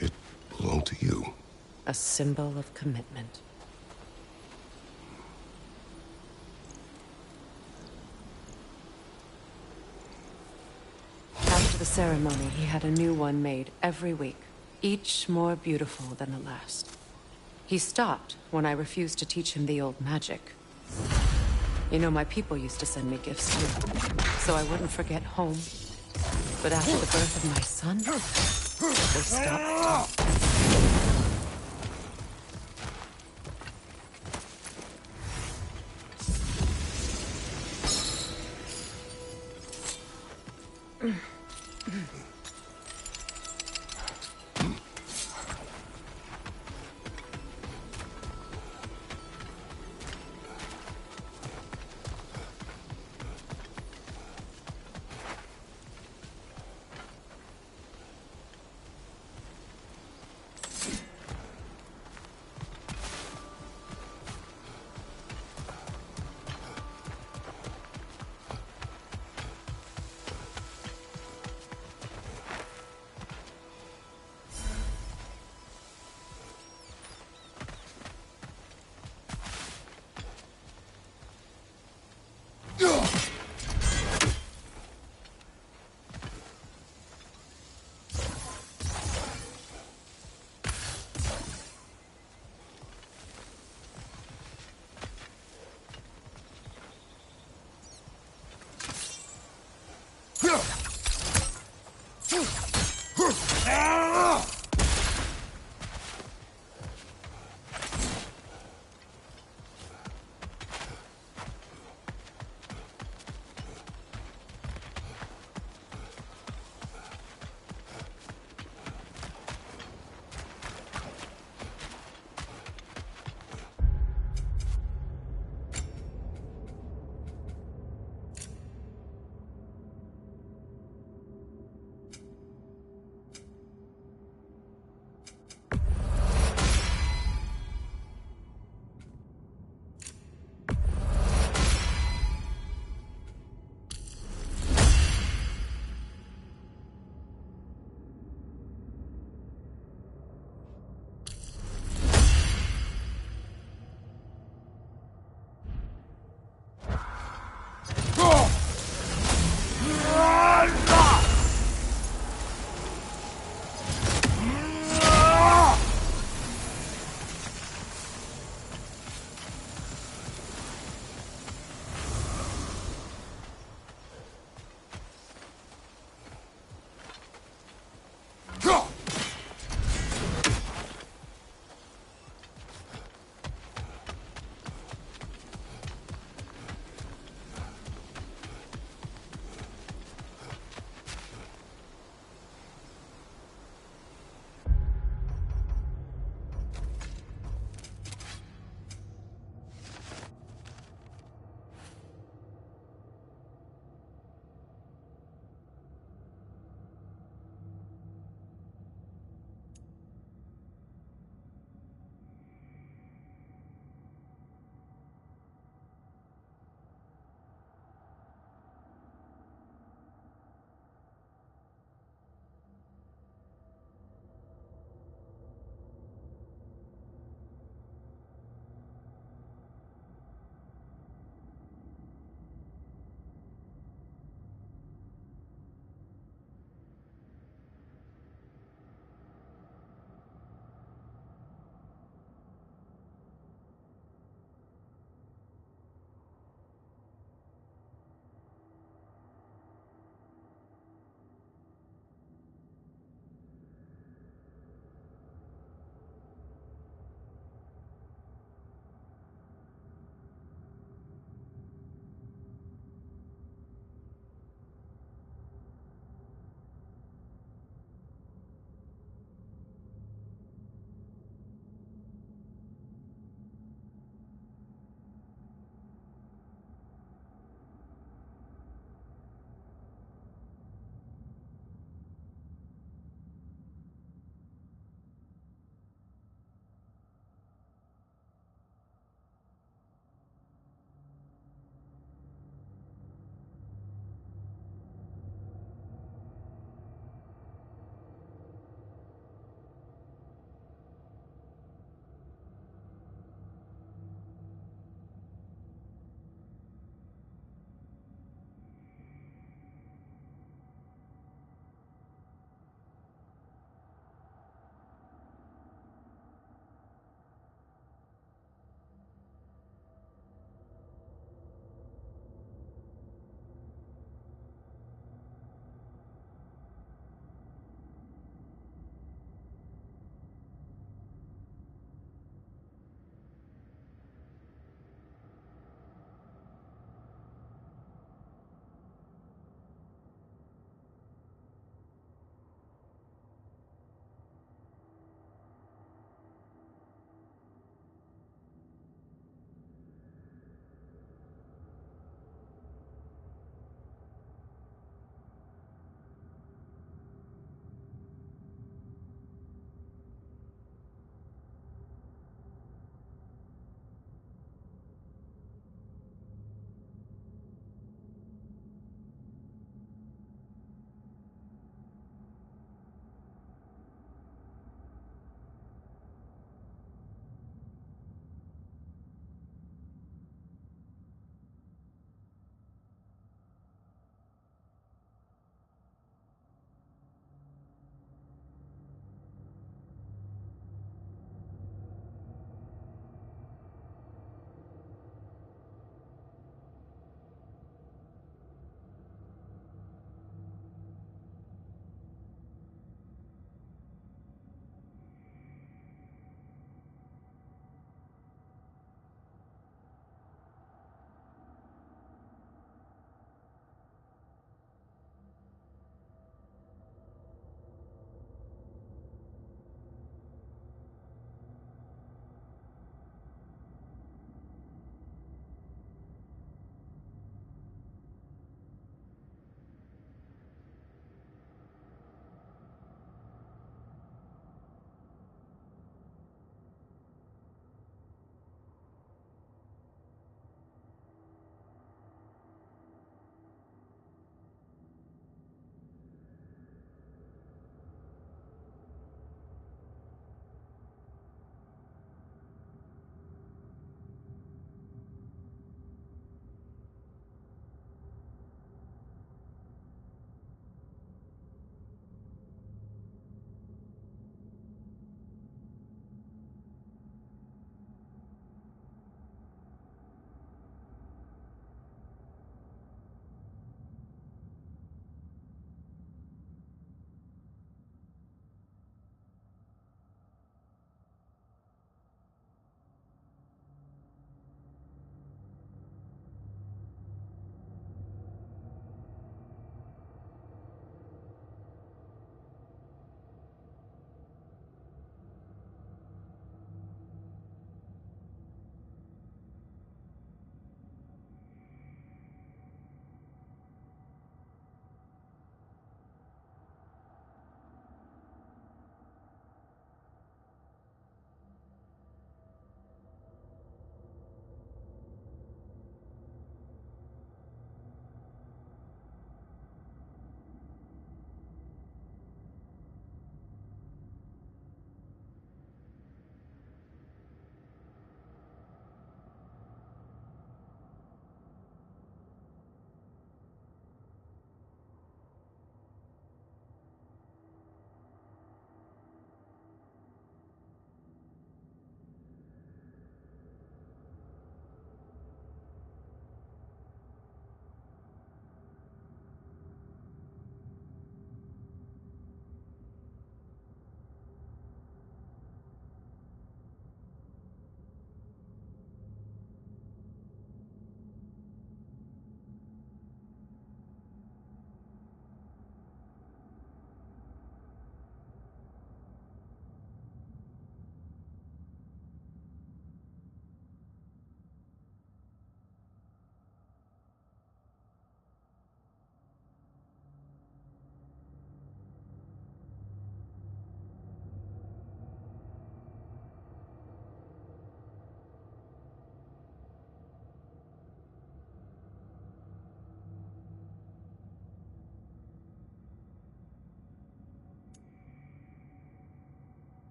It belonged to you.
A symbol of commitment. After the ceremony, he had a new one made every week, each more beautiful than the last. He stopped when I refused to teach him the old magic. You know, my people used to send me gifts too, so I wouldn't forget home. But after the birth of my son, they stopped.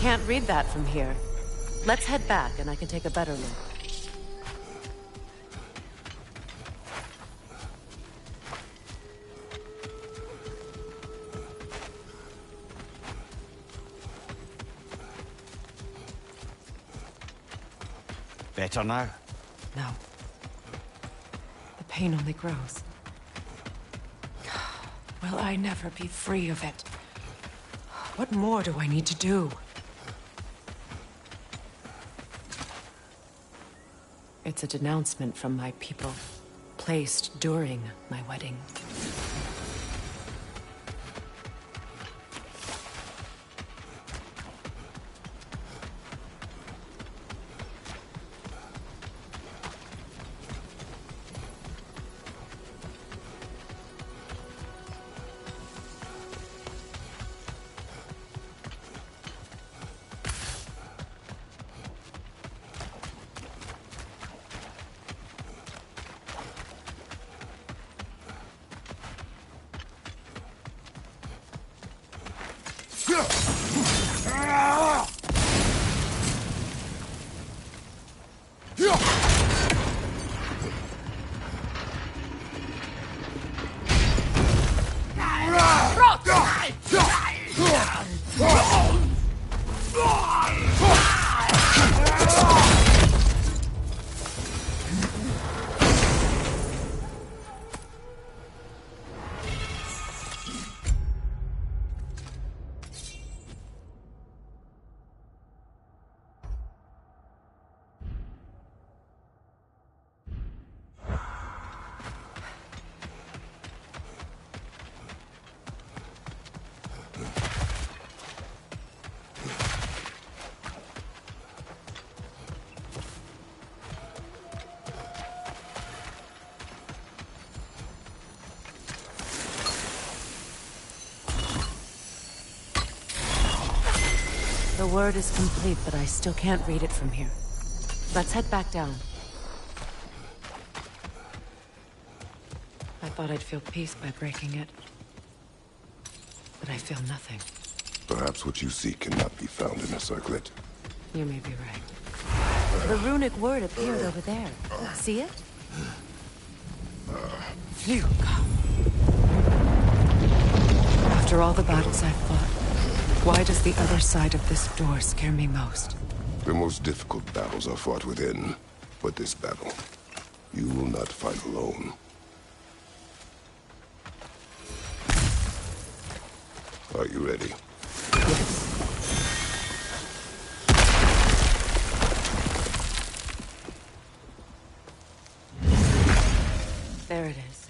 can't read that from here. Let's head back and I can take a better look.
Better now?
No. The pain only grows. Will I never be free of it? What more do I need to do? It's a denouncement from my people, placed during my wedding. The word is complete, but I still can't read it from here. Let's head back down. I thought I'd feel peace by breaking it. But I feel nothing.
Perhaps what you seek cannot be found in a circlet.
You may be right. The runic word appeared over there. See it? You come. After all the battles I've fought, why does the other side of this door scare me most?
The most difficult battles are fought within. But this battle, you will not fight alone. Are you ready?
Yes. There it is.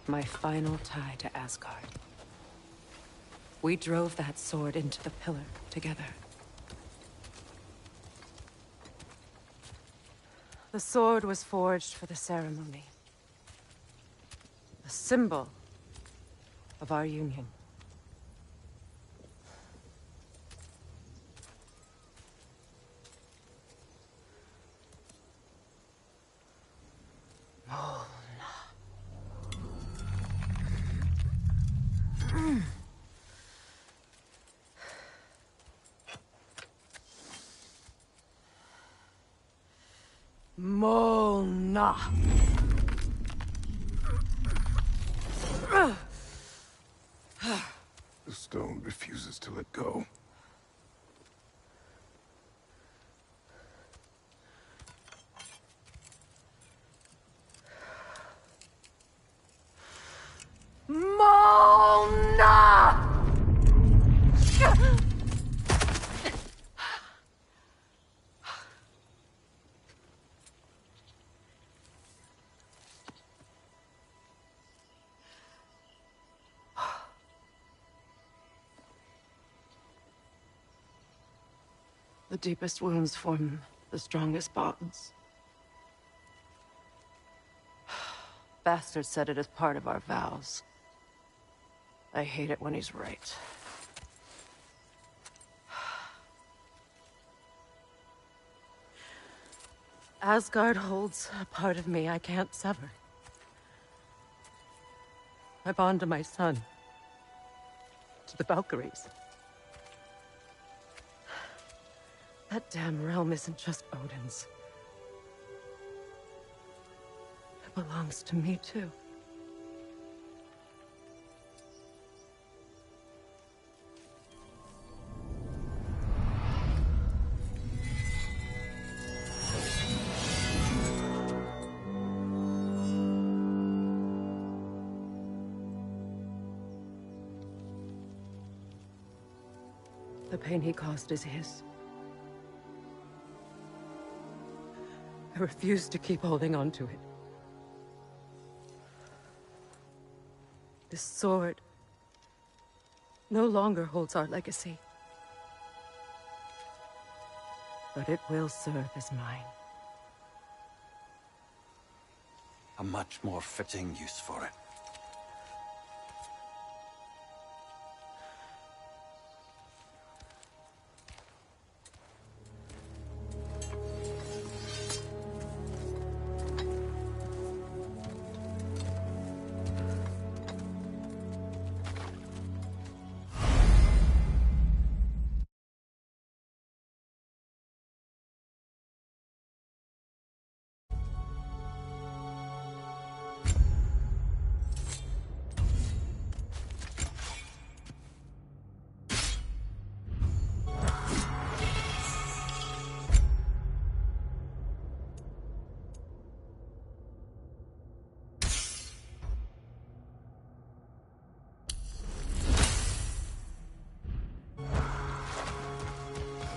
My final tie to Asgard. We drove that sword into the pillar together. The sword was forged for the ceremony. A symbol of our union. Molna.
The stone refuses to let go.
Molna! The deepest wounds form the strongest bonds. Bastard said it as part of our vows. I hate it when he's right. Asgard holds a part of me I can't sever. I bond to my son. To the Valkyries. That damn realm isn't just Odin's. It belongs to me, too. The pain he caused is his. I refuse to keep holding on to it. This sword no longer holds our legacy. But it will serve as mine.
A much more fitting use for it.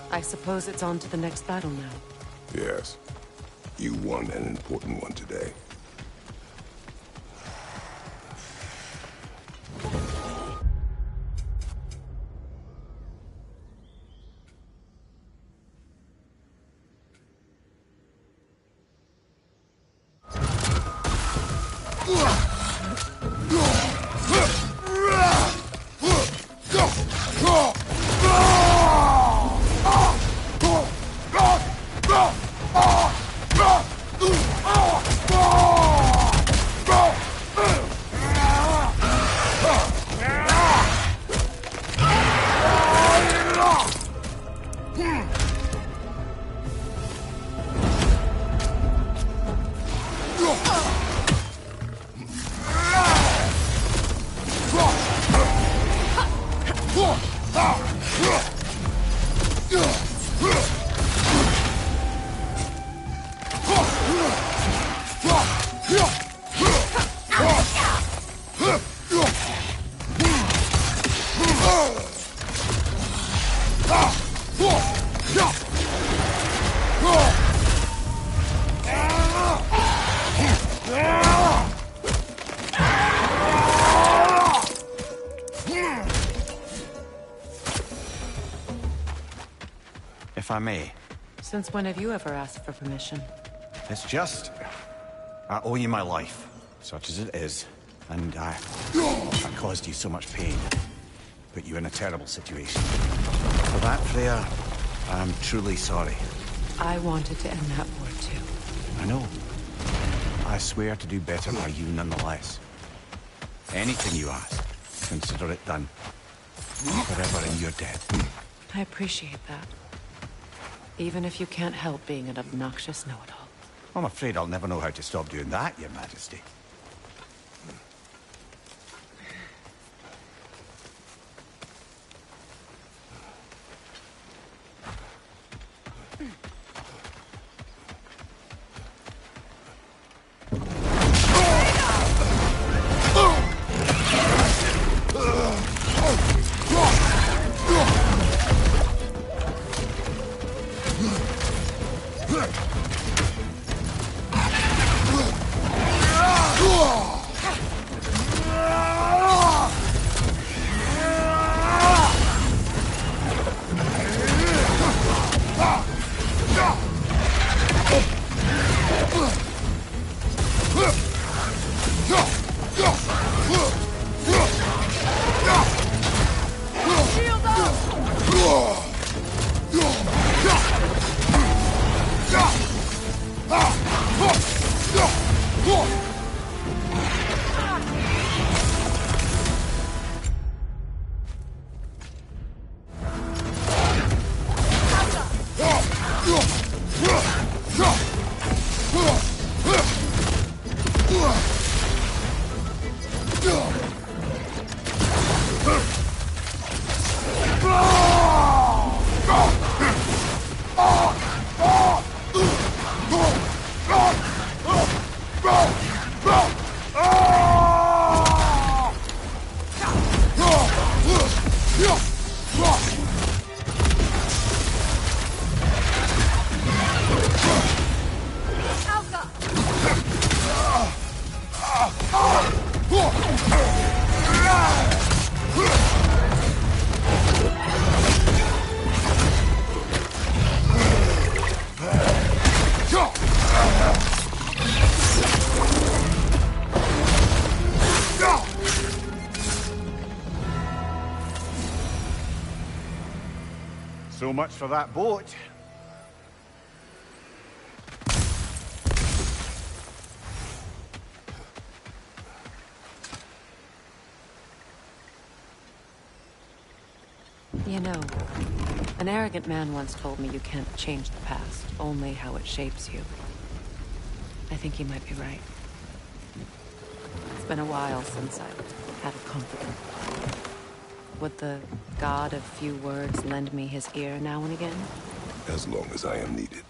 I suppose it's on to the next battle now.
Yes. You won an important one today.
If I may.
Since when have you ever asked for permission?
It's just... I owe you my life, such as it is. And I caused you so much pain. Put you in a terrible situation. For that, Freya, I'm truly sorry.
I wanted to end that war too.
I know. I swear to do better by you nonetheless. Anything you ask, consider it done. Forever in your debt.
I appreciate that. Even if you can't help being an obnoxious know-it-all.
I'm afraid I'll never know how to stop doing that, Your Majesty. So much for that boat.
You know, an arrogant man once told me you can't change the past, only how it shapes you. I think he might be right. It's been a while since I've had a confidant. Would the god of few words lend me his ear now and again?
As long as I am needed.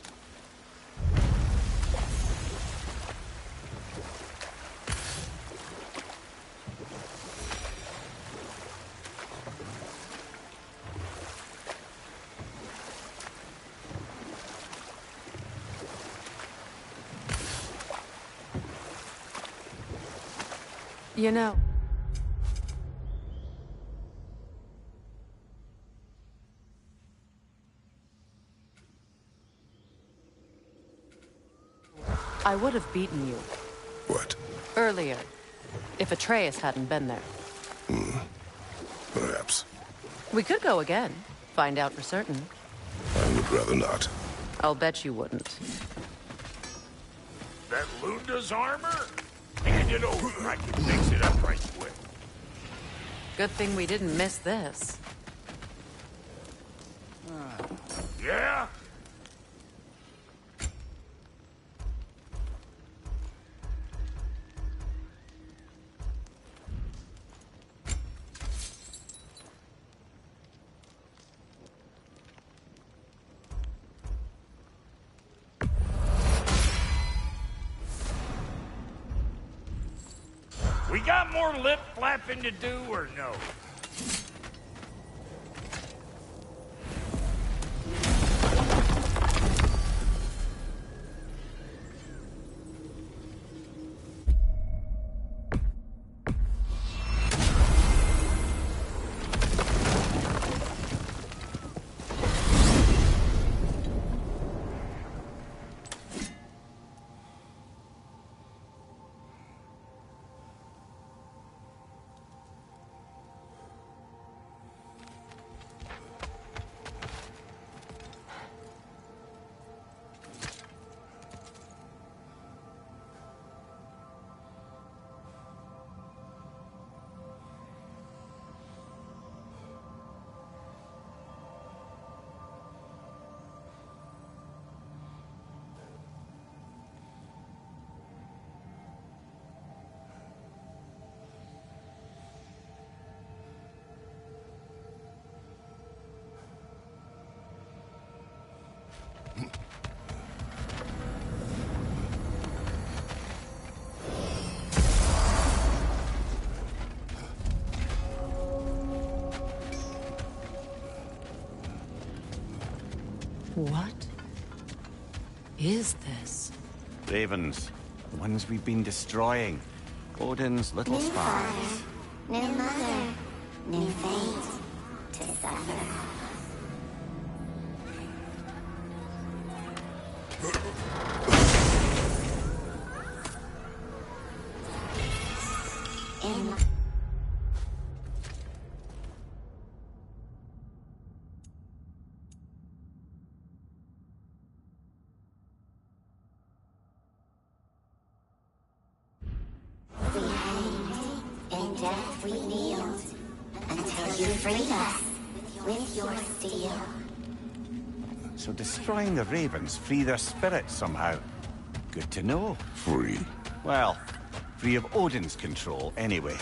You know... I would have beaten you.
What?
Earlier. If Atreus hadn't been there.
Perhaps.
We could go again. Find out for certain.
I would rather not.
I'll bet you wouldn't.
That Lunda's armor? Hand it over. I can fix it up right quick.
Good thing we didn't miss this.
Yeah? We got more lip flapping to do, or no?
What is this?
Ravens. The ones we've been destroying. Odin's little spies.
New mother, new fate to suffer. In death we kneeled until you freed us with your steel.
So destroying the ravens free their spirits somehow. Good to know.
Free?
Well, free of Odin's control, anyway.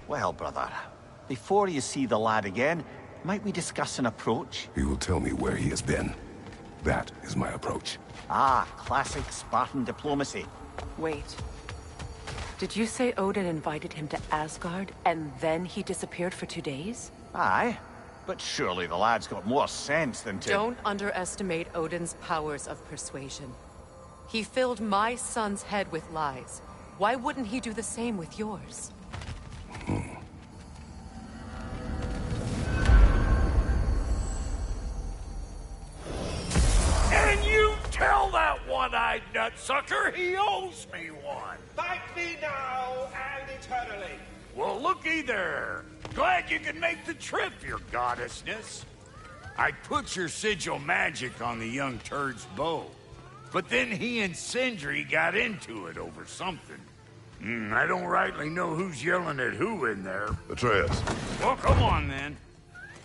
Well, brother, before you see the lad again, might we discuss an approach?
He will tell me where he has been. That is my approach.
Ah, classic Spartan diplomacy.
Wait. Did you say Odin invited him to Asgard, and then he disappeared for 2 days?
Aye, but surely the lad's got more sense than to...
Don't underestimate Odin's powers of persuasion. He filled my son's head with lies. Why wouldn't he do the same with yours?
And you tell that one-eyed nutsucker he owes me one.
Thank me now and eternally.
Well, looky there. Glad you can make the trip, your goddessness. I put your sigil magic on the young turd's bow. But then he and Sindri got into it over something. I don't rightly know who's yelling at who in there.
Atreus.
Well, come on then.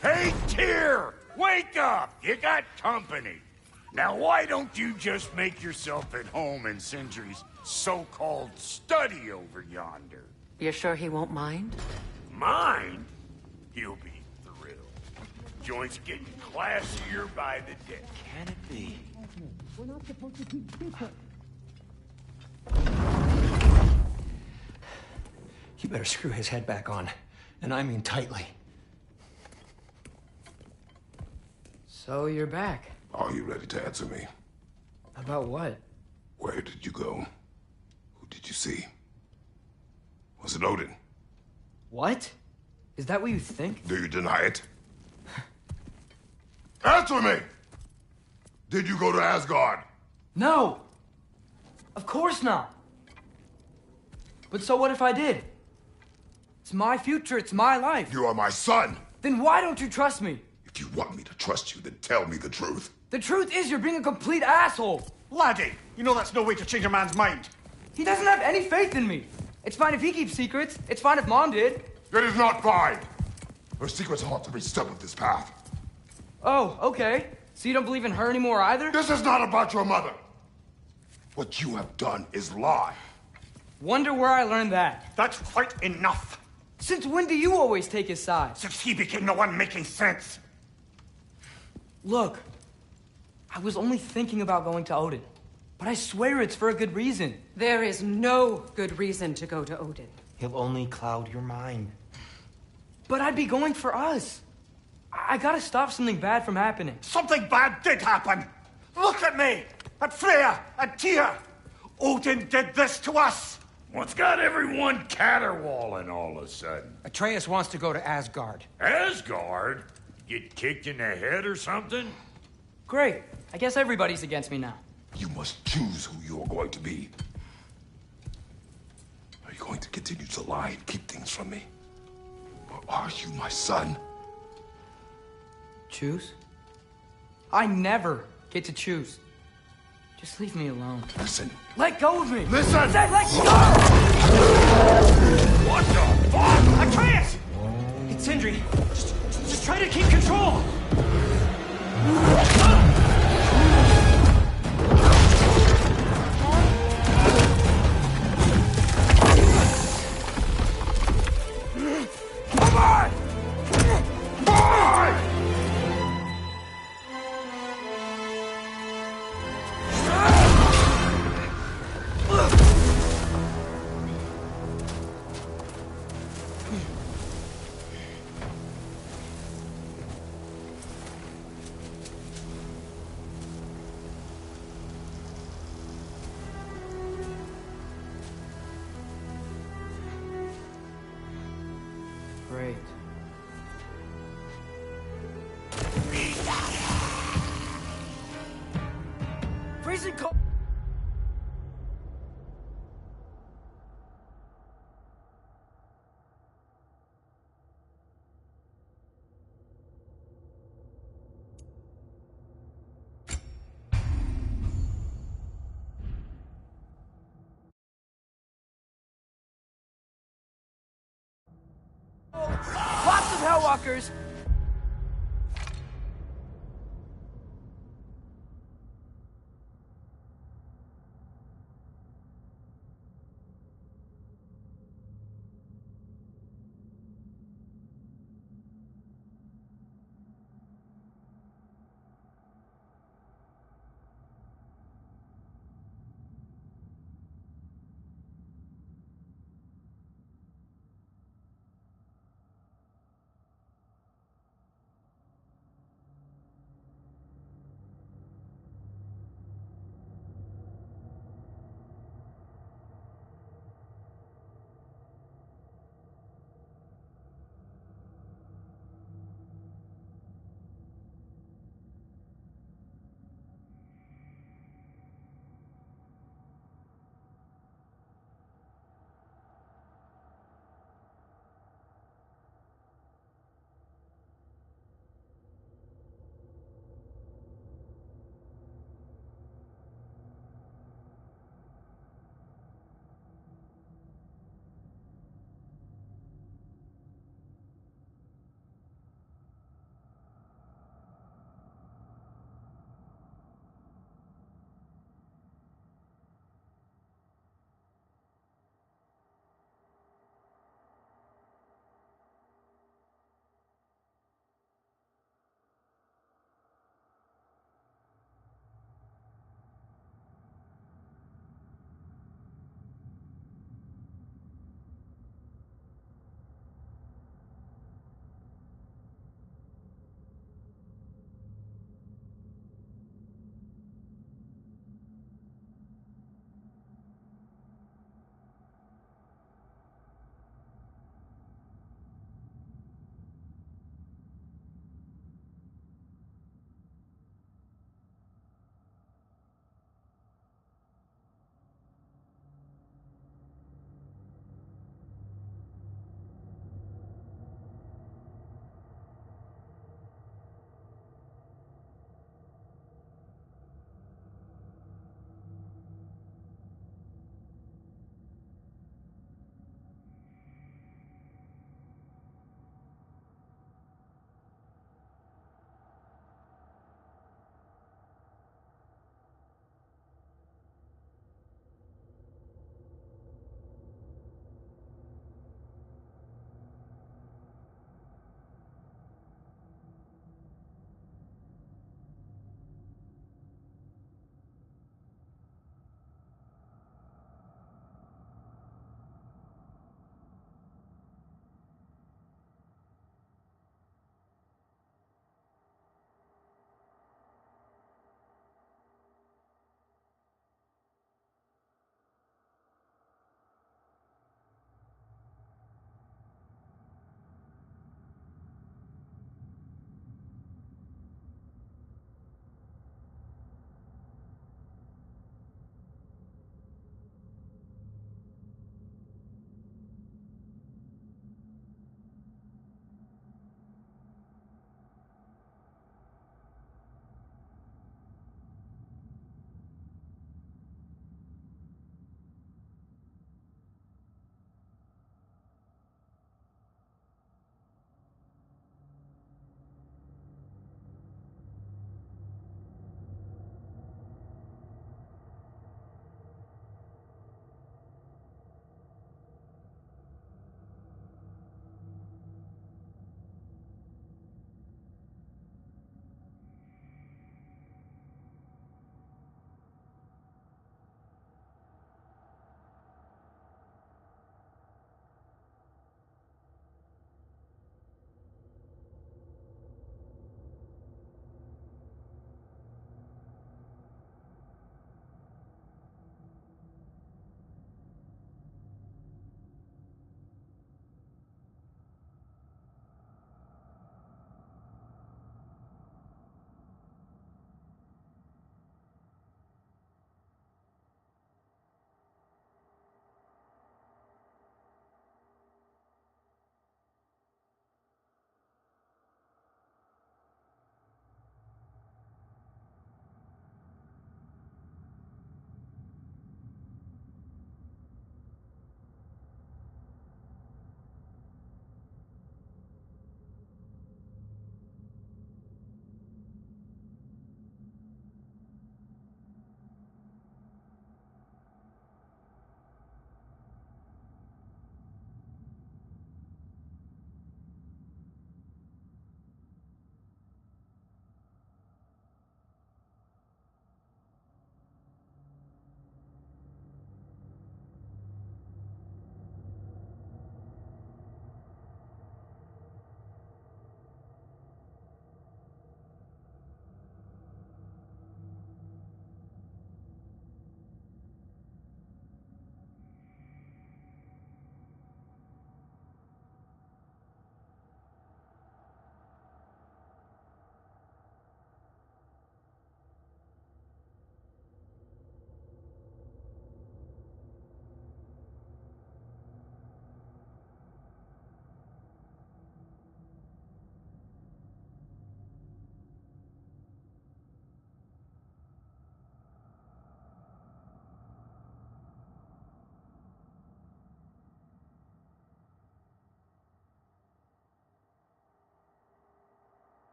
Hey, Tyr! Wake up! You got company. Now, why don't you just make yourself at home in Sindri's so-called study over yonder?
You're sure he won't mind?
Mind? He'll be thrilled. Joint's getting classier by the day.
Can it be?
We're not supposed to keep secret.
You better screw his head back on, and I mean tightly. So you're back.
Are you ready to answer me?
About what?
Where did you go? Who did you see? Was it Odin?
What? Is that what you think?
Do you deny it? Answer me! Did you go to Asgard?
No! Of course not! But so what if I did? It's my future, it's my life.
You are my son!
Then why don't you trust me?
If you want me to trust you, then tell me the truth.
The truth is you're being a complete asshole!
Laddie, you know that's no way to change a man's mind.
He doesn't have any faith in me. It's fine if he keeps secrets. It's fine if Mom did.
It is not fine! Her secrets haunt every step of this path.
Oh, okay. So you don't believe in her anymore either?
This is not about your mother! What you have done is lie.
Wonder where I learned that.
That's quite enough.
Since when do you always take his side?
Since he became the one making sense.
Look, I was only thinking about going to Odin, but I swear it's for a good reason.
There is no good reason to go to Odin.
He'll only cloud your mind. But I'd be going for us. I gotta stop something bad from happening.
Something bad did happen. Look at me, at Freya, at Tyr. Odin did this to us.
What's got everyone caterwauling all of a sudden?
Atreus wants to go to Asgard.
Asgard? Get kicked in the head or something?
Great. I guess everybody's against me now.
You must choose who you are going to be. Are you going to continue to lie and keep things from me? Or are you my son?
Choose? I never get to choose. Just leave me alone.
Listen.
Let go of me!
Listen!
I said let go!
What the fuck?
Atreus! It's Sindri. Just try to keep control!
Come on! Boy!
Great. Freezing cold. Lots of Hellwalkers!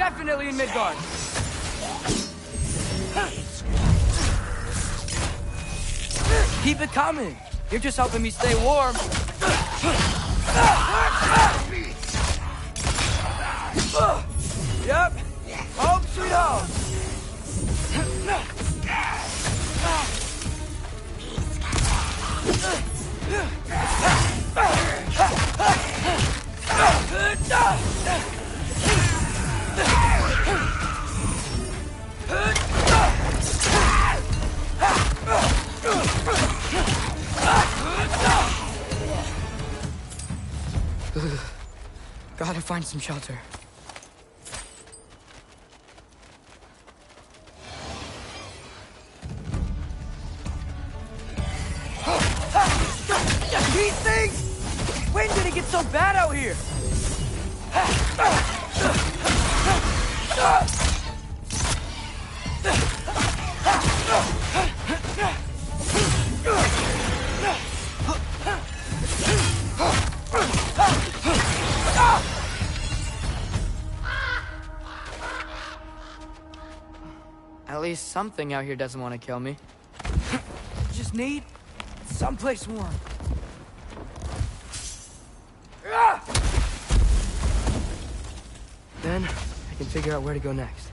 definitely in Midgard. Keep it coming. You're just helping me stay warm. Yep. Home sweet home. Gotta find some shelter. These things! When did it get so bad out here? At least something out here doesn't want to kill me. Just need someplace warm. Then I can figure out where to go next.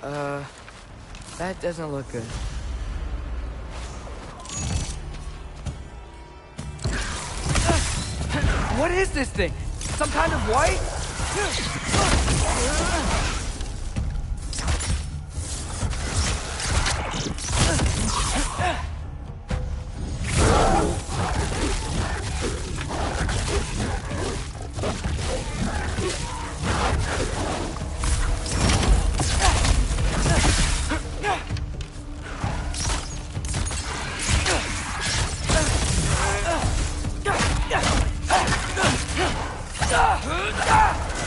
That doesn't look good. What is this thing? Some kind of white?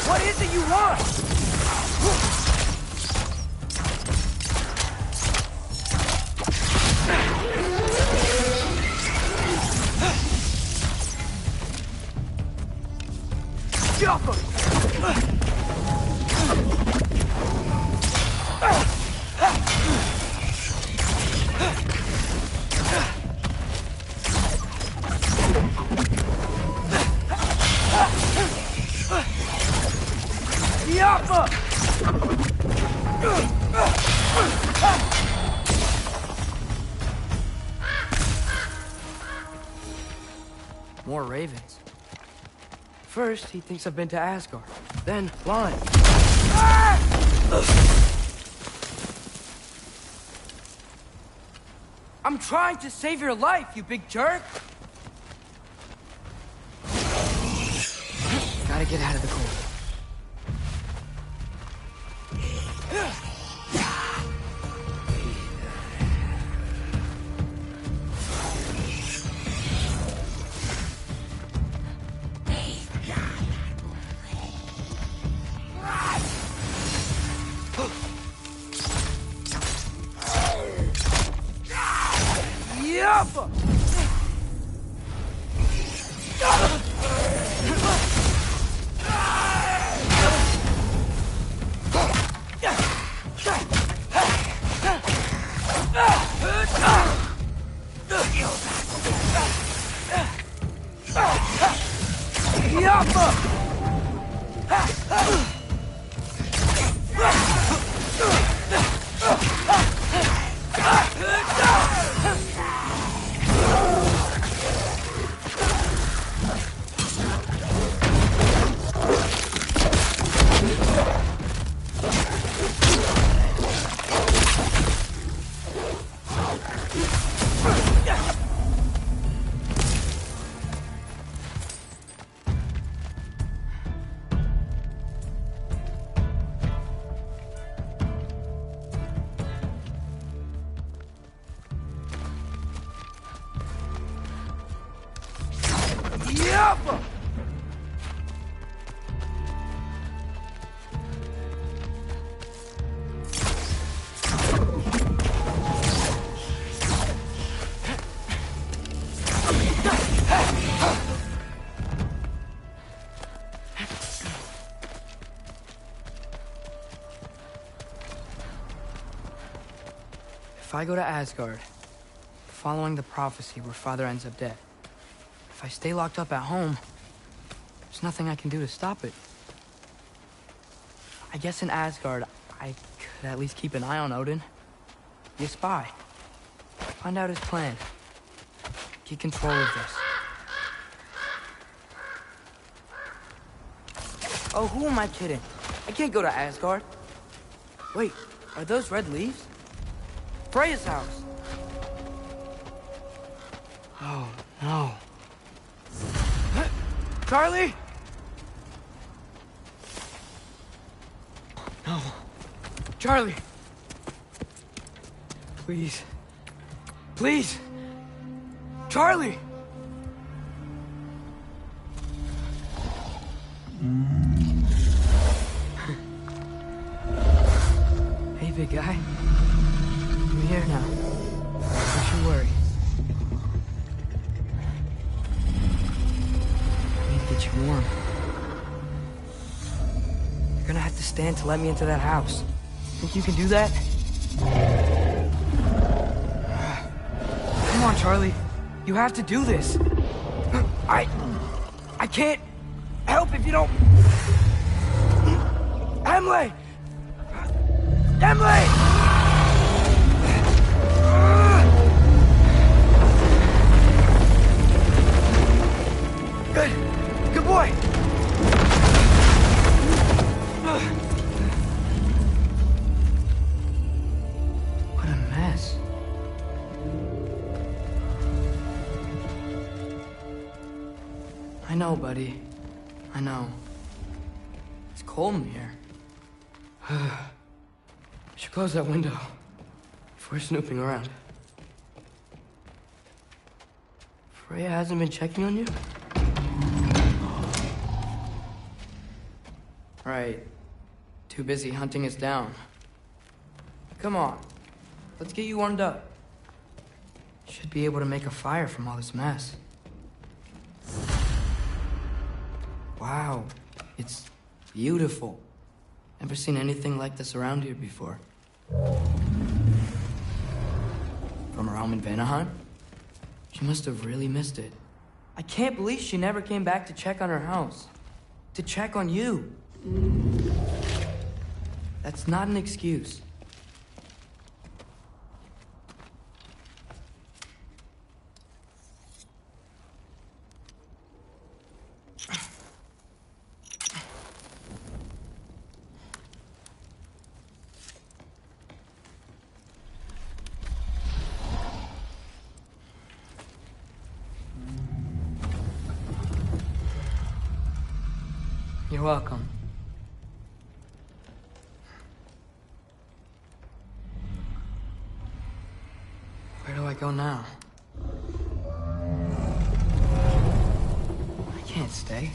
What is it you want? More ravens. First, he thinks I've been to Asgard. Then, flying. I'm trying to save your life, you big jerk! Gotta get out of the cold. If I go to Asgard, following the prophecy where Father ends up dead, if I stay locked up at home, there's nothing I can do to stop it. I guess in Asgard, I could at least keep an eye on Odin. Be a spy. Find out his plan. Get control of this. Oh, who am I kidding? I can't go to Asgard. Wait, are those red leaves? Freya's house. Oh, no. Charlie? No. Charlie. Please. Please. Charlie! Hey, big guy. I'm here now. Don't you worry. I need to get you warm. You're gonna have to stand to let me into that house. Think you can do that? Come on, Charlie. You have to do this. I can't help if you don't... Emily! Emily! Good. Good boy. What a mess. I know, buddy. I know. It's cold in here. I should close that window if we're snooping around. Freya hasn't been checking on you? Right. Too busy hunting us down. Come on. Let's get you warmed up. Should be able to make a fire from all this mess. Wow. It's beautiful. Never seen anything like this around here before. From her home in Vanaheim? She must have really missed it. I can't believe she never came back to check on her house. To check on you. That's not an excuse. You're welcome. Where do I go now? I can't stay.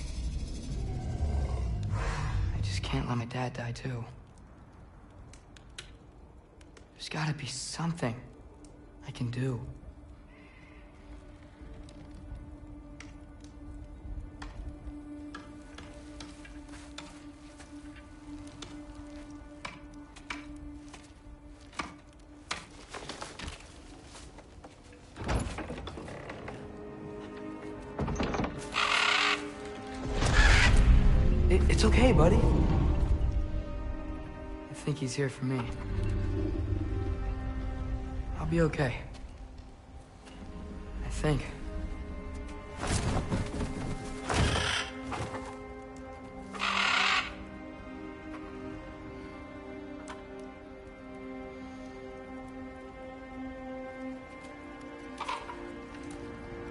I just can't let my dad die too. There's gotta be something I can do. It's okay, buddy. I think he's here for me. I'll be okay. I think.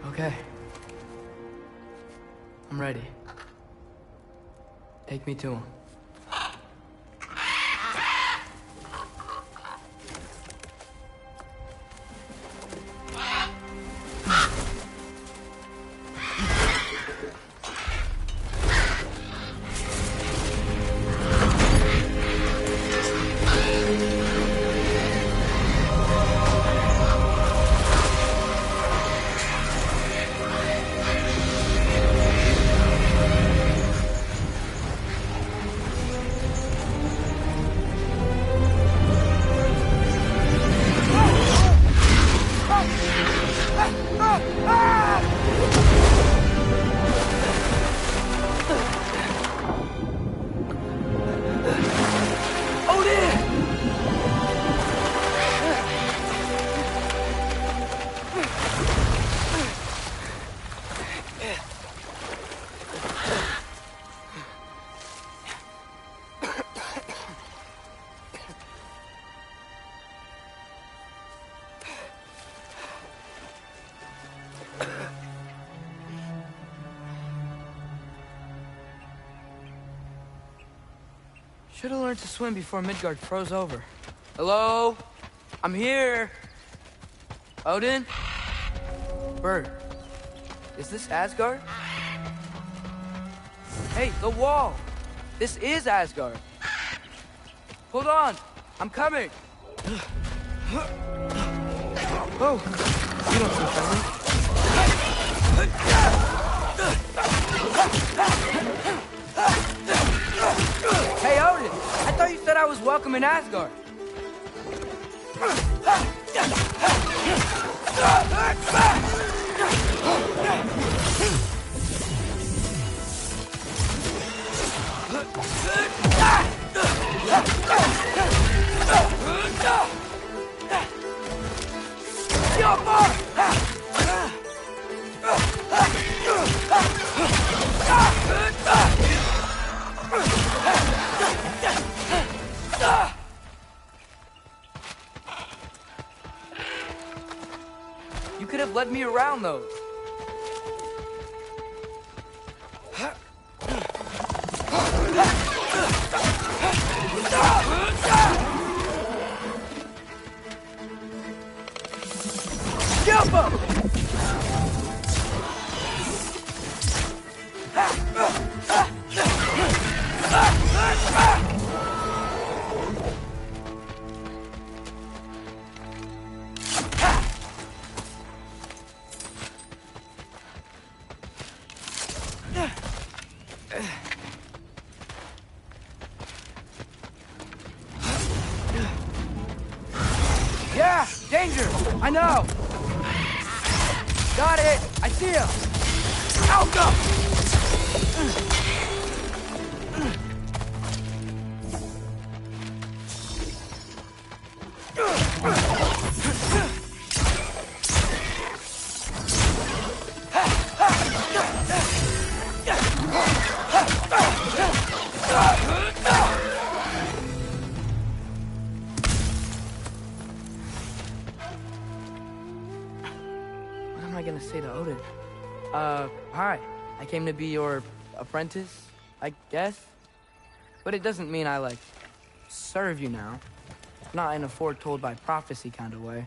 Okay. I'm ready. Take me to him. Should have learned to swim before Midgard froze over. Hello? I'm here! Odin? Bird. Is this Asgard? Hey, the wall! This is Asgard! Hold on! I'm coming! Oh, you don't seem friendly. Hey, Odin! I thought you said I was welcome in Asgard. You could have led me around those. Jump him! Yeah, danger! I know! Got it! I see him! Out go! What am I gonna say to Odin? Hi. I came to be your apprentice, I guess? But it doesn't mean I, like, serve you now. Not in a foretold by prophecy kind of way.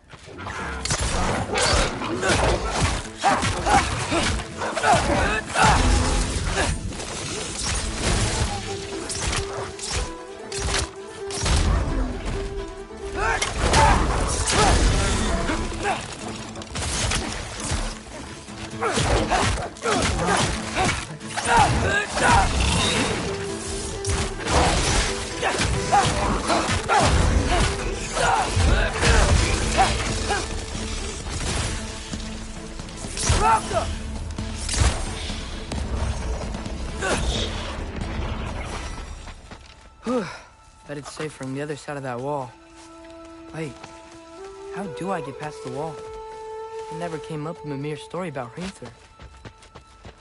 Bet it's safer on the other side of that wall. Wait, how do I get past the wall? It never came up in Mimir's story about Hreinthr.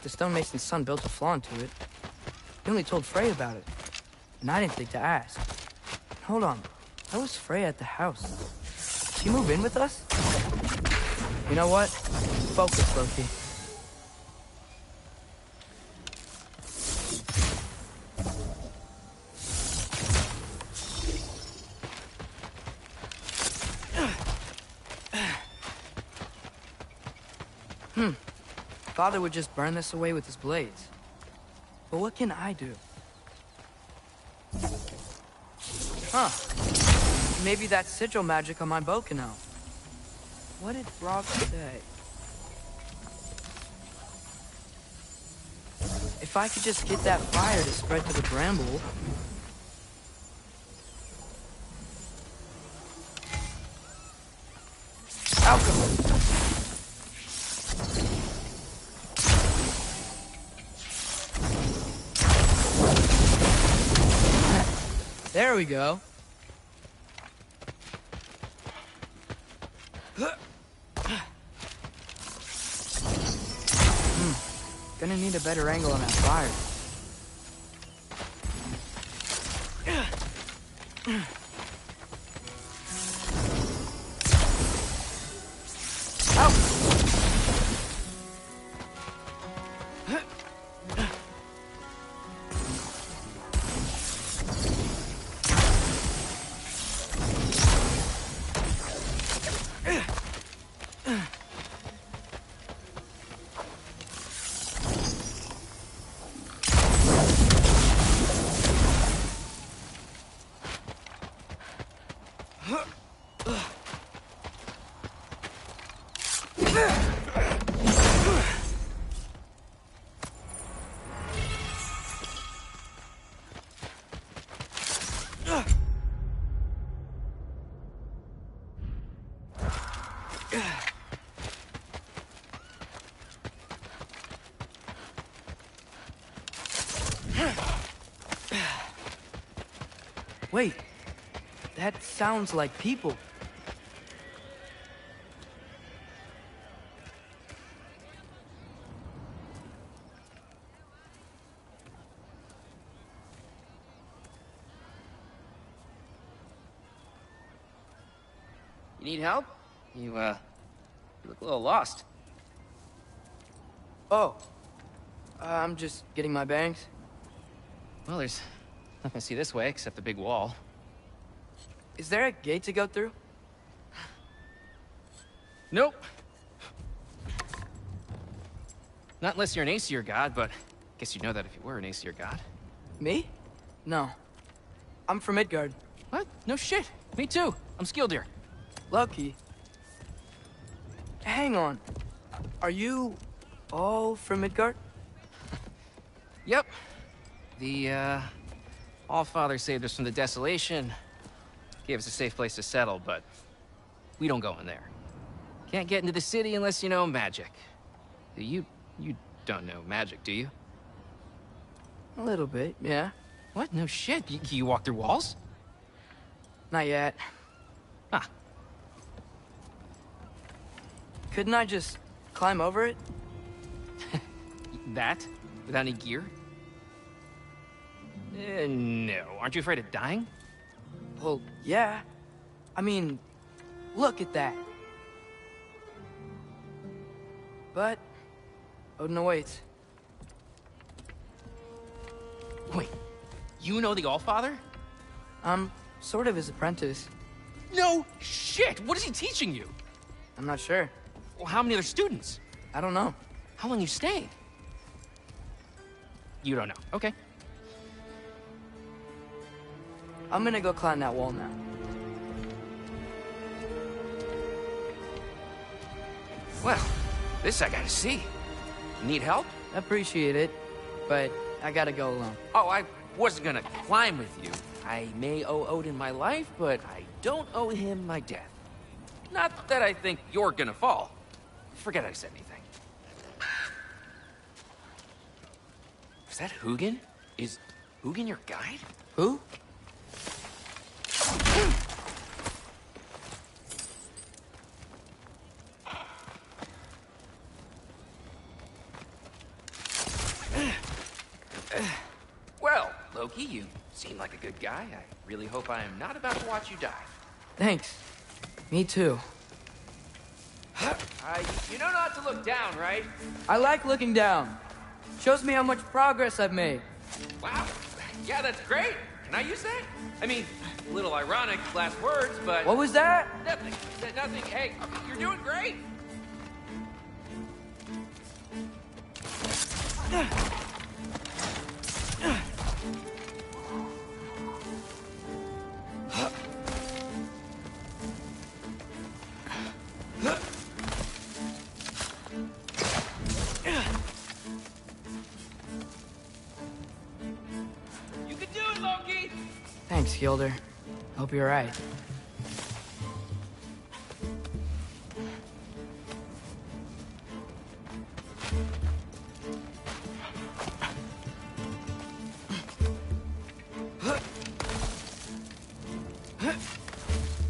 The stonemason's son built a flaw into it. He only told Frey about it, and I didn't think to ask. Hold on, how was Frey at the house? Did she move in with us? You know what? Focus, Loki. Father would just burn this away with his blades. But what can I do? Huh. Maybe that sigil magic on my bow can help. What did Brock say? If I could just get that fire to spread to the bramble... Alchemy! There we go. Gonna need a better angle on that fire. Wait, that sounds like people.
You need help? You look a little lost.
Oh, I'm just getting my bangs.
Well, there's nothing to see this way except the big wall.
Is there a gate to go through?
Nope. Not unless you're an Aesir god, but I guess you'd know that if you were an Aesir god.
Me? No. I'm from Midgard.
What? No shit. Me too. I'm Skildir.
Lucky. Hang on. Are you all from Midgard?
Yep. The, Allfather saved us from the desolation. Gave us a safe place to settle, but we don't go in there. Can't get into the city unless you know magic. You don't know magic, do you?
A little bit, yeah.
What? No shit. You walk through walls?
Not yet.
Huh.
Couldn't I just climb over it?
That? Without any gear? No. Aren't you afraid of dying?
Well, yeah. I mean, look at that. But Odin awaits.
Wait, you know the Allfather?
I'm sort of his apprentice.
No shit! What is he teaching you?
I'm not sure.
Well, how many other students?
I don't know.
How long you staying? You don't know. Okay.
I'm gonna go climb that wall now.
Well, this I gotta see. Need help?
Appreciate it, but I gotta go alone.
Oh, I wasn't gonna climb with you. I may owe Odin my life, but I don't owe him my death. Not that I think you're gonna fall. Forget I said anything. Is that Hugin? Is Hugin your guide?
Who?
Well, Loki, you seem like a good guy. I really hope I am not about to watch you die.
Thanks. Me too.
You know not to look down, right?
I like looking down. Shows me how much progress I've made.
Wow. Yeah, that's great. Can I use that? I mean, a little ironic, last words, but...
What was that?
Nothing. Said nothing. Hey, you're doing great. You can do it, Loki!
Thanks, Gilder. Hope you're right.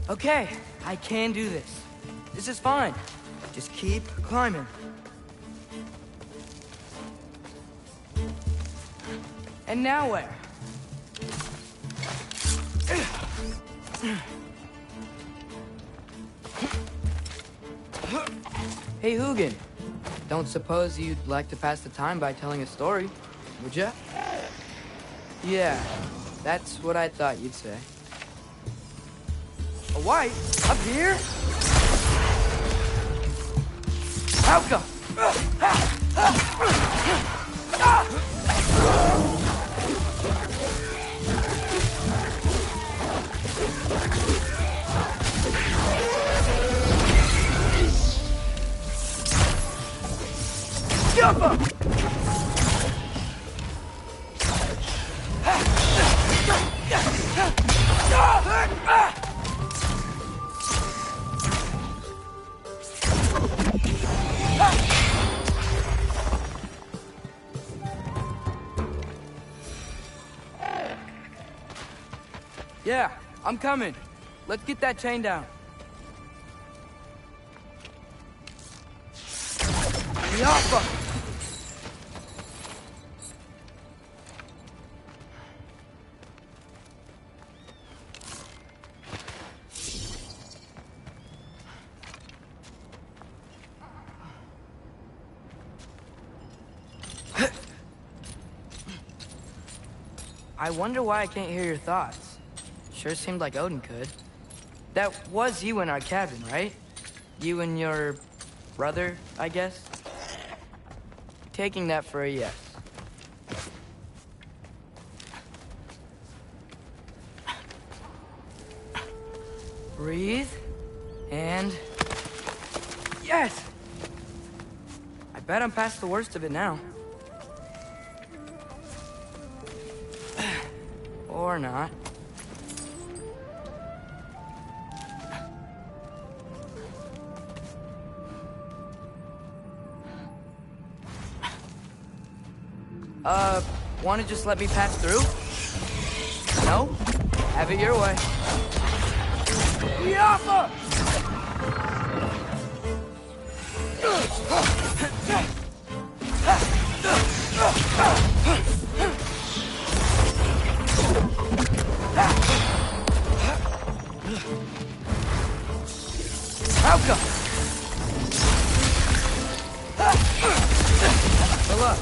Okay, I can do this. This is fine. Just keep climbing. And now where? Hey, Hugin. Don't suppose you'd like to pass the time by telling a story, would ya? Yeah, that's what I thought you'd say. A wife? Up here? How come? Jump him! Yeah, I'm coming. Let's get that chain down. Yappa! I wonder why I can't hear your thoughts. Sure seemed like Odin could. That was you in our cabin, right? You and your brother, I guess? Taking that for a yes. Breathe. And... yes! I bet I'm past the worst of it now. Or not. Wanna just let me pass through? No? Have it your way. Yappa! Alka! Fill up.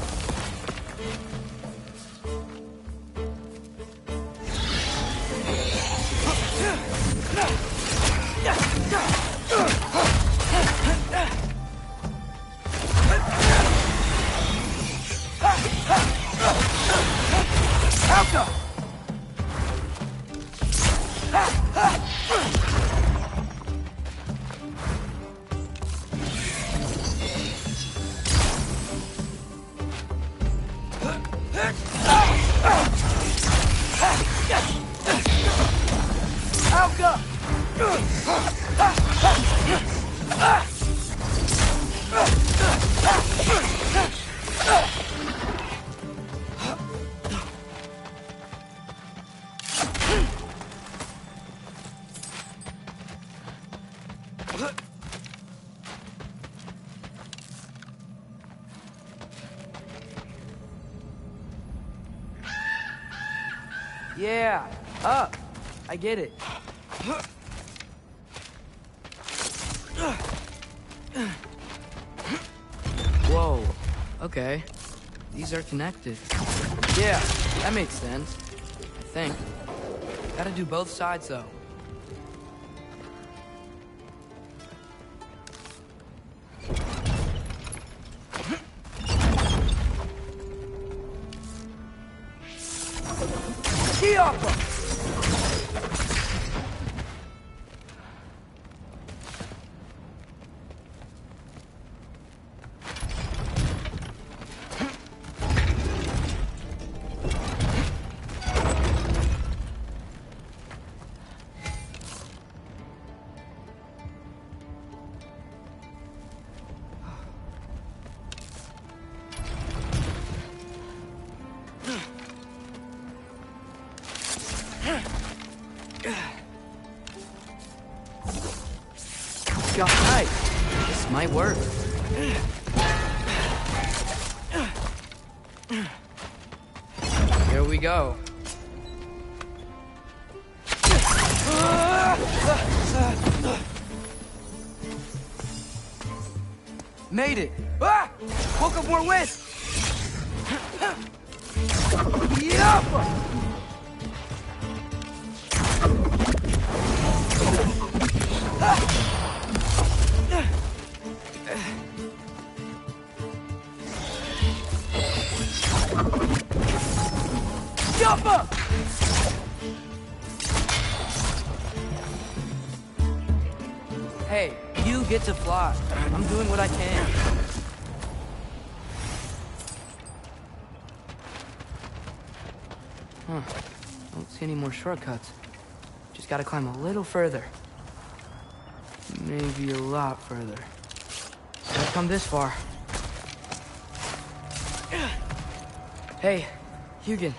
Alka! Yeah, up. I get it. Whoa. Okay. These are connected. Yeah, that makes sense. I think. Gotta do both sides, though. Got right. This might work. Here we go. Made it. Ah! Woke up more wind. Yup! Hey, you get to fly. I'm doing what I can. Huh. Don't see any more shortcuts. Just gotta climb a little further. Maybe a lot further. I've come this far. Hey, Hugin.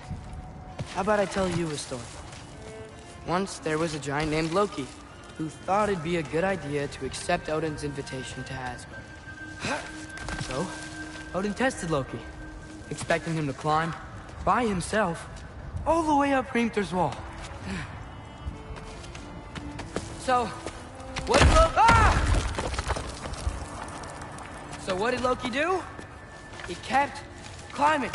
How about I tell you a story? Once there was a giant named Loki, who thought it'd be a good idea to accept Odin's invitation to Asgard. So, Odin tested Loki, expecting him to climb, by himself, all the way up Hrimthur's wall. So, what did Loki... So what did Loki do? He kept climbing.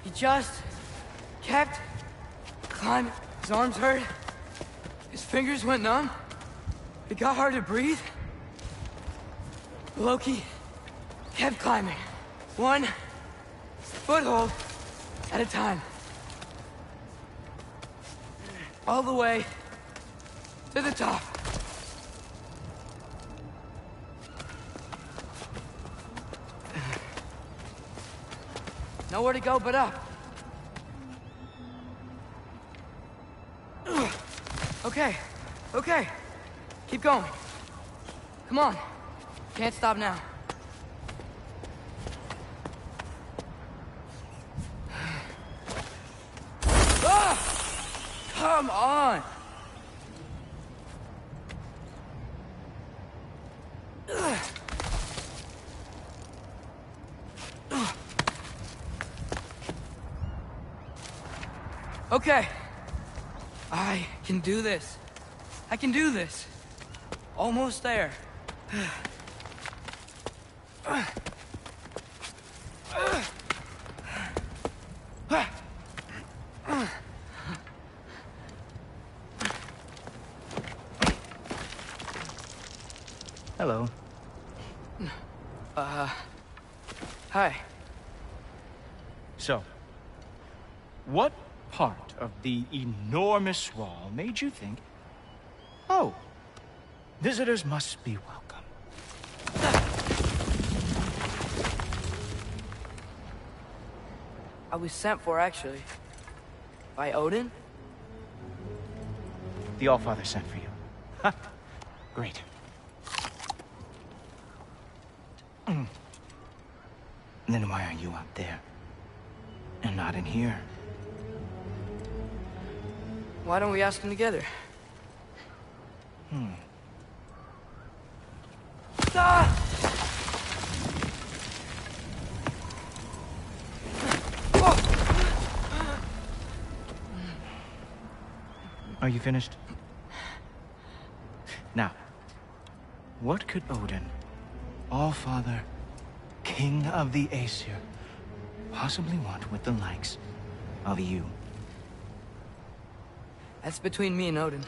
He just kept climbing. His arms hurt. His fingers went numb. It got hard to breathe. Loki kept climbing. One foothold at a time. All the way to the top. Nowhere to go but up. Okay, okay. Keep going. Come on. Can't stop now. Come on! Okay. I can do this. I can do this. Almost there.
Hello.
Hi.
So, what part of the enormous wall made you think, oh, visitors must be welcome?
I was sent for, actually. By Odin?
The Allfather sent for you. Ha! Great. Then why are you up there? And not in here?
Why don't we ask them together? Ah!
Are you finished? Now, what could Odin, Allfather, King of the Aesir, possibly want with the likes of you?
That's between me and Odin.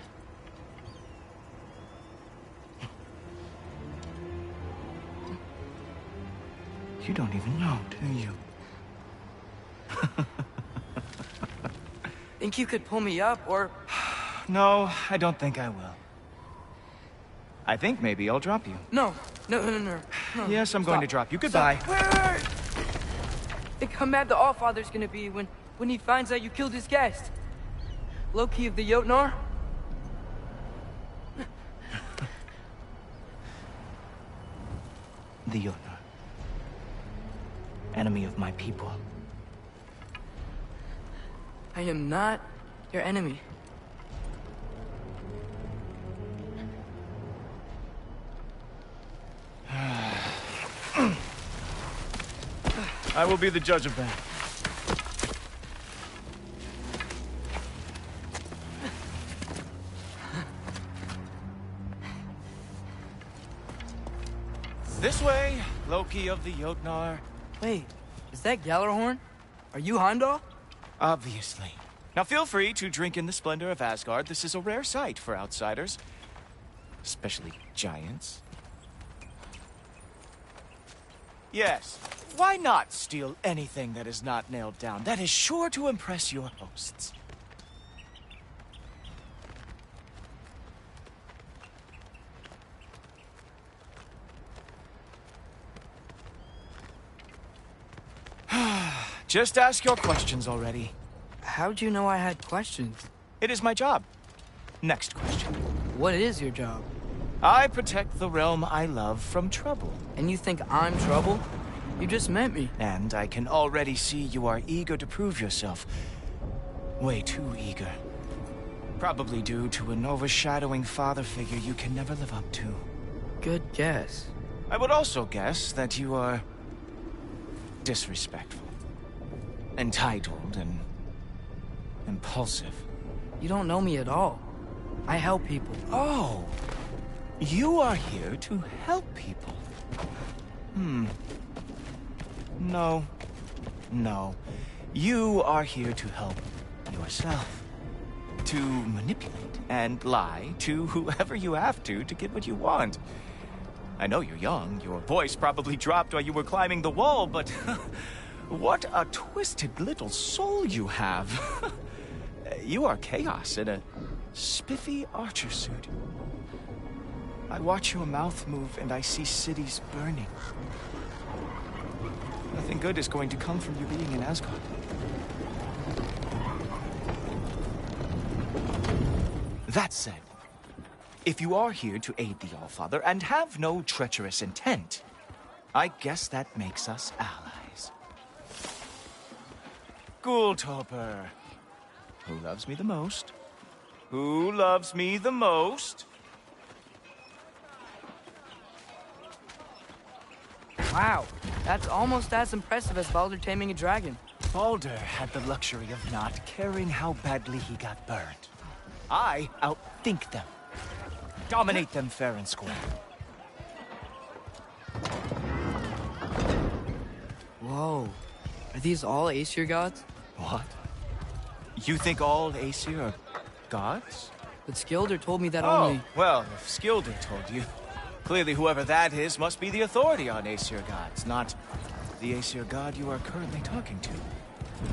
You don't even know, do you?
Think you could pull me up, or...
No, I don't think I will. I think maybe I'll drop you.
No.
Yes, I'm going to drop you. Goodbye.
Wait. Think how mad the Allfather's gonna be when he finds out you killed his guest. Loki of the Jotnar?
The Jotnar. Enemy of my people.
I am not your enemy.
I will be the judge of that. This way, Loki of the Jotnar.
Wait, is that Gjallarhorn? Are you Heimdall?
Obviously. Now feel free to drink in the splendor of Asgard. This is a rare sight for outsiders. Especially giants. Yes, why not steal anything that is not nailed down? That is sure to impress your hosts. Just ask your questions already.
How'd you know I had questions?
It is my job. Next question.
What is your job?
I protect the realm I love from trouble.
And you think I'm trouble? You just met me.
And I can already see you are eager to prove yourself. Way too eager. Probably due to an overshadowing father figure you can never live up to.
Good guess.
I would also guess that you are disrespectful, entitled, and impulsive.
You don't know me at all. I help people.
Oh, you are here to help people. No. You are here to help yourself. To manipulate and lie to whoever you have to get what you want. I know you're young. Your voice probably dropped while you were climbing the wall, but what a twisted little soul you have. You are chaos in a spiffy archer suit. I watch your mouth move and I see cities burning. Nothing good is going to come from you being in Asgard. That said, if you are here to aid the Allfather and have no treacherous intent, I guess that makes us allies. Ghoultoper. Who loves me the most? Who loves me the most?
Wow, that's almost as impressive as Baldur taming a dragon.
Baldur had the luxury of not caring how badly he got burned. I outthink them. Dominate them fair and square.
Whoa. Are these all Aesir gods?
What? You think all Aesir are gods?
But Skilder told me that only...
well, if Skilder told you, clearly whoever that is must be the authority on Aesir gods, not the Aesir god you are currently talking to.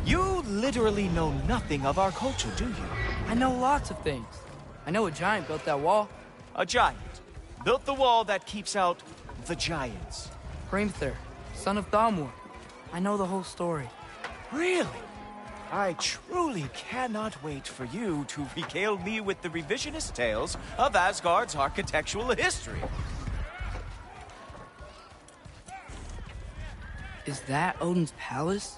You literally know nothing of our culture, do you?
I know lots of things. I know a giant built that wall.
A giant built the wall that keeps out the giants.
Hrimthur, son of Thamur. I know the whole story.
Really? I truly cannot wait for you to regale me with the revisionist tales of Asgard's architectural history.
Is that Odin's palace?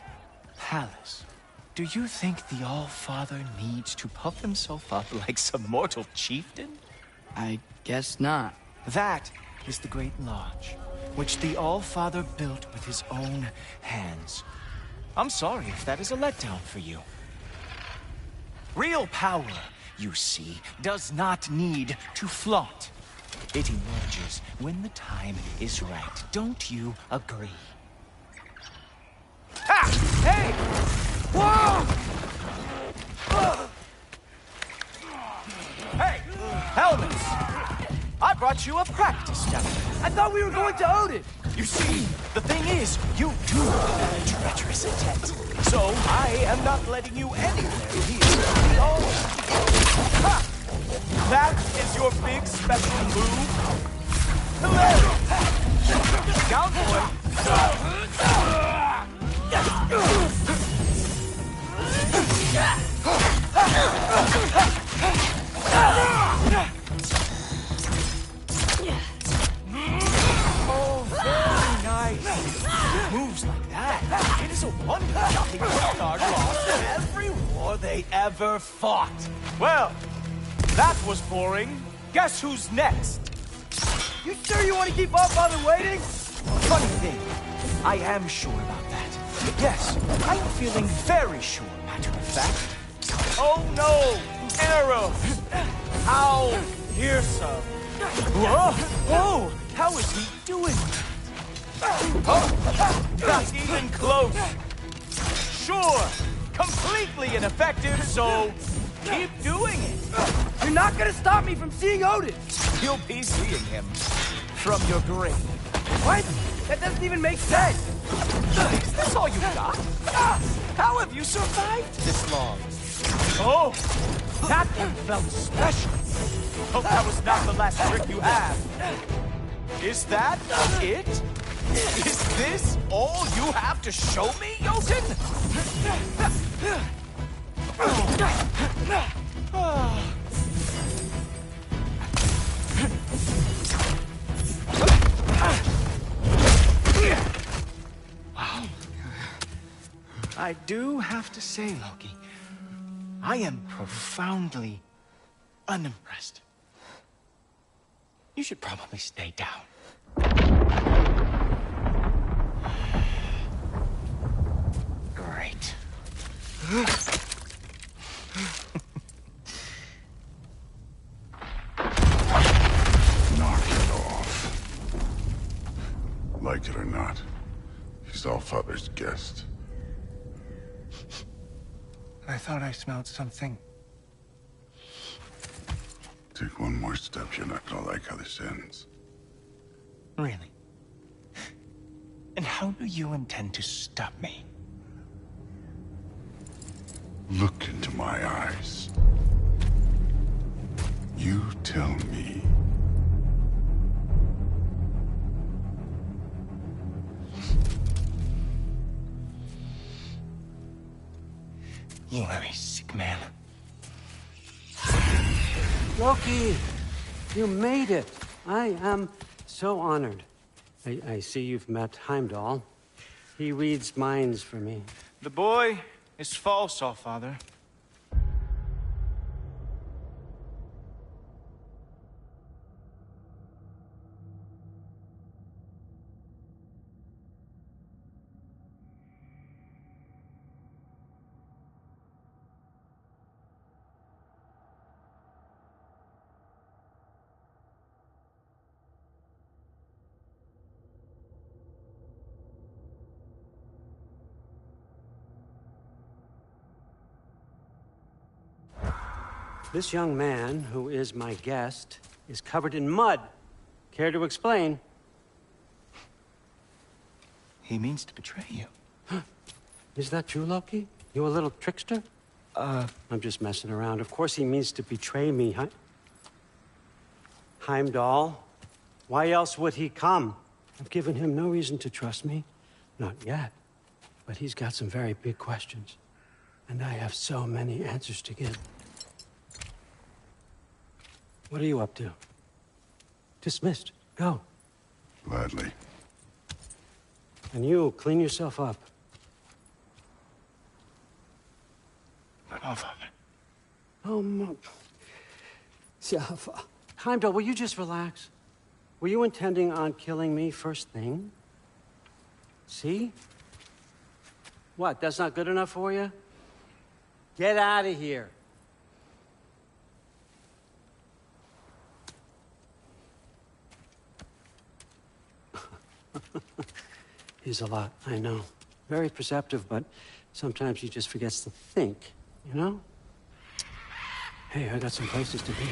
Palace? Do you think the All-Father needs to puff himself up like some mortal chieftain?
I guess not.
That is the Great Lodge, which the All-Father built with his own hands. I'm sorry if that is a letdown for you. Real power, you see, does not need to flaunt. It emerges when the time is right. Don't you agree? Ha! Hey! Whoa! Hey! Helmets! I brought you a practice dummy.
I thought we were going to Odin!
You see, the thing is, you do have a treacherous intent. So, I am not letting you anywhere near the All. Ha! That is your big special move? Hilarious! Down, boy! Oh, very nice. Moves like that. It is a wonder nothing Asgard lost in every war they ever fought. Well, that was boring. Guess who's next?
You sure you want to keep Allfather waiting?
Funny thing, I am sure about that. Yes, I'm feeling very sure, matter of fact. Oh no! Arrow! How fearsome! Whoa! Oh! How is he doing? Oh! Not even close! Sure! Completely ineffective, so keep doing it!
You're not gonna stop me from seeing Odin!
You'll be seeing him from your grave.
What? That doesn't even make sense!
Is this all you got? How have you survived this long? Oh, that one felt special. Hope that was not the last trick you have. Is that it? Is this all you have to show me, Jotun?
I do have to say, Loki, I am profoundly unimpressed. You should probably stay down. Great.
Knock it off. Like it or not, he's Allfather's guest.
I thought I smelled something.
Take one more step, you're not gonna like how this ends.
Really? And how do you intend to stop me?
Look into my eyes. You tell me.
You are a sick man.
Loki, you made it. I am so honored. I see you've met Heimdall. He reads minds for me.
The boy is false, Allfather.
This young man, who is my guest, is covered in mud. Care to explain?
He means to betray you.
Is that true, Loki? You a little trickster? I'm just messing around. Of course he means to betray me, huh? Heimdall, why else would he come? I've given him no reason to trust me. Not yet. But he's got some very big questions. And I have so many answers to give. What are you up to? Dismissed. Go.
Gladly.
And you, clean yourself up.
But Allfather.
Oh, Heimdall, will you just relax? Were you intending on killing me first thing? See? What, that's not good enough for you? Get out of here. He's a lot, I know. Very perceptive, but sometimes he just forgets to think, you know? Hey, I got some places to be.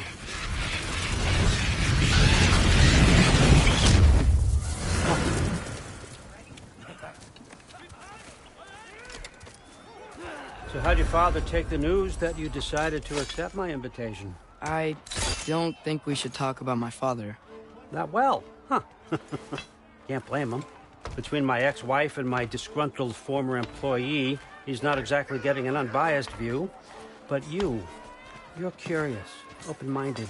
So how'd your father take the news that you decided to accept my invitation?
I don't think we should talk about my father.
Not well, huh? Can't blame him. Between my ex-wife and my disgruntled former employee, he's not exactly getting an unbiased view. But you're curious, open-minded.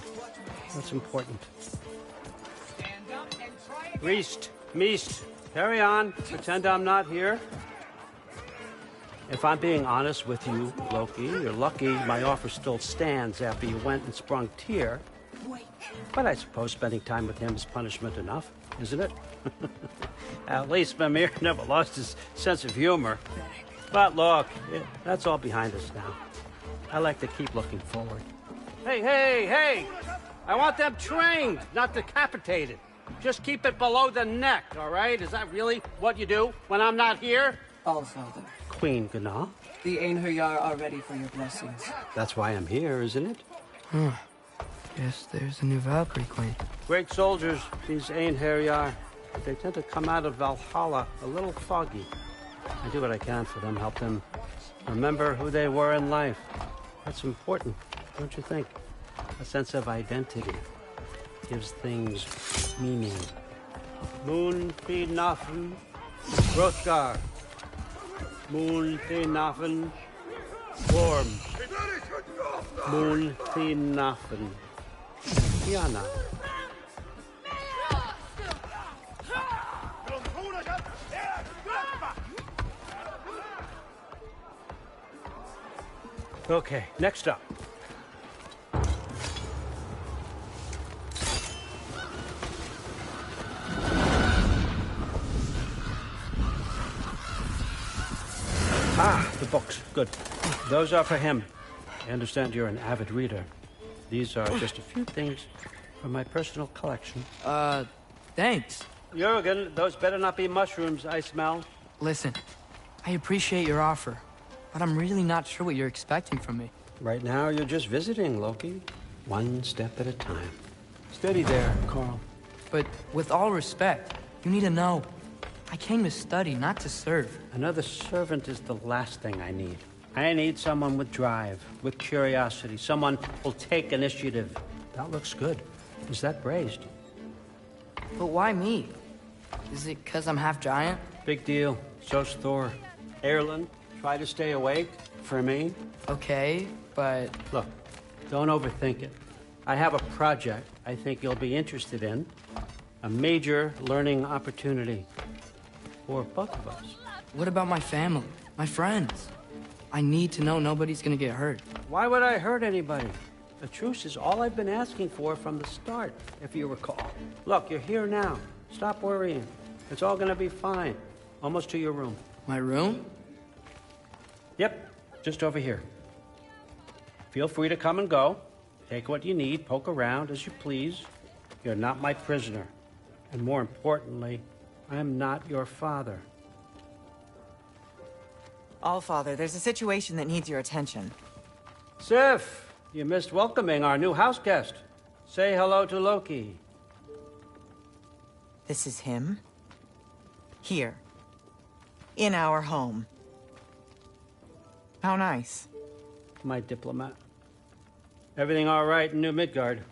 What's important? Meest, carry on. Pretend I'm not here. If I'm being honest with you, Loki, you're lucky my offer still stands after you went and sprung Tyr. But I suppose spending time with him is punishment enough, isn't it? At least Mimir never lost his sense of humor. But look, that's all behind us now. I like to keep looking forward. Hey! I want them trained, not decapitated. Just keep it below the neck, all right? Is that really what you do when I'm not here?
Allfather.
Queen Gná.
The Einherjar are ready for your blessings.
That's why I'm here, isn't it?
Guess there's a new Valkyrie queen.
Great soldiers, these Einherjar. They tend to come out of Valhalla a little foggy. I do what I can for them, help them remember who they were in life. That's important, don't you think? A sense of identity gives things meaning. Moon Nafen, Hrothgar. Moon Nafen, Worm. Moon Nafen, Tiana. Okay, next up. Ah, the books. Good. Those are for him. I understand you're an avid reader. These are just a few things from my personal collection.
Thanks.
Jurgen, those better not be mushrooms I smell.
Listen, I appreciate your offer, but I'm really not sure what you're expecting from me.
Right now, you're just visiting, Loki. One step at a time. Steady there, Carl.
But with all respect, you need to know, I came to study, not to serve.
Another servant is the last thing I need. I need someone with drive, with curiosity, someone who'll take initiative. That looks good. Is that braised?
But why me? Is it because I'm half giant?
Big deal. So's Thor. Erlen, try to stay awake for me.
Okay, but...
Look, don't overthink it. I have a project I think you'll be interested in. A major learning opportunity. For both of us.
What about my family? My friends? I need to know nobody's gonna get hurt.
Why would I hurt anybody? A truce is all I've been asking for from the start, if you recall. Look, you're here now. Stop worrying. It's all gonna be fine. Almost to your room.
My room?
Yep, just over here. Feel free to come and go. Take what you need, poke around as you please. You're not my prisoner. And more importantly, I'm not your father.
Allfather, there's a situation that needs your attention.
Sif, you missed welcoming our new house guest. Say hello to Loki.
This is him? Here. In our home. How nice.
My diplomat. Everything all right in New Midgard?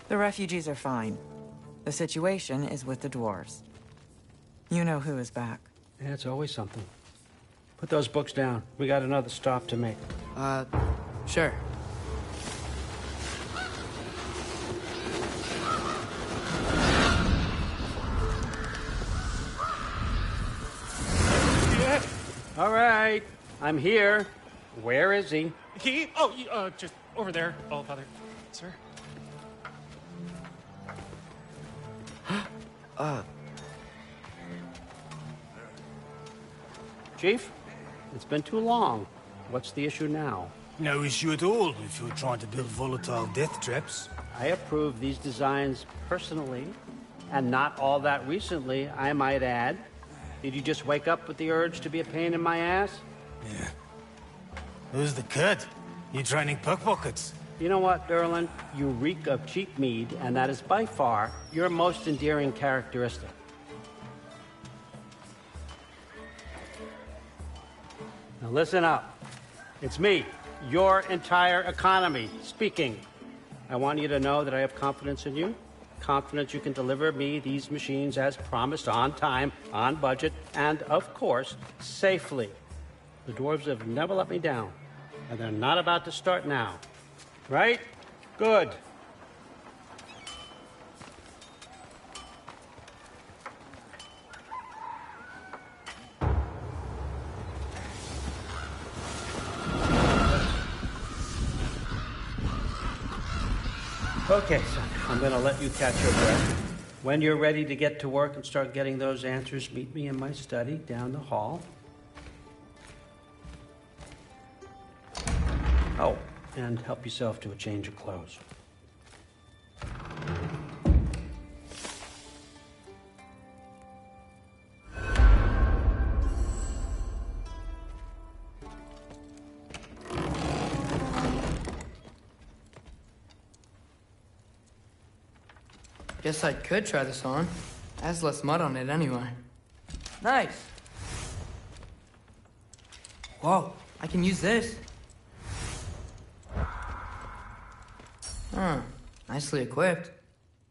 The refugees are fine. The situation is with the dwarves. You know who is back.
Yeah, it's always something. Put those books down. We got another stop to make.
Sure.
Yeah. All right. I'm here. Where is he?
He? Oh, just over there, Allfather. Sir?
Chief, it's been too long. What's the issue now?
No issue at all if you're trying to build volatile death traps.
I approve these designs personally, and not all that recently, I might add. Did you just wake up with the urge to be a pain in my ass?
Yeah. Who's the cut? You training pickpockets?
You know what, Derlin? You reek of cheap mead, and that is by far your most endearing characteristic. Now listen up. It's me, your entire economy, speaking. I want you to know that I have confidence in you. Confidence you can deliver me these machines as promised, on time, on budget, and, of course, safely. The dwarves have never let me down, and they're not about to start now. Right? Good. Okay, son, I'm gonna let you catch your breath. When you're ready to get to work and start getting those answers, meet me in my study down the hall. Oh, and help yourself to a change of clothes.
Guess I could try this on. Has less mud on it anyway. Nice. Whoa, I can use this. Huh, nicely equipped.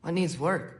What needs work?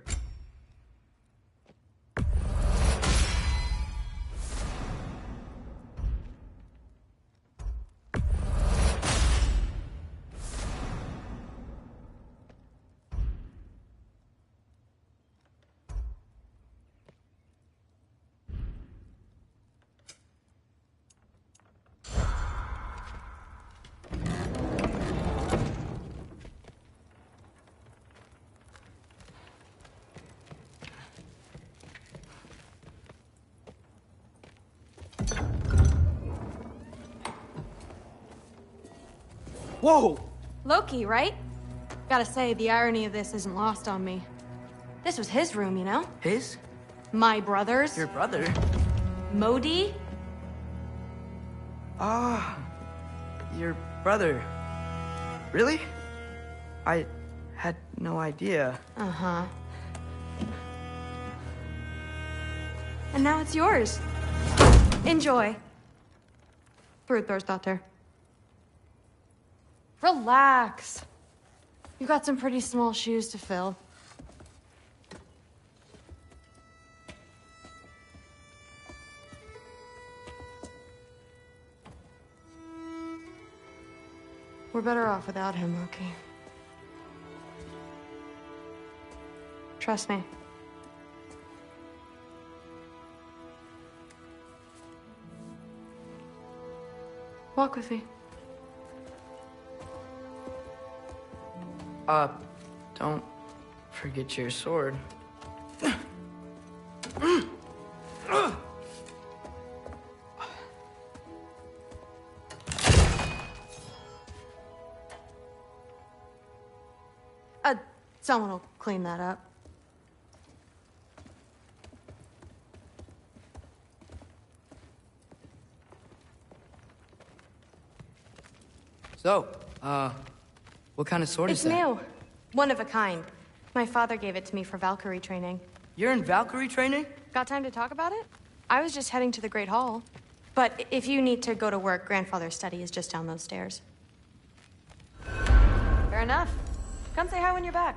Whoa!
Loki, right? Gotta say, the irony of this isn't lost on me. This was his room, you know?
His?
My brother's.
Your brother?
Modi?
Ah, your brother. Really? I had no idea.
Uh-huh. And now it's yours. Enjoy. Brudgårdsdotter. Relax. You got some pretty small shoes to fill. We're better off without him, Loki. Trust me. Walk with me.
Don't forget your sword.
Someone will clean that up.
So, what kind of sword is
It's
that?
new. One of a kind. My father gave it to me for Valkyrie training.
You're in Valkyrie training?
Got time to talk about it? I was just heading to the Great Hall. But if you need to go to work, Grandfather's study is just down those stairs. Fair enough. Come say hi when you're back.